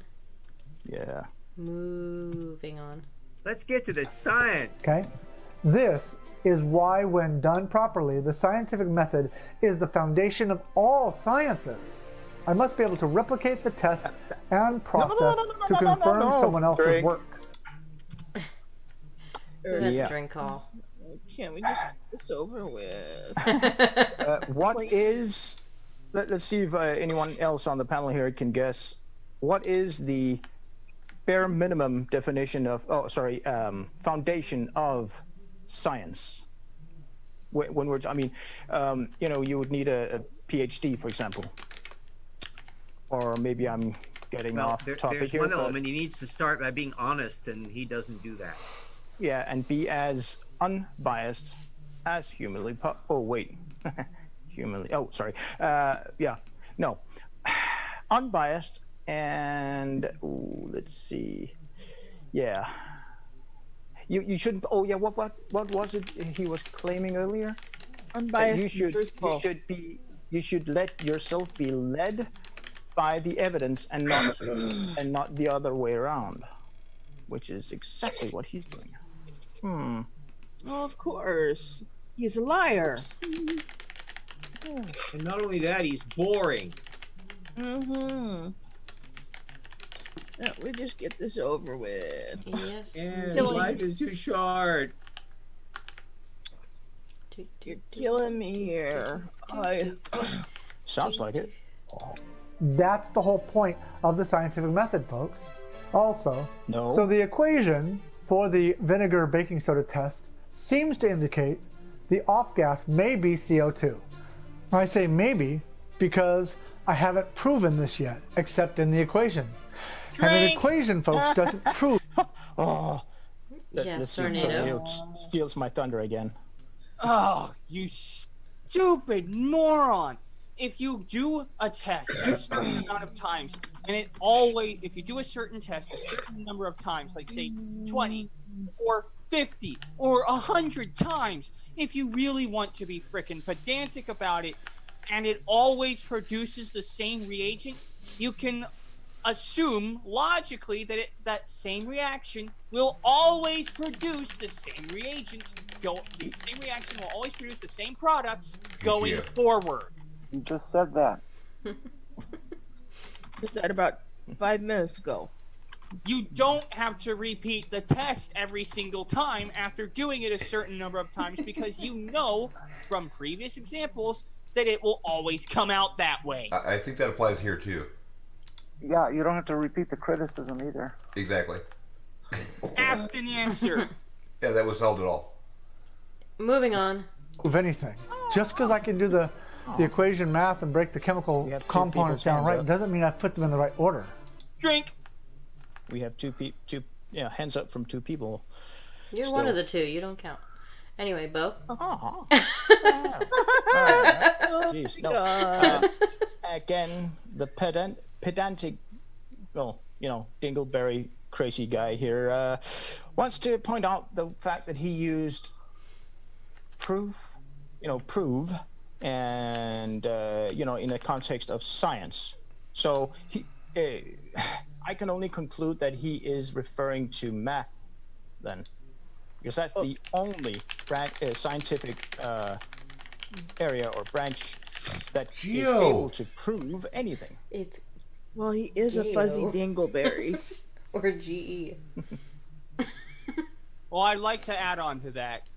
Yeah. Moving on. Let's get to the science. Okay? This is why, when done properly, the scientific method is the foundation of all sciences. I must be able to replicate the test and process to confirm someone else's Drink. work. Who had Yeah. the drink call? Can't we just get this over with? What is? Let's see if anyone else on the panel here can guess. What is the bare minimum definition of? Foundation of science. When we're, you would need a PhD, for example. Or maybe I'm getting Well, off topic there's here. one but- element. He needs to start by being honest, and he doesn't do that. Yeah, and be as unbiased as humanly oh, wait. Humanly. Oh, sorry. No. Unbiased and let's see. Yeah. You shouldn't. Oh, yeah. What was it he was claiming earlier? Unbiased You and should. truthful. You should let yourself be led by the evidence and not the other way around, which is exactly what he's doing. Well, of course. He's a liar. And not only that, he's boring. Mm-hmm. Yeah, we just get this over with. Yes. And Dylan. life is too short. You're killing me here. Sounds like it. That's the whole point of the scientific method, folks. Also, No. so the equation for the vinegar baking soda test seems to indicate the off gas may be CO2. I say maybe because I haven't proven this yet, except in the equation. And an Drink. equation, folks, doesn't prove. Oh, Yes, seems Tornado. steals my thunder again. Oh, you stupid moron! If you do a test a certain amount of times, and if you do a certain test a certain number of times, like say 20 or 50 or 100 times, if you really want to be frickin' pedantic about it, and it always produces the same reagent, you can assume logically that that same reaction will always produce the same reagents. The same reaction will always produce the same products going you. forward. You just said that. Just that about 5 minutes ago. You don't have to repeat the test every single time after doing it a certain number of times because you know from previous examples that it will always come out that way. I think that applies here too. Yeah, you don't have to repeat the criticism either. Exactly. Asked and answered. Yeah, that was solved it all. Moving on. Prove anything. Just because I can do the equation math and break the chemical We have two components people's down hands right up. doesn't mean I put them in the right order. Drink. We have two hands up from two people. You're Still. one of the two. You don't count. Anyway, Bo. Oh. Oh, Jeez. No. God. Again, the pedantic, dingleberry crazy guy here wants to point out the fact that he used prove, and in the context of science. So I can only conclude that he is referring to math, then, because that's the only scientific area or branch that is Geo. able to prove anything. It's Well, he is a fuzzy Geo. dingleberry. or GE. Well, I'd like to add on to that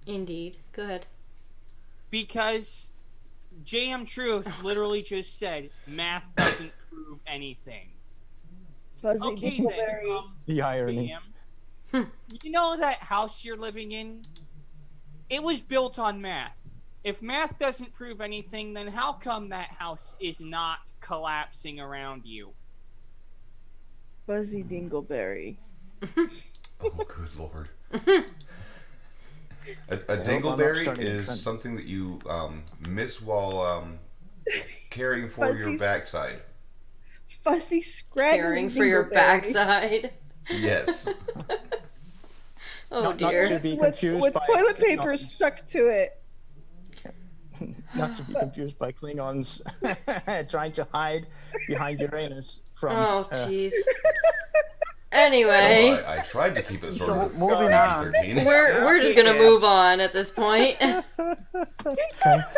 Indeed. Go ahead. because JM Truth literally just said math doesn't prove anything. Fuzzy Okay dingleberry. then, The irony. JM, you know that house you're living in? It was built on math. If math doesn't prove anything, then how come that house is not collapsing around you? Fuzzy dingleberry. Oh, good lord. A I'm not dingleberry starting a is trend. something that you miss while caring for your Fuzzy- backside. Fuzzy scraggly Caring for your dingleberry. backside. Yes. Oh Not dear. to be With confused by toilet paper Klingons. stuck to it. Not to be confused by Klingons trying to hide behind Uranus from. Oh jeez. Anyway, Well, I tried to keep it sort of Moving on. PG-13. we're just gonna move on at this point. Okay?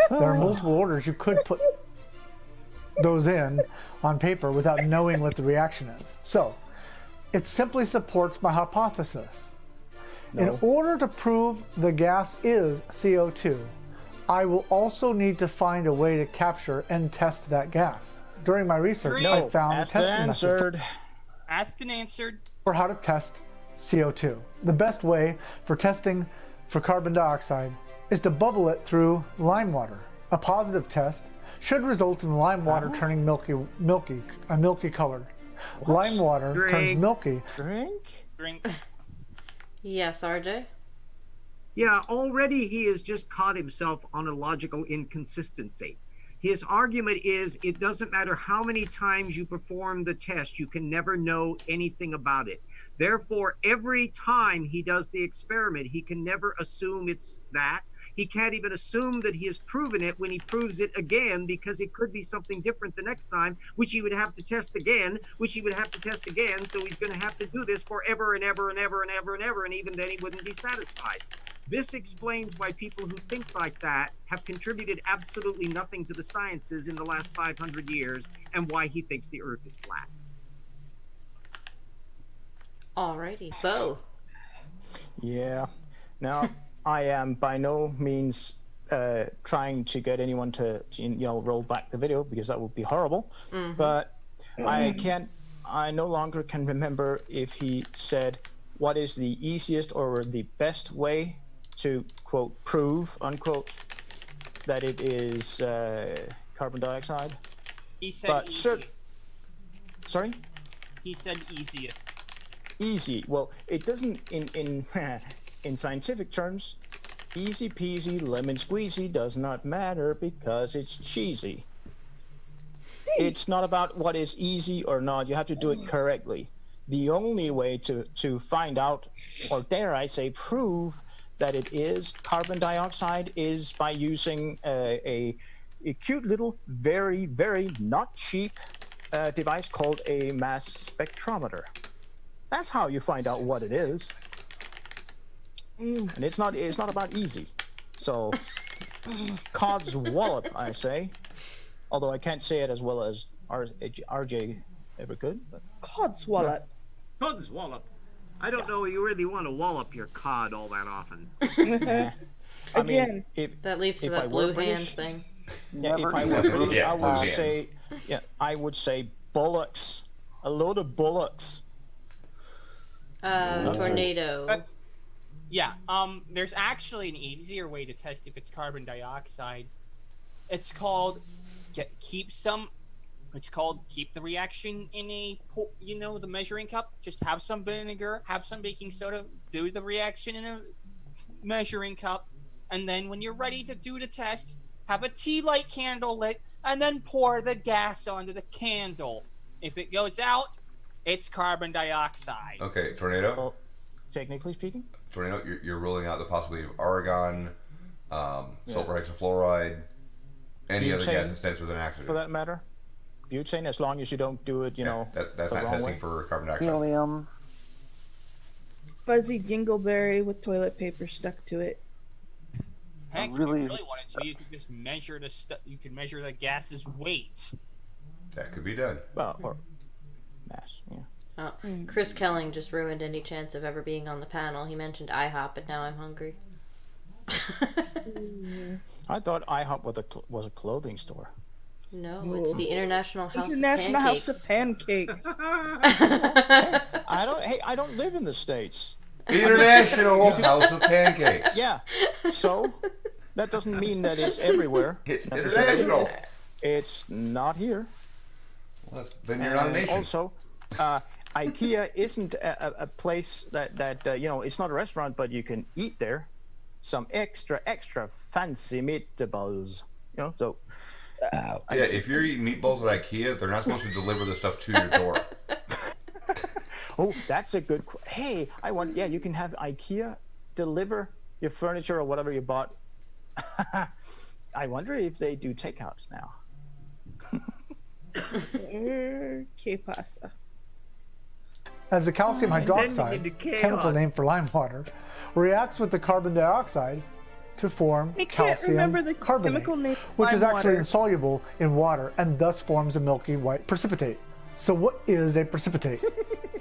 There are multiple orders you could put those in on paper without knowing what the reaction is. So, it simply supports my hypothesis. In No. order to prove the gas is CO2, I will also need to find a way to capture and test that gas. During my research, I No, found a asked and testing method answered. Asked and answered. for how to test CO2. The best way for testing for carbon dioxide is to bubble it through lime water. A positive test should result in the lime water turning milky colored. Lime water turns Drink. milky. Drink? Drink. Yes, RJ. Yeah, already he has just caught himself on a logical inconsistency. His argument is it doesn't matter how many times you perform the test, you can never know anything about it. Therefore, every time he does the experiment, he can never assume it's that. He can't even assume that he has proven it when he proves it again, because it could be something different the next time, which he would have to test again, which he would have to test again. So he's going to have to do this forever and ever and ever and ever and ever. And even then, he wouldn't be satisfied. This explains why people who think like that have contributed absolutely nothing to the sciences in the last 500 years, and why he thinks the Earth is flat. Alrighty, Bo. Yeah. Now, I am by no means trying to get anyone to roll back the video, because that would be horrible. But I no longer can remember if he said what is the easiest or the best way to, quote, prove, unquote, that it is carbon dioxide. He said But easy. Sorry? He said easiest. Easy. Well, it doesn't in scientific terms. Easy peasy lemon squeezy does not matter because it's cheesy. It's not about what is easy or not. You have to do it correctly. The only way to find out, or dare I say prove, that it is carbon dioxide is by using a cute little, very, very not cheap device called a mass spectrometer. That's how you find out what it is. And it's not about easy. So, Cod's wallop, I say. Although I can't say it as well as RJ ever could. But. Codswallop. Cod's wallop. I don't know you really want to wallop your cod all that often. I mean, Again. if That leads to if that I blue were hand British- thing. yeah, if I were Never British, Yeah, I would blue hands. say, I would say bullocks, a load of bullocks. Tornado. That's yeah. There's actually an easier way to test if it's carbon dioxide. It's called keep the reaction in the measuring cup. Just have some vinegar, have some baking soda, do the reaction in a measuring cup, and then when you're ready to do the test, have a tea light candle lit, and then pour the gas onto the candle. If it goes out, it's carbon dioxide. Okay, Tornado. Well, technically speaking, Tornado, you're ruling out the possibility of argon, sulfur hexafluoride, any other gas Butane, that stands with an accident. for that matter. butane, as long as you don't do it, that's the not wrong testing way. for carbon dioxide. Helium. Fuzzy dingleberry with toilet paper stuck to it. Heck, really- if you really wanted to, you could just measure you could measure the gas's weight. That could be done. Well, or mass, yeah. Oh, Chris Kelling just ruined any chance of ever being on the panel. He mentioned IHOP, and now I'm hungry. I thought IHOP was a clothing store. No, it's the International House International of Pancakes. House of Pancakes. I don't live in the States. The International House of Pancakes. Yeah. So that doesn't mean that it's everywhere. It's necessarily. international. It's not here. Well, then you're not a nation. Also, IKEA isn't a place that it's not a restaurant, but you can eat there. Some extra fancy meatballs. So. Yeah, if you're eating meatballs at IKEA, they're not supposed to deliver the stuff to your door. Oh, that's a good. Hey, you can have IKEA deliver your furniture or whatever you bought. I wonder if they do takeouts now. Que pasa? As the calcium hydroxide, into chaos. chemical name for lime water, reacts with the carbon dioxide to form I can't calcium remember the carbonate, chemical name for which is lime actually water. insoluble in water and thus forms a milky white precipitate. So what is a precipitate?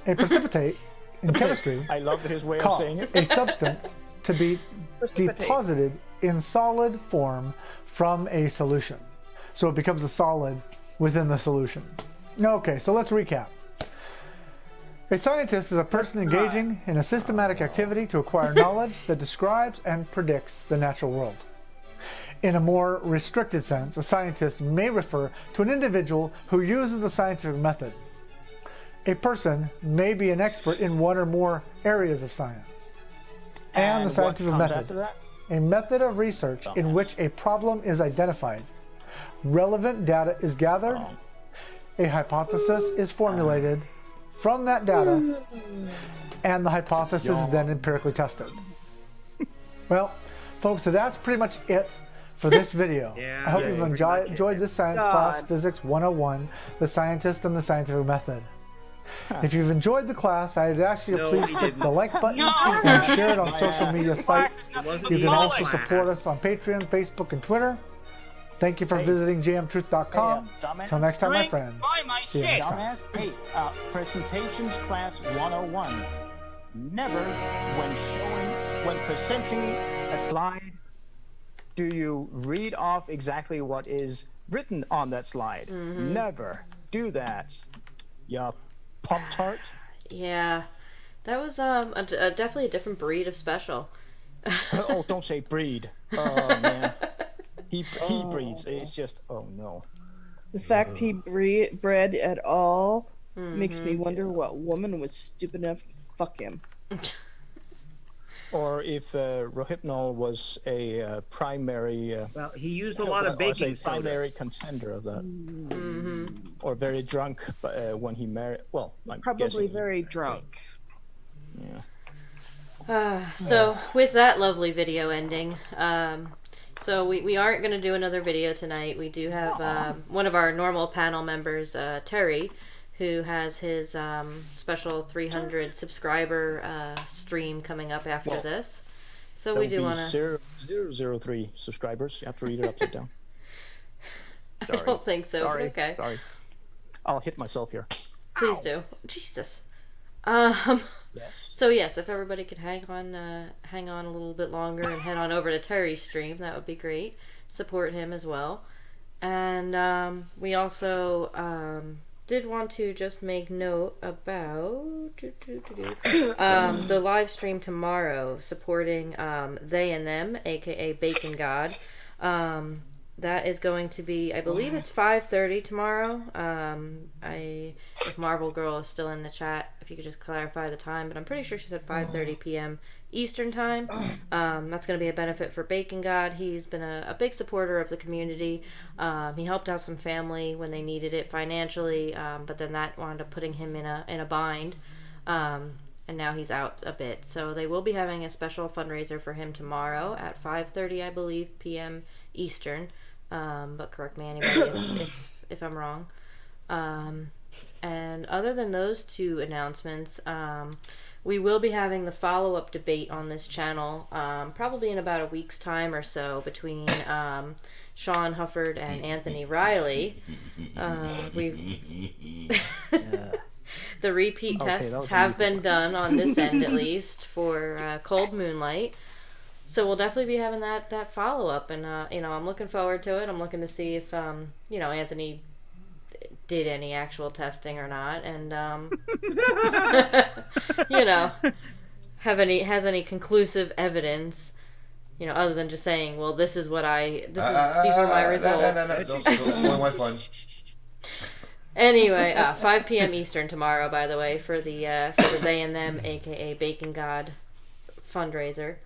A precipitate, in chemistry, I love his way of called saying it. a substance to be Precipitate. deposited in solid form from a solution. So it becomes a solid within the solution. Okay, so let's recap. A scientist is a person engaging in a systematic activity to acquire knowledge that describes and predicts the natural world. In a more restricted sense, a scientist may refer to an individual who uses the scientific method. A person may be an expert in one or more areas of science. And the what scientific comes method, after that? a method of research in which a problem is identified, relevant data is gathered, a hypothesis is formulated from that data, and the hypothesis is then empirically tested. Well, folks, so that's pretty much it for this video. Yeah, I hope yeah, you've pretty enjoyed this science God. class, Physics 101, the scientist and the scientific method. If you've enjoyed the class, I'd ask you to No, please he click didn't. the like button No. and share it on social media sites. It wasn't You the can English also class. support us on Patreon, Facebook, and Twitter. Thank you for visiting jmtruth.com. Hey, dumbass. Until next time, my Drink friends. by my See you shit. next time. Dumbass. Hey, presentations class 101. Never, when presenting a slide, do you read off exactly what is written on that slide. Never do that. Ya Pop-Tart. Yeah, that was definitely a different breed of special. Oh, don't say breed. Oh, man. He breeds. It's just, oh, no. The fact he bred at all makes me wonder what woman was stupid enough to fuck him. Or if Rohypnol was a primary... Well, he used a lot of baking a soda. primary contender of that. Or very drunk when he married... Well, I'm Probably guessing. very drunk. Yeah. So with that lovely video ending, so we aren't going to do another video tonight. We do have one of our normal panel members, Terry, who has his special 300 subscriber stream coming up after this. So we do want to... 003 subscribers. You have to read it upside down. I don't think so, Sorry. but okay. Sorry. I'll hit myself here. Please do. Jesus. Yes. So yes, if everybody could hang on a little bit longer and head on over to Terry's stream, that would be great. Support him as well. And we also did want to just make note about the live stream tomorrow supporting They and Them, aka Bacon God. That is going to be, I believe it's 5:30 tomorrow. If Marvel Girl is still in the chat, if you could just clarify the time, but I'm pretty sure she said 5:30 p.m. Eastern time. That's going to be a benefit for Bacon God. He's been a big supporter of the community. He helped out some family when they needed it financially, but then that wound up putting him in a bind. And now he's out a bit. So they will be having a special fundraiser for him tomorrow at 5:30, I believe, p.m. Eastern. But correct me anybody if I'm wrong. And other than those two announcements, we will be having the follow-up debate on this channel probably in about a week's time or so between Sean Hufford and Anthony Riley. The repeat tests have been done on this end, at least, for Cold Moonlight. So we'll definitely be having that follow-up, and I'm looking forward to it. I'm looking to see if Anthony did any actual testing or not, and has any conclusive evidence, other than just saying, well, these are my results. No. Anyway, 5 p.m. Eastern tomorrow, by the way, for the They and Them, aka Bacon God fundraiser.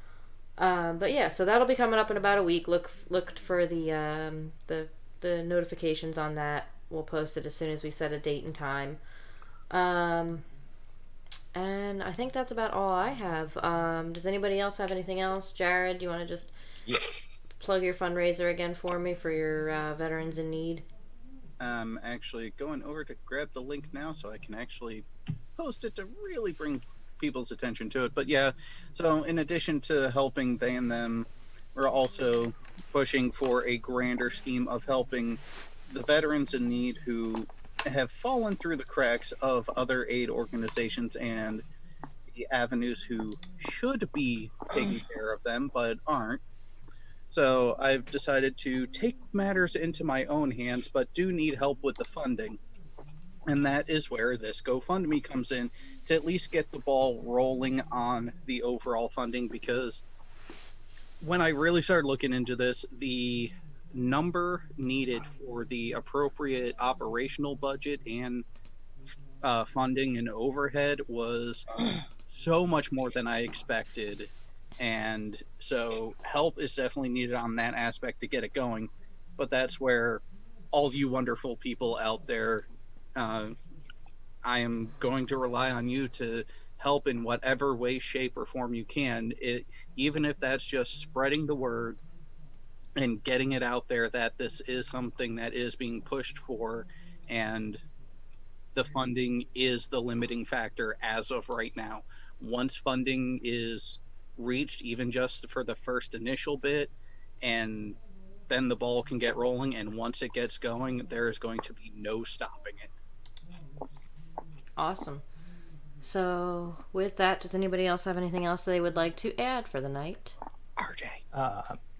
But yeah, so that'll be coming up in about a week. Look for the notifications on that. We'll post it as soon as we set a date and time. And I think that's about all I have. Does anybody else have anything else? Jared, do you want to just plug your fundraiser again for me for your Veterans in Need? Actually going over to grab the link now so I can actually post it to really bring people's attention to it. But yeah, so in addition to helping They and Them, we're also pushing for a grander scheme of helping the veterans in need who have fallen through the cracks of other aid organizations and the avenues who should be taking care of them but aren't. So I've decided to take matters into my own hands, but do need help with the funding. And that is where this GoFundMe comes in, to at least get the ball rolling on the overall funding, because when I really started looking into this, the number needed for the appropriate operational budget and funding and overhead was so much more than I expected. And so help is definitely needed on that aspect to get it going. But that's where all you wonderful people out there, I am going to rely on you to help in whatever way, shape, or form you can. Even if that's just spreading the word and getting it out there that this is something that is being pushed for, and the funding is the limiting factor as of right now. Once funding is reached, even just for the first initial bit, and then the ball can get rolling, and once it gets going, there is going to be no stopping it. Awesome. So with that, does anybody else have anything else they would like to add for the night? RJ.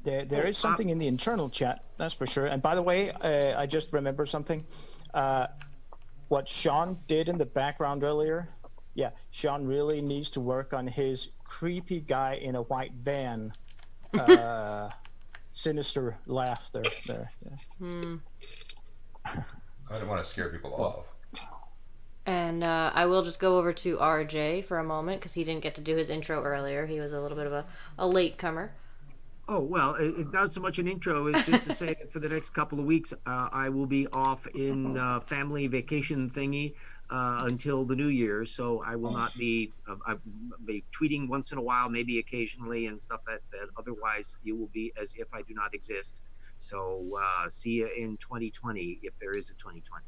There is something in the internal chat, that's for sure. And by the way, I just remembered something. What Sean did in the background earlier, Sean really needs to work on his creepy guy in a white van, sinister laughter there. Yeah. I didn't want to scare people off. And I will just go over to RJ for a moment, because he didn't get to do his intro earlier. He was a little bit of a latecomer. Oh, well, not so much an intro as just to say that for the next couple of weeks, I will be off in family vacation thingy until the new year. So I will not be, I'll be tweeting once in a while, maybe occasionally, and stuff that otherwise you will be as if I do not exist. So see you in 2020, if there is a 2020.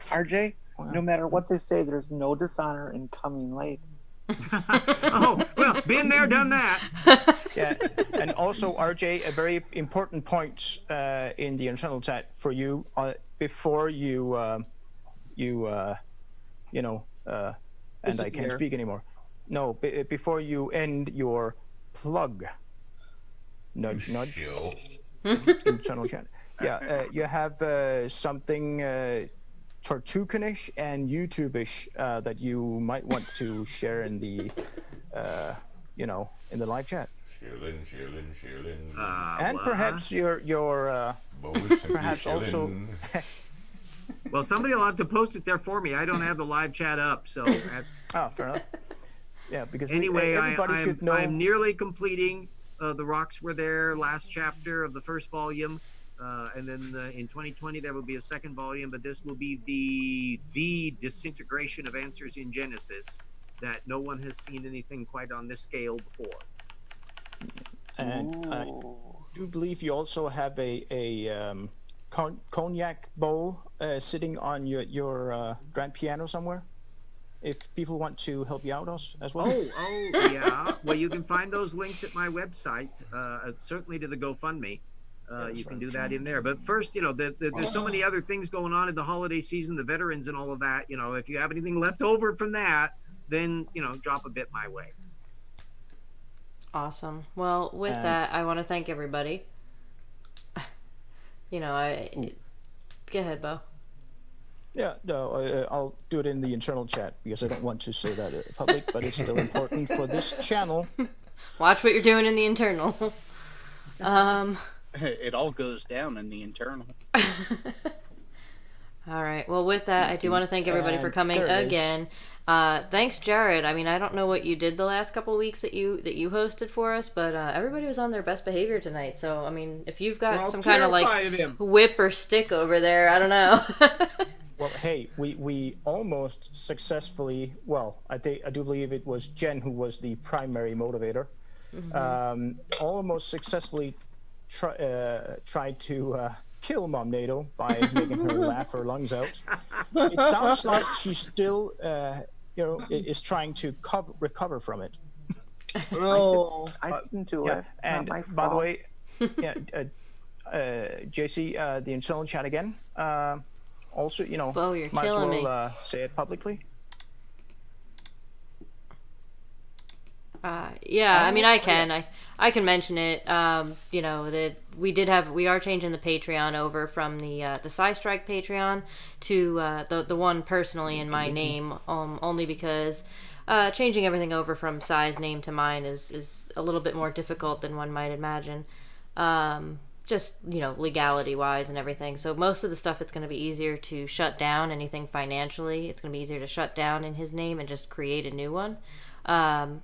RJ, no matter what they say, there's no dishonor in coming late. Oh, well, been there, done that. Yeah, and also RJ, a very important point in the internal chat for you before you and I can't speak anymore. No, before you end your plug. Nudge, nudge. Internal chat. Yeah, you have something Tortukanish and YouTube-ish that you might want to share in the, in the live chat. Shillin'. And perhaps your perhaps also. Well, somebody will have to post it there for me. I don't have the live chat up, so that's. Oh, fair enough. Yeah, because anyway, everybody should know. I'm nearly completing The Rocks Were There, last chapter of the first volume. And then in 2020 there will be a second volume, but this will be the disintegration of Answers in Genesis that no one has seen anything quite on this scale before. And I do believe you also have a cognac bowl sitting on your grand piano somewhere? If people want to help you out as well. Oh, yeah. Well, you can find those links at my website. Certainly to the GoFundMe. You can do that in there. But first, there's so many other things going on in the holiday season, the veterans and all of that. If you have anything left over from that, then, drop a bit my way. Awesome. Well, with that, I want to thank everybody. Go ahead, Bo. Yeah, no, I'll do it in the internal chat because I don't want to say that in public, but it's still important for this channel. Watch what you're doing in the internal. It all goes down in the internal. All right. Well, with that, I do want to thank everybody for coming again. Thanks, Jared. I mean, I don't know what you did the last couple of weeks that you hosted for us, but everybody was on their best behavior tonight. So, I mean, if you've got some kind of whip or stick over there, I don't know. Well, hey, we almost successfully. Well, I do believe it was Jen who was the primary motivator. Mm-hmm. Almost successfully tried to kill Mom NATO by making her laugh her lungs out. It sounds like she still, is trying to recover from it. No, I didn't do it. It's And not my fault. by the way, JC, the internal chat again. Also, Bo, you're might as killing well me. say it publicly. Yeah, I mean, I can. I can mention it. That we are changing the Patreon over from the Psystrike Patreon to the one personally in my name. Only because changing everything over from Psy's name to mine is a little bit more difficult than one might imagine. Just legality wise and everything. So most of the stuff, it's going to be easier to shut down anything financially. It's going to be easier to shut down in his name and just create a new one. I'm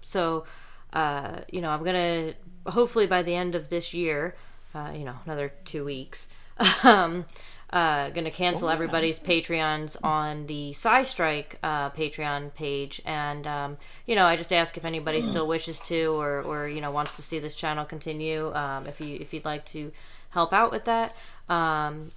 gonna hopefully by the end of this year, another 2 weeks, gonna cancel everybody's Patreons on the Psystrike Patreon page, and I just ask if anybody still wishes to or wants to see this channel continue. If you'd like to help out with that,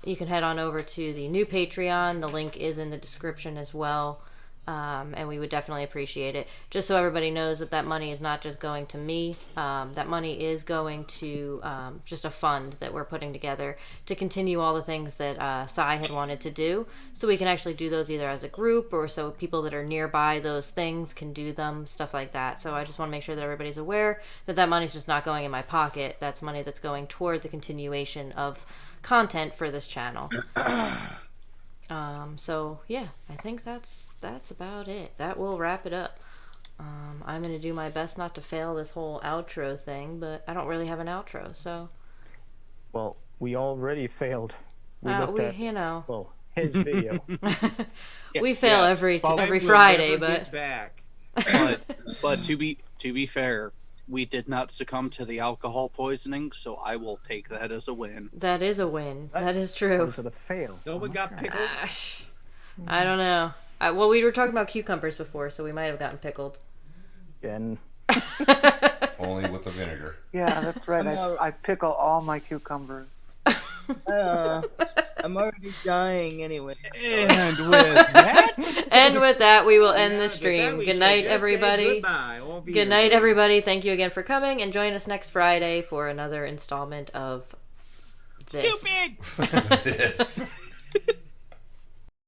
you can head on over to the new Patreon. The link is in the description as well. And we would definitely appreciate it. Just so everybody knows that money is not just going to me. That money is going to just a fund that we're putting together to continue all the things that Psy had wanted to do. So we can actually do those either as a group or so people that are nearby those things can do them, stuff like that. So I just want to make sure that everybody's aware that money's just not going in my pocket. That's money that's going toward the continuation of content for this channel. So yeah, I think that's about it. That will wrap it up. I'm gonna do my best not to fail this whole outro thing, but I don't really have an outro, so. Well, we already failed. His video. We fail every Friday, but. but to be fair, we did not succumb to the alcohol poisoning, so I will take that as a win. That is a win. That is true. Was it a fail? No one got pickled. I don't know. Well, we were talking about cucumbers before, so we might have gotten pickled. Again. Only with the vinegar. Yeah, that's right. I pickle all my cucumbers. I'm already dying anyway. And with that, we will end the stream. Good night, everybody. Good night, everybody. Thank you again for coming, and join us next Friday for another installment of this. Stupid! This.